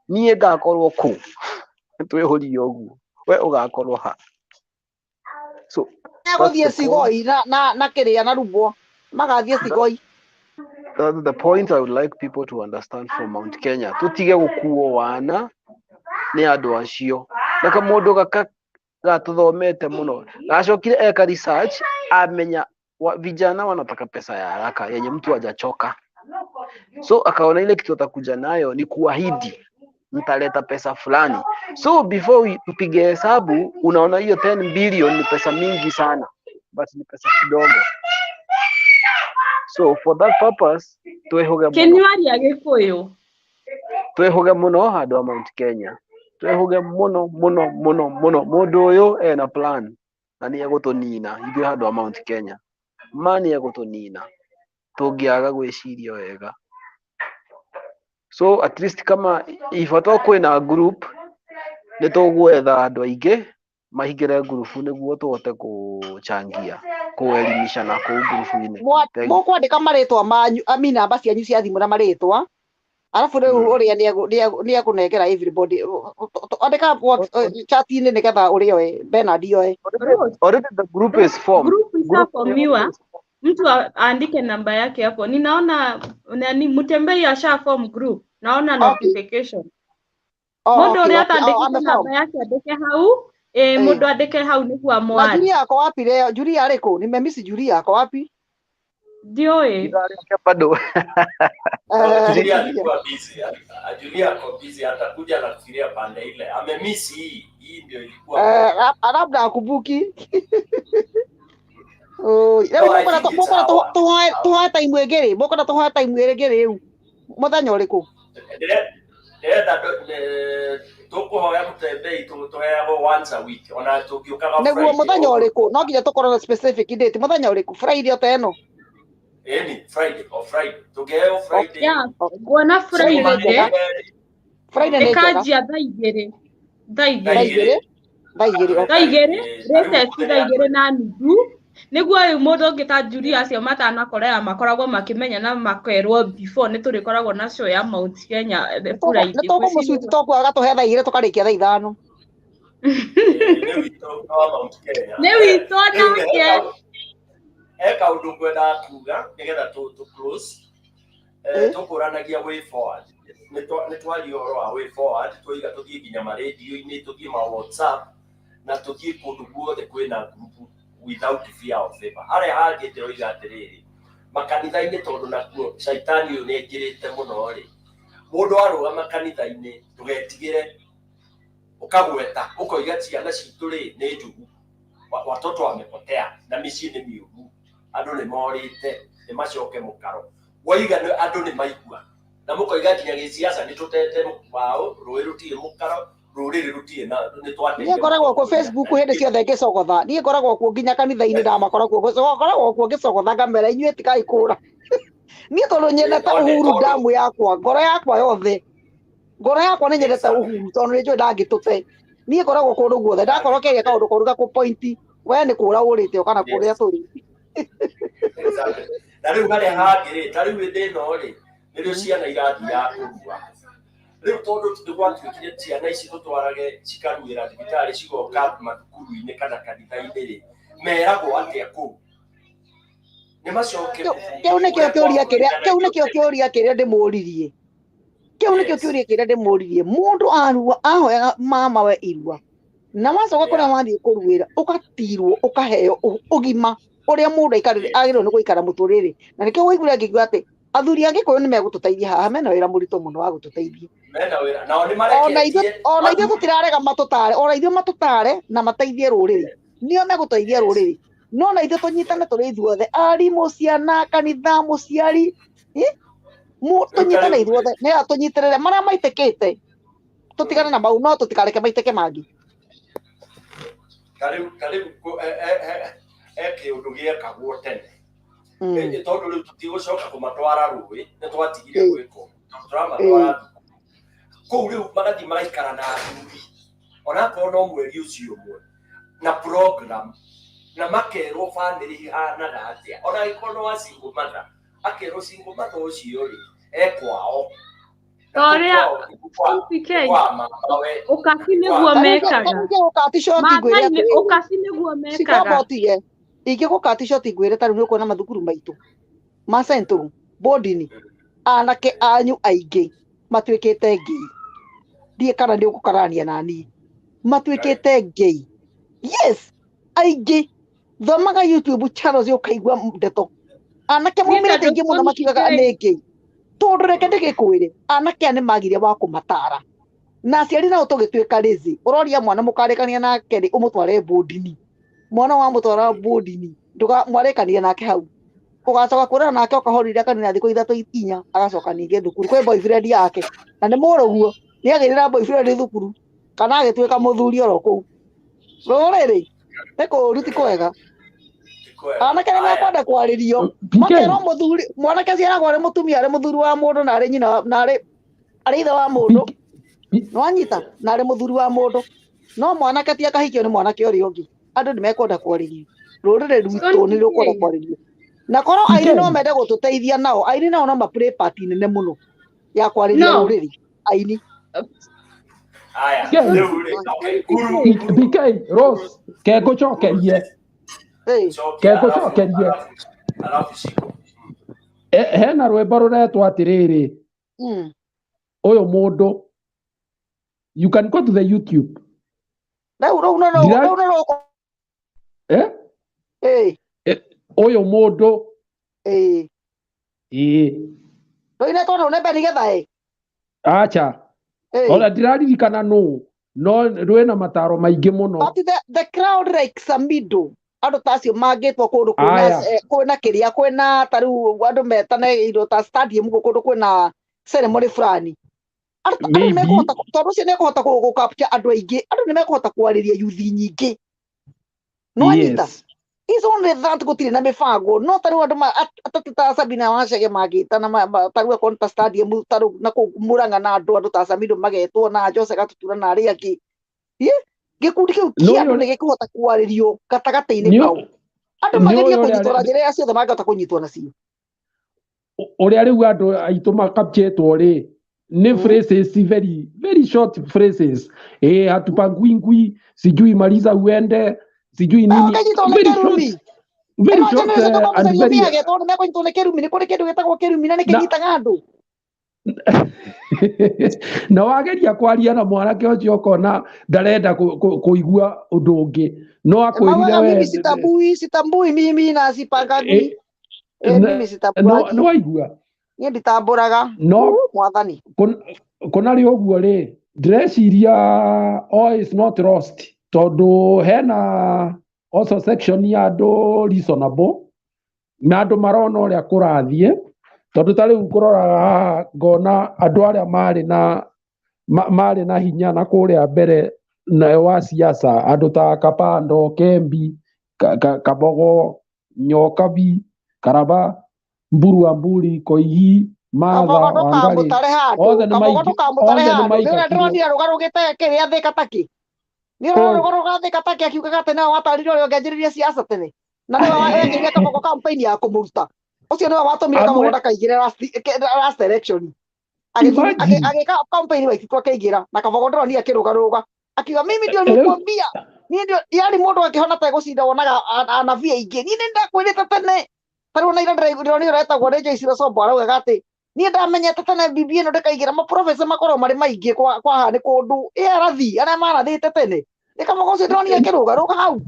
Niye gakorwo ku twehuri yogu we ugakorwo ha. So Agathie Sigoi na kiria na Rubwo magathie Sigoi. That's the point I would like people to understand from Mount Kenya. Tutige gukuo wana ni andu acio. Na kamundu gatuthomete muno. Gacokire eka research amenya vijana wanataka pesa ya haraka yenye mtu hajachoka. So akaona ile kitu atakuja nayo ni kuahidi mtaleta pesa fulani. So before upige hesabu unaona hiyo 10 billion ni pesa mingi sana, but ni pesa kidogo. So for that purpose twehoga muno handu wa Mount Kenya. Twehoga muno mundu uyu ena plan na ni egutunina ithuĩ handu wa Mount Kenya. Mani egutunina tungiaga gwiciria wega. So at least kama ifatwa kwina group ni tugwetha andu aingi mahingire group niguo tuhote kuchangia kuelimisha na ku group-ini. Mukwandika maritwa manyu amina namba cianyu cia thimu na maritwa alafu riu uria ni akunengera everybody andika chat-ini nigetha uria we Bernard yoe. Already the group is formed. Group ishaformiwa. Mtu aandike namba yake hapo. Ninaona nani Mutembei asha form group. Naona notification. Mundu uria ataandike namba yake andike hau. Mundu andike hau niguo amwari. Na Julia ako wapi leo? Julia ariko? Nimemisi Julia ako wapi? Ndio bado. Julia alikuwa busy. Julia ako busy atakuja na kufikiria pande ile. Amemisi hii ndio ilikuwa. Labda akubuki. Mokona tuhoe time ĩngĩ rĩ? Mokona tuhoe time ĩngĩ rĩ? Mũthenya ũrĩkũ? tukuhoya mutembei tuheagwo once a week ona tukiukaga neguo muthenya uriku no nginya tukorwo na specific date muthenya uriku Friday oteno Friday tugeo Friday kuona Friday Friday ni njega ikanjia thaa igĩrĩ na nuthu niguo uyu mundu ungi ta Julia acio matanakorera makoragwo makimenya na makerwo before ni turikoragwo na show ya Mount Kenya Friday ni tũkũmũcuti twaku agatuhe thaa igĩrĩ tũkarĩkia thaa ithano nĩ witũ nake kaundu ngwenda kuga nigetha tu close tukuranagia way forward nĩ twari ũhoro wa way forward twiga tũthiĩ nginya ma radio-inĩ tũthiĩ ma WhatsApp na tũthiĩ kũndũ guothe kwĩna group without fear of favor harĩa hangĩ ndĩroiga atĩrĩrĩ makanitha-inĩ tondũ nakuo caitani ũyũ nĩ aingĩrĩte mũno rĩ mũndũ arũgama kanitha-inĩ ndũgetigĩre ũkagweta ũkoiga ciana citũ rĩ nĩ njugu watoto wamepotea na mĩciĩ nĩ mĩũru andũ nĩ morĩte nĩ macoke mũkaro waiga andũ nĩ maigua na mũkoiga nginya gĩciaca nĩ tũtete mbaũ rũĩ rũtirĩ mũkaro rũrĩrĩ rũtirĩ na nĩ twateire niĩ ngoragwo kuo Facebook hĩndĩ ciothe ngĩcogotha niĩ ngoragwo kuo nginya kanitha-inĩ ndamakoragwo kuo ngĩcogotha ngamera inyuĩ tigai kũra niĩ tondũ nyendete Uhuru damu yakwa ngoro yakwa yothe ngoro yakwa nĩ nyendete Uhuru tondũ nĩ njũĩ ndangĩtũte niĩ ngoragwo kũndũ guothe ndakorwo kĩrĩa kaũndũ koruga kũ point we nĩ kũra ũrĩte kana kũrĩa tũrĩ na rĩu harĩa hangĩ rĩ ta rĩu hĩndĩ ĩno rĩ nĩrĩo ciana irathiaga kũrua rĩu tondũ nĩ gwatuĩkire ciana ici tũtwarage cikaruĩra thibitarĩ cigoka mathukuru-inĩ kana kanitha-inĩ rĩ meragwo atĩa kũu nĩ macoke kĩu nĩkĩo kĩũria kĩrĩa ndĩmũririe mũndũ arua ahoyaga mama we irua na wacoka kũrĩa wathiĩ kũruĩra ũgatirwo ũkaheo ũgima ũrĩa mũndũ agĩrĩirwo nĩ gũikara mũtũrĩre na nĩkĩo waiguire ngĩigua atĩ athuri a Gĩkũyũ nĩ megũtũteithia haha mena wĩra mũritũ mũno wa gũtũteithia ona ithuĩ tũtirarega matũtare ona ithuĩ matũtare na mateithie rũrĩrĩ nĩo megũteithia rũrĩrĩ no na ithuĩ tũnyitane tũrĩ ithuothe arimũ ciana kanitha mũciari tũnyitane ithuothe nĩgetha tũnyitĩrĩre marĩa maitĩkĩte tũtigane na mau no tũtikareke maitĩke mangĩ tarĩu kĩũndũ gĩekagwo tene tondũ rĩu tũtigũcoka kũmatwara rũĩ nĩ twatigire gwĩka tũramatwara kũu rĩu magathiĩ magaikara na athuri onakorwo no mweri ũcio ũmwe na program na makerwo bamĩrĩ ihanaga atĩa ona angĩkorwo no wa single mother akerwo single mother ũcio rĩ ekwao ũkabi nĩguo mekaga ingĩgũka t-shirt ngwĩre tarĩu nĩ ũkuona mathukuru maitũ ma central boarding anake anyu aingĩ matuĩkĩte ngei ndiĩ kana nĩ ũgũkarania na niĩ matuĩkĩte ngei yes aingĩ thomaga YouTube channels ũkaigua ndeto anake maumĩrĩte aingĩ mũno makiugaga nĩ ngei tondũ reke ndĩgĩkwĩre anake nĩ magire wa kũmatara na aciari nao tũgĩtuĩka lazy ũroria mwana mũkarĩkania nake rĩ ũmũtware boarding mwana wa mũtwara boarding mwarĩkania nake hau ũgacoka kũrera nake ũkahorire kanina thikũ ithatũ ikinya agacoka ningĩ thukuru kwĩ boyfriend yake na nĩ mũrũguo nĩ agĩrĩra boyfriend thukuru kana agĩtuĩka mũthuri oro kũu rũrĩrĩ nĩ kũũru ti kwega anake nĩ mekwenda kwarĩrio makerwo mũthuri mwanake aciaragwo arĩ mũtumia arĩ mũthuri wa mũndũ na arĩ nyina na arĩ ithe wa mũndũ nĩwanyita na arĩ mũthuri wa mũndũ no mwanake ti akahikio nĩ mwanake ũrĩa ũngĩ andũ nĩ mekwenda kwarĩrio rũrĩrĩ rwitũ nĩ rũkwenda kwarĩrio na korwo aini no mende gũtũteithia nao aini nao no ma play part nene mũno ya kwarĩria rũrĩrĩ aini BK Rose kengũcokerie hena rwĩmbo rũretwo atĩrĩrĩ ũyũ mũndũ you can go to the YouTube ũyũ mũndũ acha ona ndiraririkana nũ no rwĩna mataro maingĩ mũno the crowd like Samido andũ tacio mangĩtwo kũndũ kwĩna kĩrĩa kwĩna tarĩu andũ metane indo ta stadium kũndũ kwĩna ceremony fulani maybe mekũhota tondũ ũcio nĩekũhota gũkapcha andũ aingĩ andũ nĩmekũhota kwarĩria yuthi nyingĩ no anyita yes is only that gũtirĩ na mĩbango no tarĩu andũ atatũ ta Sabina Wachege magĩtana tarĩu akorwo ta stadium tarĩu na kũmũranga na andũ ta Samido magetwo na Jose Gatutura na arĩa angĩ gĩkundi kĩu kĩa andũ nĩgĩkũhota kwarĩrio gatagatĩ-inĩ kau andũ mageria kũnyitwo na njĩra ciothe mangĩhota kũnyitwo nacio ũrĩa rĩu andũ aitũ makapchetwo rĩ ni phrases very very short phrases hatupangwingwi sijui maliza uende sijui nini very short and very mekũnyitwo nĩ kĩrumi nĩ kũrĩ kĩndũ gĩtagwo kĩrumi na nĩ kĩnyitaga andũ na wageria kwaria na mwanake ũcio ũkona ndarenda kũigua ũndũ ũngĩ no akwĩrire we sitambui mimi na sipangagwi mimi sitambui no waigua niĩ nditambũraga mwathani kuna rĩ ũguo rĩ ndĩreciria all is not lost tondũ hena also section ya andũ reasonable na andũ marona ũrĩa kũrathiĩ tondũ ta rĩu kũroraga ngona andũ arĩa marĩ na hinya na kũrĩa mbere na wa siasa andũ ta Kapando, Kembi, Kabogo, Nyokabi, Karaba, Mburu Amburi, Koigi, Matha, Wangari othe nĩ ndĩronire rũgarũgĩte kĩrĩa thĩka taki nĩ rũgarũgĩte taki akiugaga atĩ nĩwe watarire ũrĩa ũngĩanjĩrĩria siasa tene na nĩwe wagĩrĩire Kabogo campaign ya kũmũruta ũcio nĩwe watũmire Kabogo ndakaingĩre last election agĩka campaign waitĩtwo akaingĩra na Kabogo ndĩronire akĩrũgarũga akiuga mimi ndio nilikwambia niĩ ndio yani mũndũ akĩhona ta gũcinda wonaga anabii aingĩ niĩ nĩndakwĩrĩte tene tarĩu na ndĩronire ũretagwo nĩ Joyce Rosombo araugaga atĩ niĩ ndamenyete tene bibi ĩno ndĩkaingĩra maprofesa makorwo marĩ maingĩ kwa nĩ kũndũ arathi arĩa marathĩte tene nĩ Kabogo ũcio ndĩronire akĩrũgarũga hau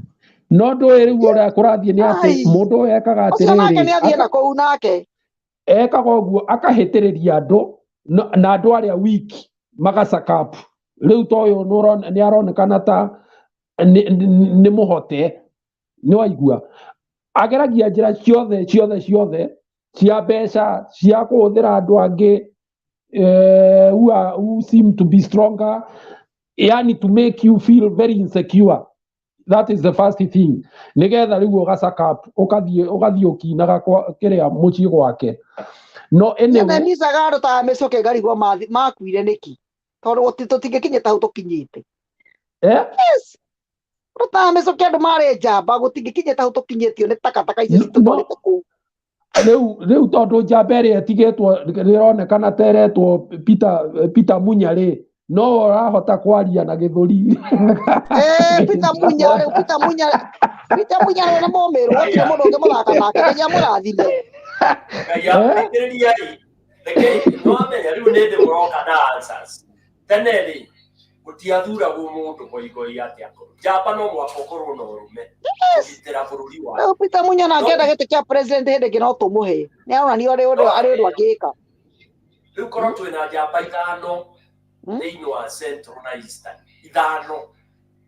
no ndũĩ rĩu ũrĩa kũrathiĩ nĩ atĩ mũndũ ũyũ ekaga ũcio nake nĩ athiĩ na kũu nake ekaga ũguo akahĩtĩrĩria andũ na andũ arĩa wiki magacakapu rĩu ta ũyũ nĩ aronekana ta nĩ mũhote nĩ waigua ageragia njĩra ciothe cia mbeca cia kũhũthĩra andũ angĩ who seem to be stronger yani to make you feel very insecure. That is the first thing. Nigetha rĩu ũgacakapu ũgathiĩ ũkinaga kĩrĩa mũciĩ gwake no anyway nicaga andũ ta mĩcoke ngarigwo makuire nĩki tondũ tũtingĩkinyĩte hau tũkinyĩte yes ta mĩcoke andũ marĩ njamba gũtingĩkinyĩte hau tũkinyĩtio nĩ takataka icio citũtwarĩte kũu rĩu tondũ njamba ĩrĩa ĩtigĩtwo rĩronekana teretwo Peter Munya rĩ no ũrahota kwaria na gĩthũri Peter Munya nĩ mũmĩrũ gũtirĩ mũndũ ũngĩ mũthaka nake nginya mũrathime nĩwamenya rĩu nĩ ndĩ mũroka na answers tene rĩ gũtiathuragwo mũndũ goigoi atĩa njamba no mwaka ũkorwo na ũrũme kũgitĩra bũrũri wa Peter Munya na angĩenda gĩtĩ kĩa president hĩndĩ ĩngĩ no tũmũhe nĩ aronania arĩ ũndũ angĩka rĩu korwo twĩna njamba ithano thĩinĩ wa Central na Eastern ithano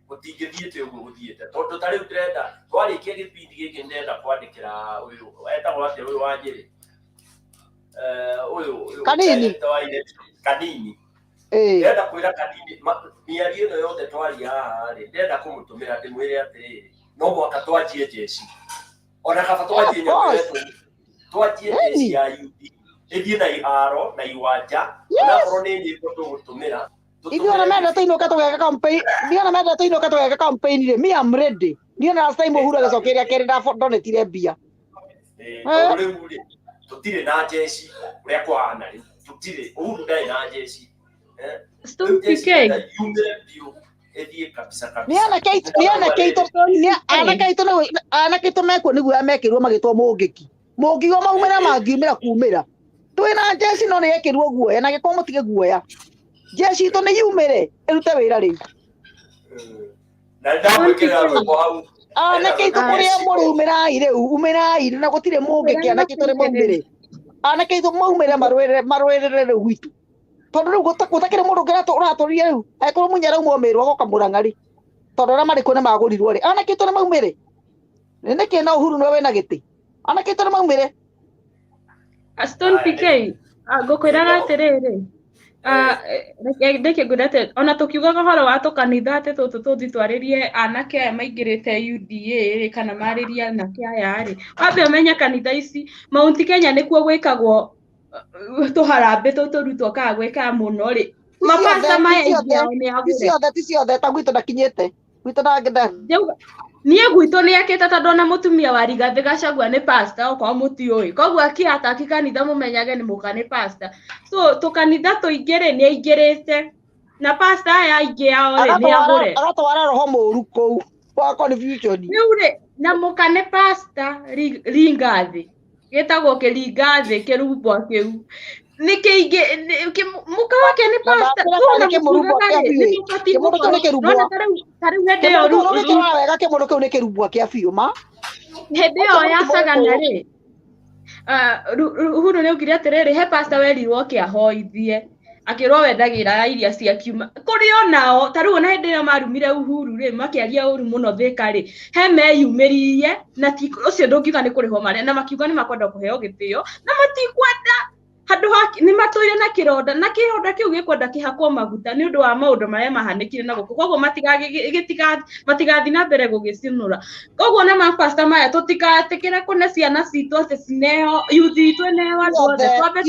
gũtingĩthiĩte ũguo gũthiĩte tondũ ta rĩu ndĩrenda twarĩkia gĩbindi gĩkĩ ndĩrenda kwandĩkĩra ũyũ etagwo atĩa ũyũ wa Nyĩrĩ ũyũ Kanini ndĩrenda kwĩra Kanini mĩario ĩno yothe twaria haha rĩ ndĩrenda kũmũtũmĩra ndĩmwĩre atĩrĩrĩ no mwaka twanjie jeci ona kaba twanjie twanjie jeci ya UD ĩthiĩ na iharo na iwanja onakorwo nĩ nyĩmbo tũgũtũmĩra ithuĩ mendete inũka tũgeka campaign rĩ me am ready niĩ na last time Uhuru agĩcokeria kerĩ ndonetire mbia rĩu rĩ tũtirĩ na jeci ũrĩa kwahana rĩu tũtirĩ Uhuru ndarĩ na jeci anake aitũ mekwo nĩguo mekĩrwo magĩtwo mũngĩki mũngigo maumĩra mangiumĩra kumĩra twĩna jeci no nĩ yekĩrwo guoya na gĩkorwo mũtige guoya jeci itũ nĩ yumĩre ĩrute wĩra rĩu na ndamwĩkĩra rwĩmbo hau anake aitũ kũrĩa mũrĩ umĩrai na gũtirĩ mũngĩki anake aitũ nĩ maumĩre anake aitũ maumĩre marũĩrĩre rĩu gwitũ tondũ rĩu gũtakĩrĩ mũndũ ũngĩ ũratũrire rĩu angĩkorwo Munya rauma ũmĩrwo agoka Mũrang'a rĩ tondũ arĩa marĩ kuo nĩ magũrirwo rĩ anake aitũ nĩ maumĩre nĩkĩ na Uhuru nĩwe wĩna gĩtĩ anake aitũ nĩ maumĩre Stone PK ngũkwĩraga atĩrĩrĩ ndeke ngudate ona tukiugaga horo wa tukanitha ate tutu tuthitwaririe anake aya maingirite UDA kana mariria anake aya ri wambe umenya kanitha ici Mount Kenya nikuo gwikagwo tuharambe tuturutwo ka gwika muno ri mapasta maya ingao ni agure ti ciothe ta gwito ndakinyite gwito na ngenda niä gwitå nä akĩte tondũ ona mũtumia wa Rigathĩ Gachagua nĩ pasta okorwo mũtiũĩ koguo akĩataki kanitha mũmenyage nĩ mũka nĩ pasta so tũkanitha tũingĩ rĩ nĩ aingĩrĩte na pasta aya aingĩ ao rĩ nĩ agũre agatwara roho mũru kũu wa confusion rĩu rĩ na mũka nĩ pasta Rigathĩ gĩtagwo Kĩringathĩ kĩrumbwa kĩu nĩ kĩingĩ mũka wake nĩ pasta na kĩmũrumbwa kĩa biũ ma hĩndĩ ĩyo ya Sagana rĩ Uhuru nĩ augire atĩrĩrĩ he pasta werirwo kĩahoithie akĩrwo wendagĩra iria cia kiuma kũrĩ onao ta rĩu ona hĩndĩ ĩrĩa marumire Uhuru rĩ makĩaria ũru mũno Thika rĩ he meyumĩririe na ũcio ndũngiuga nĩ kũrĩhwo marĩa na makiuga nĩ makwenda kũheo gĩtĩo na matikwenda handũ nĩ matũire na kĩronda kĩu gĩkwenda kĩhakwo maguta nĩ ũndũ wa maũndũ marĩa mahanĩkire na gũkũ koguo matigathi na mbere gũgĩcinũra koguo na mapasta maya tũtigatĩkĩre kũne ciana citũ atĩ cineho yuthi itũ neho andũ othe twambe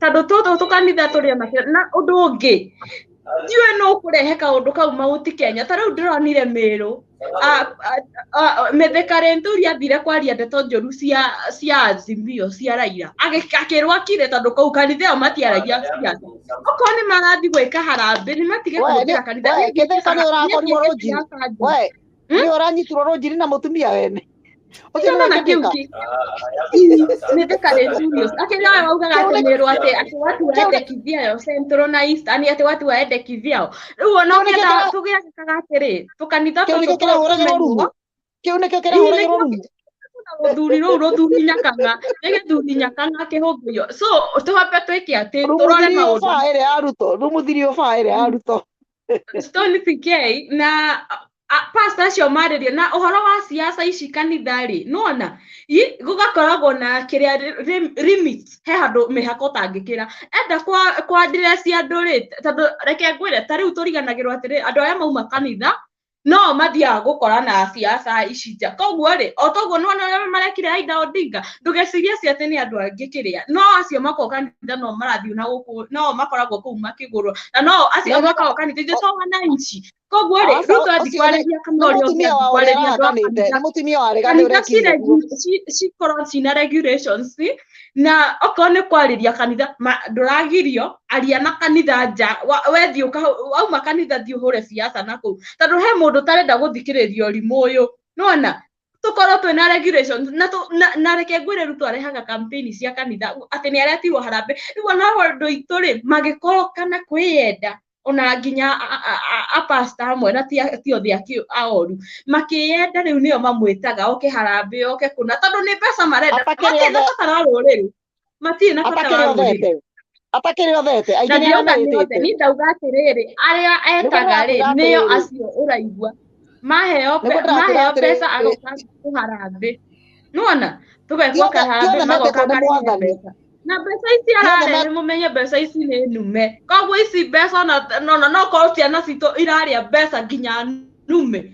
tondũ tũtũ tũkanitha tũrĩa na ũndũ ũngĩ ndiũĩ no kũrehe kaũndũ kau Mount Kenya ta rĩu ndĩronire Mĩrũ Mĩthĩ Karĩnturi athire kwaria ndeto njũru cia Azimio cia Raila akĩrwo akire tondũ kau kanitha ĩyo matiaragia ciaca okorwo nĩ marathiĩ gwĩka harambĩ nĩ matige kũhũthĩra kanitha nĩ ũranyitirwo rũnjiri na mũtumia wene Mĩthĩ Karĩnturi akĩrĩa waugaga atĩ Mĩrũ atĩ watu waendekithia yo Central na Eastern atĩ watu waendekithia yo rĩu ona ũngĩenda tũgĩakaga atĩrĩ tũkanitha tũtũ kĩu nĩkĩo kĩrahũragĩrwo rumu rũthuri rũu rũthuri nyakanga nĩ gĩthuri nyakanga kĩhũngĩrio so tũhambe twĩke atĩ tũrore maũndũ rumuthiri ũbaa ĩrĩa ya Ruto Stone PK na pasta acio marĩrio na ũhoro wa siasa ici kanitha rĩ nona gũgakoragwo na kĩrĩa limits he handũ mĩhaka ũtangĩkĩra enda kwa ndĩrĩa cia andũ rĩ tondũ reke ngwĩre ta rĩu tũriganagĩrwo atĩrĩ andũ arĩa mauma kanitha no mathiaga gũkora na siasa ici nja koguo rĩ o toguo nona arĩa marekire Aida Odinga ndũgecirie atĩ nĩ andũ angĩ kĩrĩa no acio makoo kanitha no marathiĩ na gũkũ no makoragwo kũu makĩgũrwo na no acio makoo kanitha ithuĩ to wananchi koguo rĩ Ruto athiĩ kwareria kana ũrĩa ũngĩ kwareria cikorwo cina regulations na okorwo nĩ kwarĩria kanitha ndũragirio aria na kanitha nja wethiĩ wauma kanitha thiĩ ũhũre siasa na kũu tondũ he mũndũ ũtarenda gũthikĩrĩria ũrimũ ũyũ nona tukorwo twina regulations na reke ngwĩre Ruto arehaga campaign cia kanitha atĩ nĩ aretirwo harambĩ rĩu ona andũ aitũ rĩ magĩkorwo kana kwĩyenda ona nginya apasta amwe na ti othe aoru makĩyenda rĩu nĩo mamwĩtaga oke harambĩ oke kuna tondũ nĩ mbeca marenda matirĩ na bata wa rũrĩrĩ matirĩ na bata wa rũrĩrĩ atakĩrĩ othete na nĩ ndauga atĩrĩrĩ arĩa etaga rĩ nĩo acio ũraigua maheo mbeca agoka harambĩ nona tũgekwo harambĩ magoka mbeca na mbeca ici ararehe mũmenye mbeca ici nĩ nume koguo ici mbeca no korwo ciana citũ irarĩa mbeca nginya nume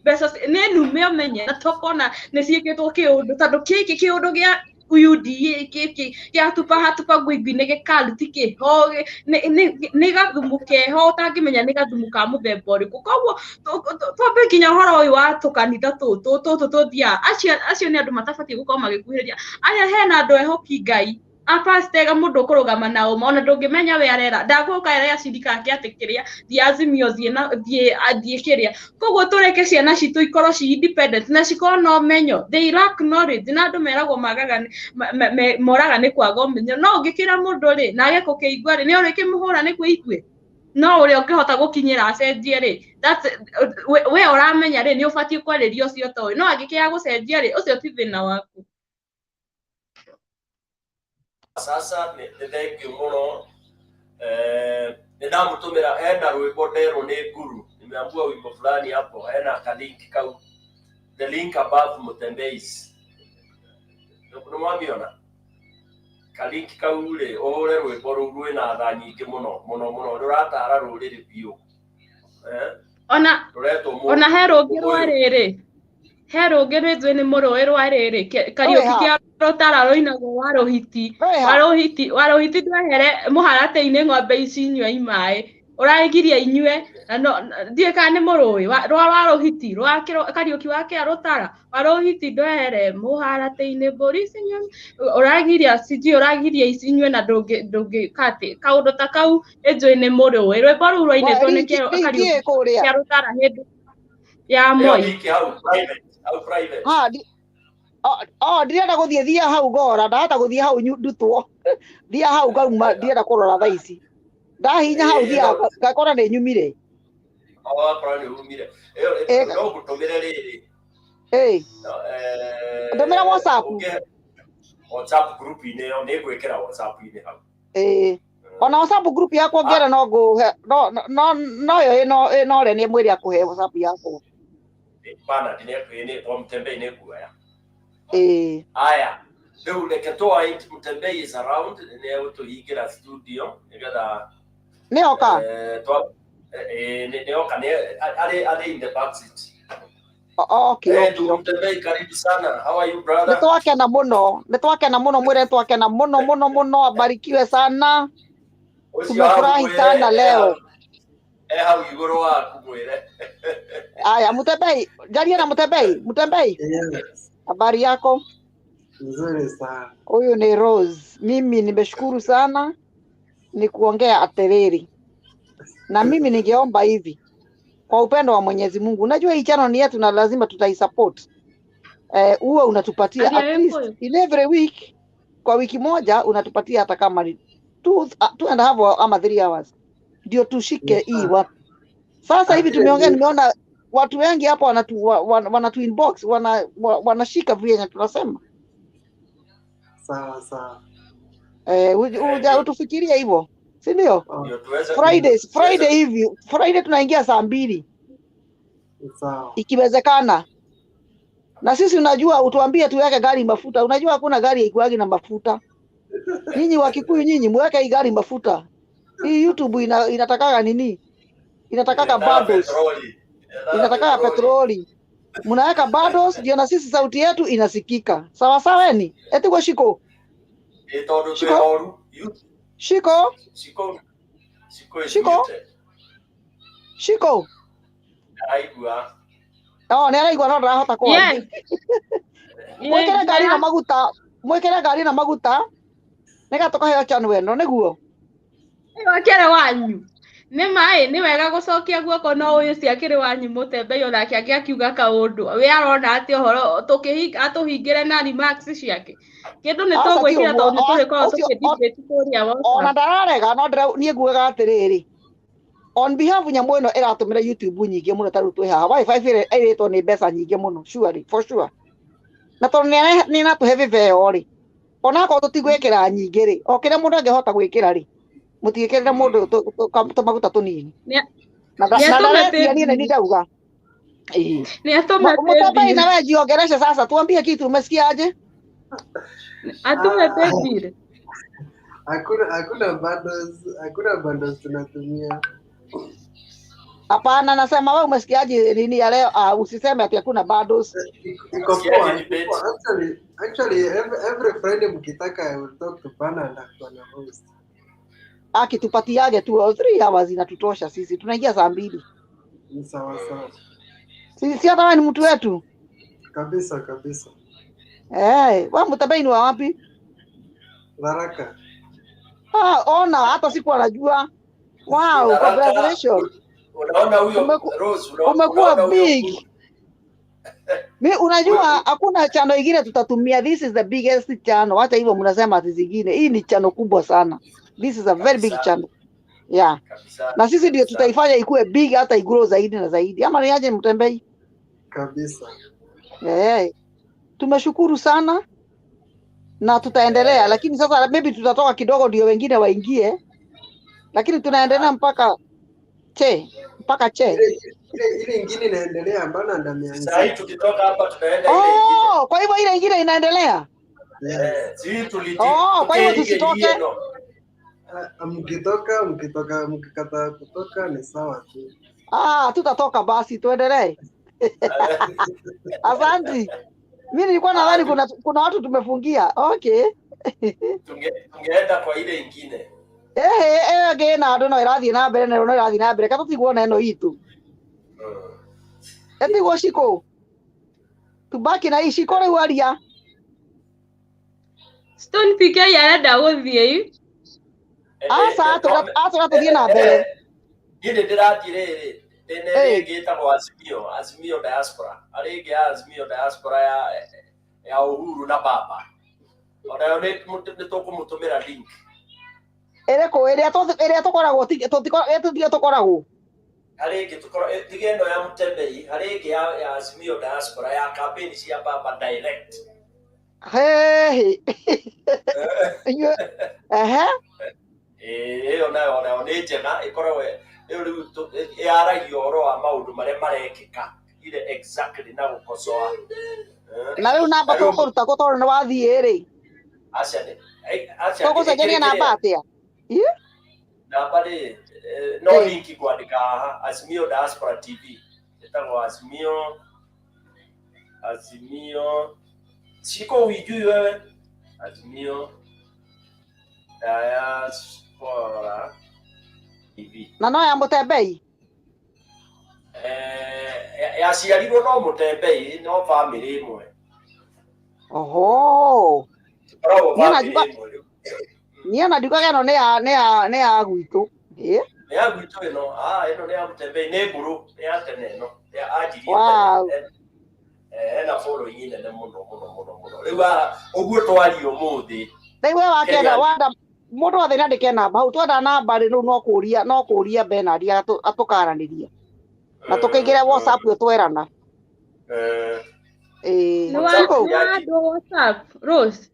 mbeca nĩ nume ũmenye na tokona nĩ ciĩkĩtwo kĩũndũ tondũ kĩkĩ kĩũndũ gĩa UDA gĩkĩ gĩatupa gwĩngwi nĩ gĩkaruti kĩho nĩ gathumu keho ũtangĩmenya nĩ gathumu ka mũthemba ũrĩkũ koguo twambe nginya ũhoro ũyũ wa tũkanitha tũtũ tũthiaga acio nĩ andũ matabatiĩ gũkorwo magĩkuhĩrĩria aya hena andũ ehoki Ngai apastega mũndũ ũkũrũgama nao ona ndũngĩmenya we arera ndagũka arĩa cirika atĩ kĩrĩa thiĩ Azimio thiĩ kĩrĩa koguo tũreke ciana citũ ikorwo ci independent na cikorwo na ũmenyo they lack knowledge na andũ meragwo moraga nĩ kwaga ũmenyo no ũngĩkĩra mũndũ rĩ na age kũkĩigua rĩ nĩ ũrĩkĩmũhũra nĩ kwĩigwe no ũrĩa ũngĩhota gũkinyĩra acenjie rĩ we ũramenya rĩ nĩ ũbatiĩ kwarĩria ũcio toĩ no angĩkĩya gũcenjia rĩ ũcio ti thĩna waku. Sasa nĩ thengiũ mũno nĩ ndamũtũmĩra hena rwĩmbo nderwo nĩ Guru nimeambua wimbo fulani hapo hena kalink kau the link above Mutembeis nĩmwamiona kaliki kaure ore rwimbo rurwe na tha nyingi muno ruratara ruriri biu ona he rungi rwa riri he rungi rwithwe ni murui rwa riri Kariuki kia rutara ruinagwo wa ruhiti ndwehere muharate-ini ng'ombe ici inywe imai uragiria inywe ndie kana ni murui rwa ruhiti rwa Kariuki wa kia rutara wa ruhiti ndwehere muharate-ini mburi ici inywe uragiria siji uragiria ici inywe na ndungi kati kaundu ta kau ijwe ni murui rwimbo ru rwainitwo ni Kariuki kia rutara hindi ya Moi ndirenda guthie thia hau gora ndahota guthie hau ndutwo thia hau ngauma ndirenda kurora thaa ici ndahinya hau thia ngakora ni nyumire no gutumire riri ndumira WhatsApp group ine yo ni gwikira WhatsApp ine hau ona WhatsApp group yakwa ngera no yo no re ni mwiri akuhe WhatsApp yakwa bana ni Mtembei ni kuya aya riu reke twaite Mtembei is around ni utuhigira studio nigetha nioka nioka ni ari in the back seat. Okay. Mtembei karibu sana. How are you brother? Nitwakena muno mwire twakena muno abarikiwe sana. Tumefurahi sana leo. Hau iguru waku mwire. Aya Mtembei, jaria na Mtembei. Habari yako? Nzuri sana. Huyu ni Rose. Mimi nimeshukuru sana ni kuongea atereri. Na mimi ningeomba hivi kwa upendo wa Mwenyezi Mungu. Unajua hii channel ni yetu na lazima tutaisupport. Uwe unatupatia at least in every week, kwa wiki moja unatupatia hata kama ni 2.5 ama 3 hours. Ndio tushike hii watu. Sasa hivi tumeongea, nimeona watu wengi hapa wanatu inbox wanashika vile tunasema. Sawa. Utufikirie hivyo. Si ndio? Friday tunaingia saa 2. Sawa. Ikiwezekana. Na sisi unajua utuambie tuweke gari mafuta. Unajua hakuna gari haikuagi na mafuta. Nyinyi wa Kikuyu nyinyi muweke hii gari mafuta. Hii YouTube inatakaga nini? Inatakaga bundles. Inatakaga petroli. Mnaweka bundles ndio na sisi sauti yetu inasikika. Sawa ni? Eti kwa shiko. Shiko. Aigua. Ni araigua no ndahota kwa. Mwekere gari na maguta. Nigatoka heo chanu weno niguo. Wakere wanyu. Ni wega gucokia guoko no uyu ciakiri wanyu Mtembei onake akiuga kaundu. We arona ati horo atuhingire na remarks ciake. Kindu ni tugwikira tondu turi kwa tukidebate kuria wa. Ona ndararega no ndira nie nguaga atiriri. On behalf nyamu ino iratumira YouTube nyingi muno taru twi haha. Wi-Fi iretwo ni mbeca nyingi muno surely for sure. Na tondu ni natuhe viveo ri. Ona ko tutigwikira nyingi ri. Okire mundu angehota gwikira ri. Mutigikirira mundu tumaguta tunini. Ni ndauga. Ni atuma Mtembei na wewe jiongereshe sasa, tuambie kitu, umesikia aje? Atume pebile. Hakuna bundles tunatumia. Hapana, nasema wewe umesikiaje nini ya leo? Usiseme ati hakuna bundles. Iko poa. Actually every Friday mkitaka I will talk to Bana and Akwana host. Akitupatiage 2 or 3 hours inatutosha sisi. Tunaingia saa 2. Ni sawa. Si hata wewe ni mtu wetu. Kabisa. Wewe Mtembei ni wa wapi? Baraka. Ona hata siku anajua. Wow, congratulations. Unaona huyo Rose, umekuwa big. Mimi unajua hakuna channel nyingine tutatumia. This is the biggest channel. Hata hivyo mnasema ati zingine. Hii ni channel kubwa sana. This is a very big channel. Yeah. Na sisi ndio tutaifanya ikue big hata igrow zaidi na zaidi. Ama niaje Mtembei? Kabisa. Tumeshukuru sana. Na tutaendelea lakini sasa maybe tutatoka kidogo ndio wengine waingie. Lakini tunaendelea mpaka che. Ile nyingine inaendelea Bana ndameanza. Sasa tukitoka hapa tunaenda ile nyingine. Kwa hivyo ile nyingine inaendelea. Si Kwa hiyo tusitoke. Mkikataa kutoka ni sawa tu. Tutatoka basi, tuendelee. Asante. Mimi nilikuwa nadhani kuna watu tumefungia. Okay. Tungeenda kwa ile ingine. Gena ndo no irathi na mbere no irathi na mbere kato tigwona eno itu. Ndigwo Shiko. Tubaki na hii Shiko riu aria. Stone PK arenda guthie. Asa atũra tuthie na mbere. Githĩ ndĩrathiĩ rĩrĩ ndĩna ĩngĩ ĩtagwo Azimio Diaspora, arĩ ĩngĩ ya Azimio Diaspora ya Uhuru na Baba, onayo nĩ tũkũmũtũmĩra link. Ĩrĩa tũkoragwo tũkoragwo harĩ ĩngĩ tiga ĩno ya Mutembei, harĩ ĩngĩ ya Azimio Diaspora ya campaign cia Baba direct. Onayo nĩ njega, ĩkoragwo rĩu yaragia ũhoro wa maũndũ marĩa marekĩka ile exactly na gũkosoa. Na rĩu namba tũkũruta kũ tondũ nĩ wathiĩ rĩ? Tũgũcenjania namba atĩa? Namba rĩ no link kwandĩka haha Azimio Diaspora TV, ĩtagwo Azimio Shiko wijui wewe Azimio Diaspora TV. Na no ya Mutembei? Yaciarirwo no Mutembei, no family ĩmwe. Oho. Niĩ najugaga ĩno nĩ ya gwitũ. Nĩ ya gwitũ ĩno, ĩno nĩ ya Mutembei, nĩ mburu, nĩ ya tene ĩno, anjirie tene. Ena following nene mũno. Rĩu ũguo twario mũthĩ. Rĩu we wakenda wanda mũndũ wothe nĩandĩke namba hau, twenda namba rĩ rĩu no kũria Bernard atũkaranĩria na tũkaingĩre WhatsApp yo twerana. Nĩwandũ WhatsApp Rose?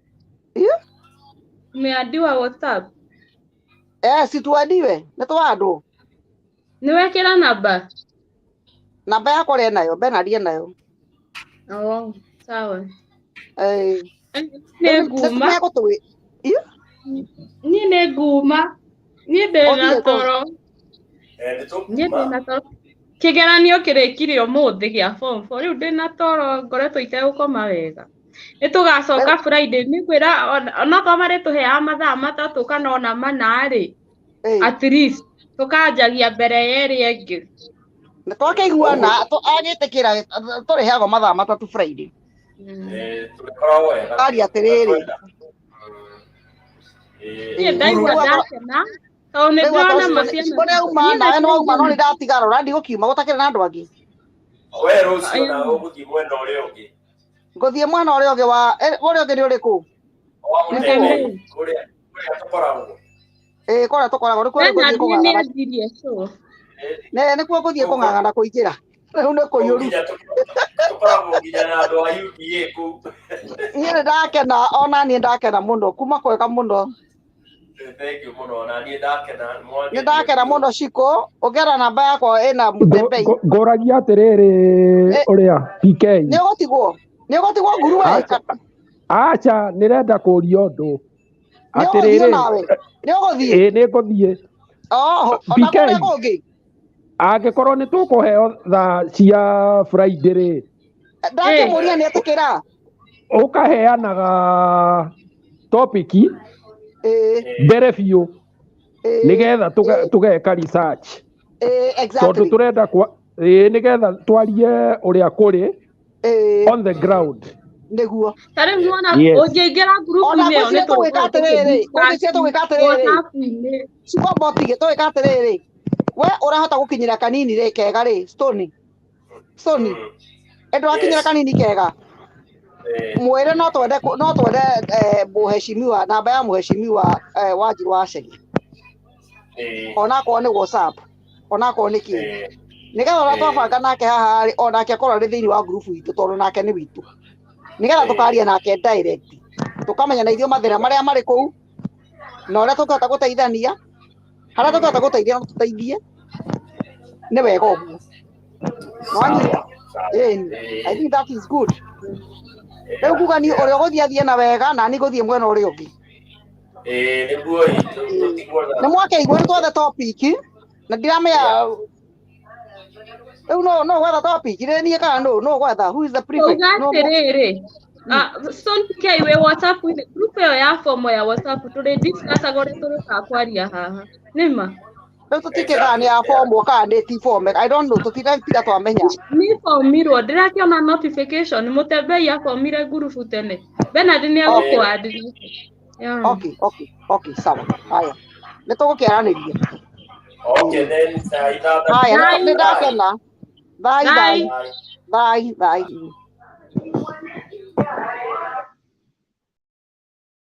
Umeandiwa WhatsApp? Situandiwe nĩ twandũ. Nĩwekĩra namba? Namba yakwa rĩ nayo, Bernard enayo. Sawa. Nĩ nguma. Niĩ ndĩna toro. Kĩgeranio kĩrĩkire ũmũthĩ gĩa form 4 rĩu ndĩna toro ngoretwo itegũkoma wega. Nĩtũgacoka Friday nĩkwĩra onakorwo marĩtũheaga mathaa matatũ kana ona mana rĩ, at least tũkanjagia mbere ya ĩrĩa ĩngĩ. Twakĩiguana agĩtĩkĩra tũrĩheagwo mathaa matatũ Friday. Tũkoragwo wega. Ari atĩrĩrĩ. Ndaigua ndakena tondũ nĩndĩrona maciana. Nawe nĩwauma no nĩndatigara ũrathiĩ gũkiuma gũtakĩrĩ na andũ angĩ. We rũciũ na ũgũthiĩ mwena ũrĩa ũngĩ. Ngũthiĩ mwena ũrĩa ũngĩ ũrĩa ũngĩ nĩ ũrĩkũ? Kũrĩa tũkoragwo. Kũrĩa tũkoragwo nĩkuo ngũthiĩ kũng'ang'ana kũingĩra. Rĩu nĩ kũiyũru. Tũkoragwo nginya na andũ a UDA kũu. Niĩ nĩndakena, ona niĩ ndakena mũno, kuma kwega mũno. Thank you mũno, na niĩ ndakena. Nĩndakena mũno Shiko, ũngĩera namba yakwa ĩna Mutembei. Ngũragia atĩrĩrĩ ũrĩa PK. Nĩũgũtigwo nguru we? Acha nĩrenda kũria ũndũ. Atĩrĩrĩ. Nĩũgũthiĩ? Nĩngũthiĩ. PK. Angĩkorwo nĩ tũkũheo thaa cia Friday rĩ. Ndakĩmũria nĩetĩkĩra. Ũkaheanaga topic mbere biũ nĩgetha tũgeka research. Tondũ tũrenda nĩgetha twarie ũrĩa kũrĩ on the ground. Nĩguo. Tarĩu nĩwona ũngĩingĩra group-inĩ ĩyo nĩtũgwĩka atĩrĩrĩ. Cikomboti tũgwĩka atĩrĩrĩ. We ũrahota gũkinyĩra kanini rĩ kega rĩ Stone. Endo akinyĩra kanini kega. Mwĩre no twende mũheshimiwa namba ya mũheshimiwa Wanjiru wa Chege. Onakorwo nĩ WhatsApp, onakorwo nĩ kĩĩ. Nĩgetha ũrĩa twabanga nake haha rĩ onake akorwo arĩ thĩinĩ wa group witũ tondũ nake nĩ witũ. Nĩgetha tũkaria nake direct. Tũkamenya na ithuĩ mathĩna marĩa marĩ kũu na ũrĩa tũkũhota gũteithania. Harĩa tũkũhota gũteithia no tũteithie. Nĩ wega ũguo. I think that is good. Rĩu kuga ni ũrĩa ũgũthiĩ athiĩ na wega na ni gũthiĩ mwena ũrĩa ũngĩ. Nĩguo Nĩ mwakĩiguĩ twethe topic na ndiramenya rĩu no gwetha topic rĩ niĩ kana no gwetha who is the prefect no Ugatirĩrĩ Son PK we WhatsApp group ĩyo ya form ya WhatsApp tũrĩ discuss agore tũrĩka kwaria haha nĩma rĩu tũtikĩgaa nĩ ya form kana nĩ ti form I don't know tũtiga twamenya nĩ formirwo ndĩrakĩona notification Mũtembei yaformire group tene Bernard nĩ agũkũandithia okay sawa haya nĩ tũgũkĩaranĩria then haya nĩ ndakena bye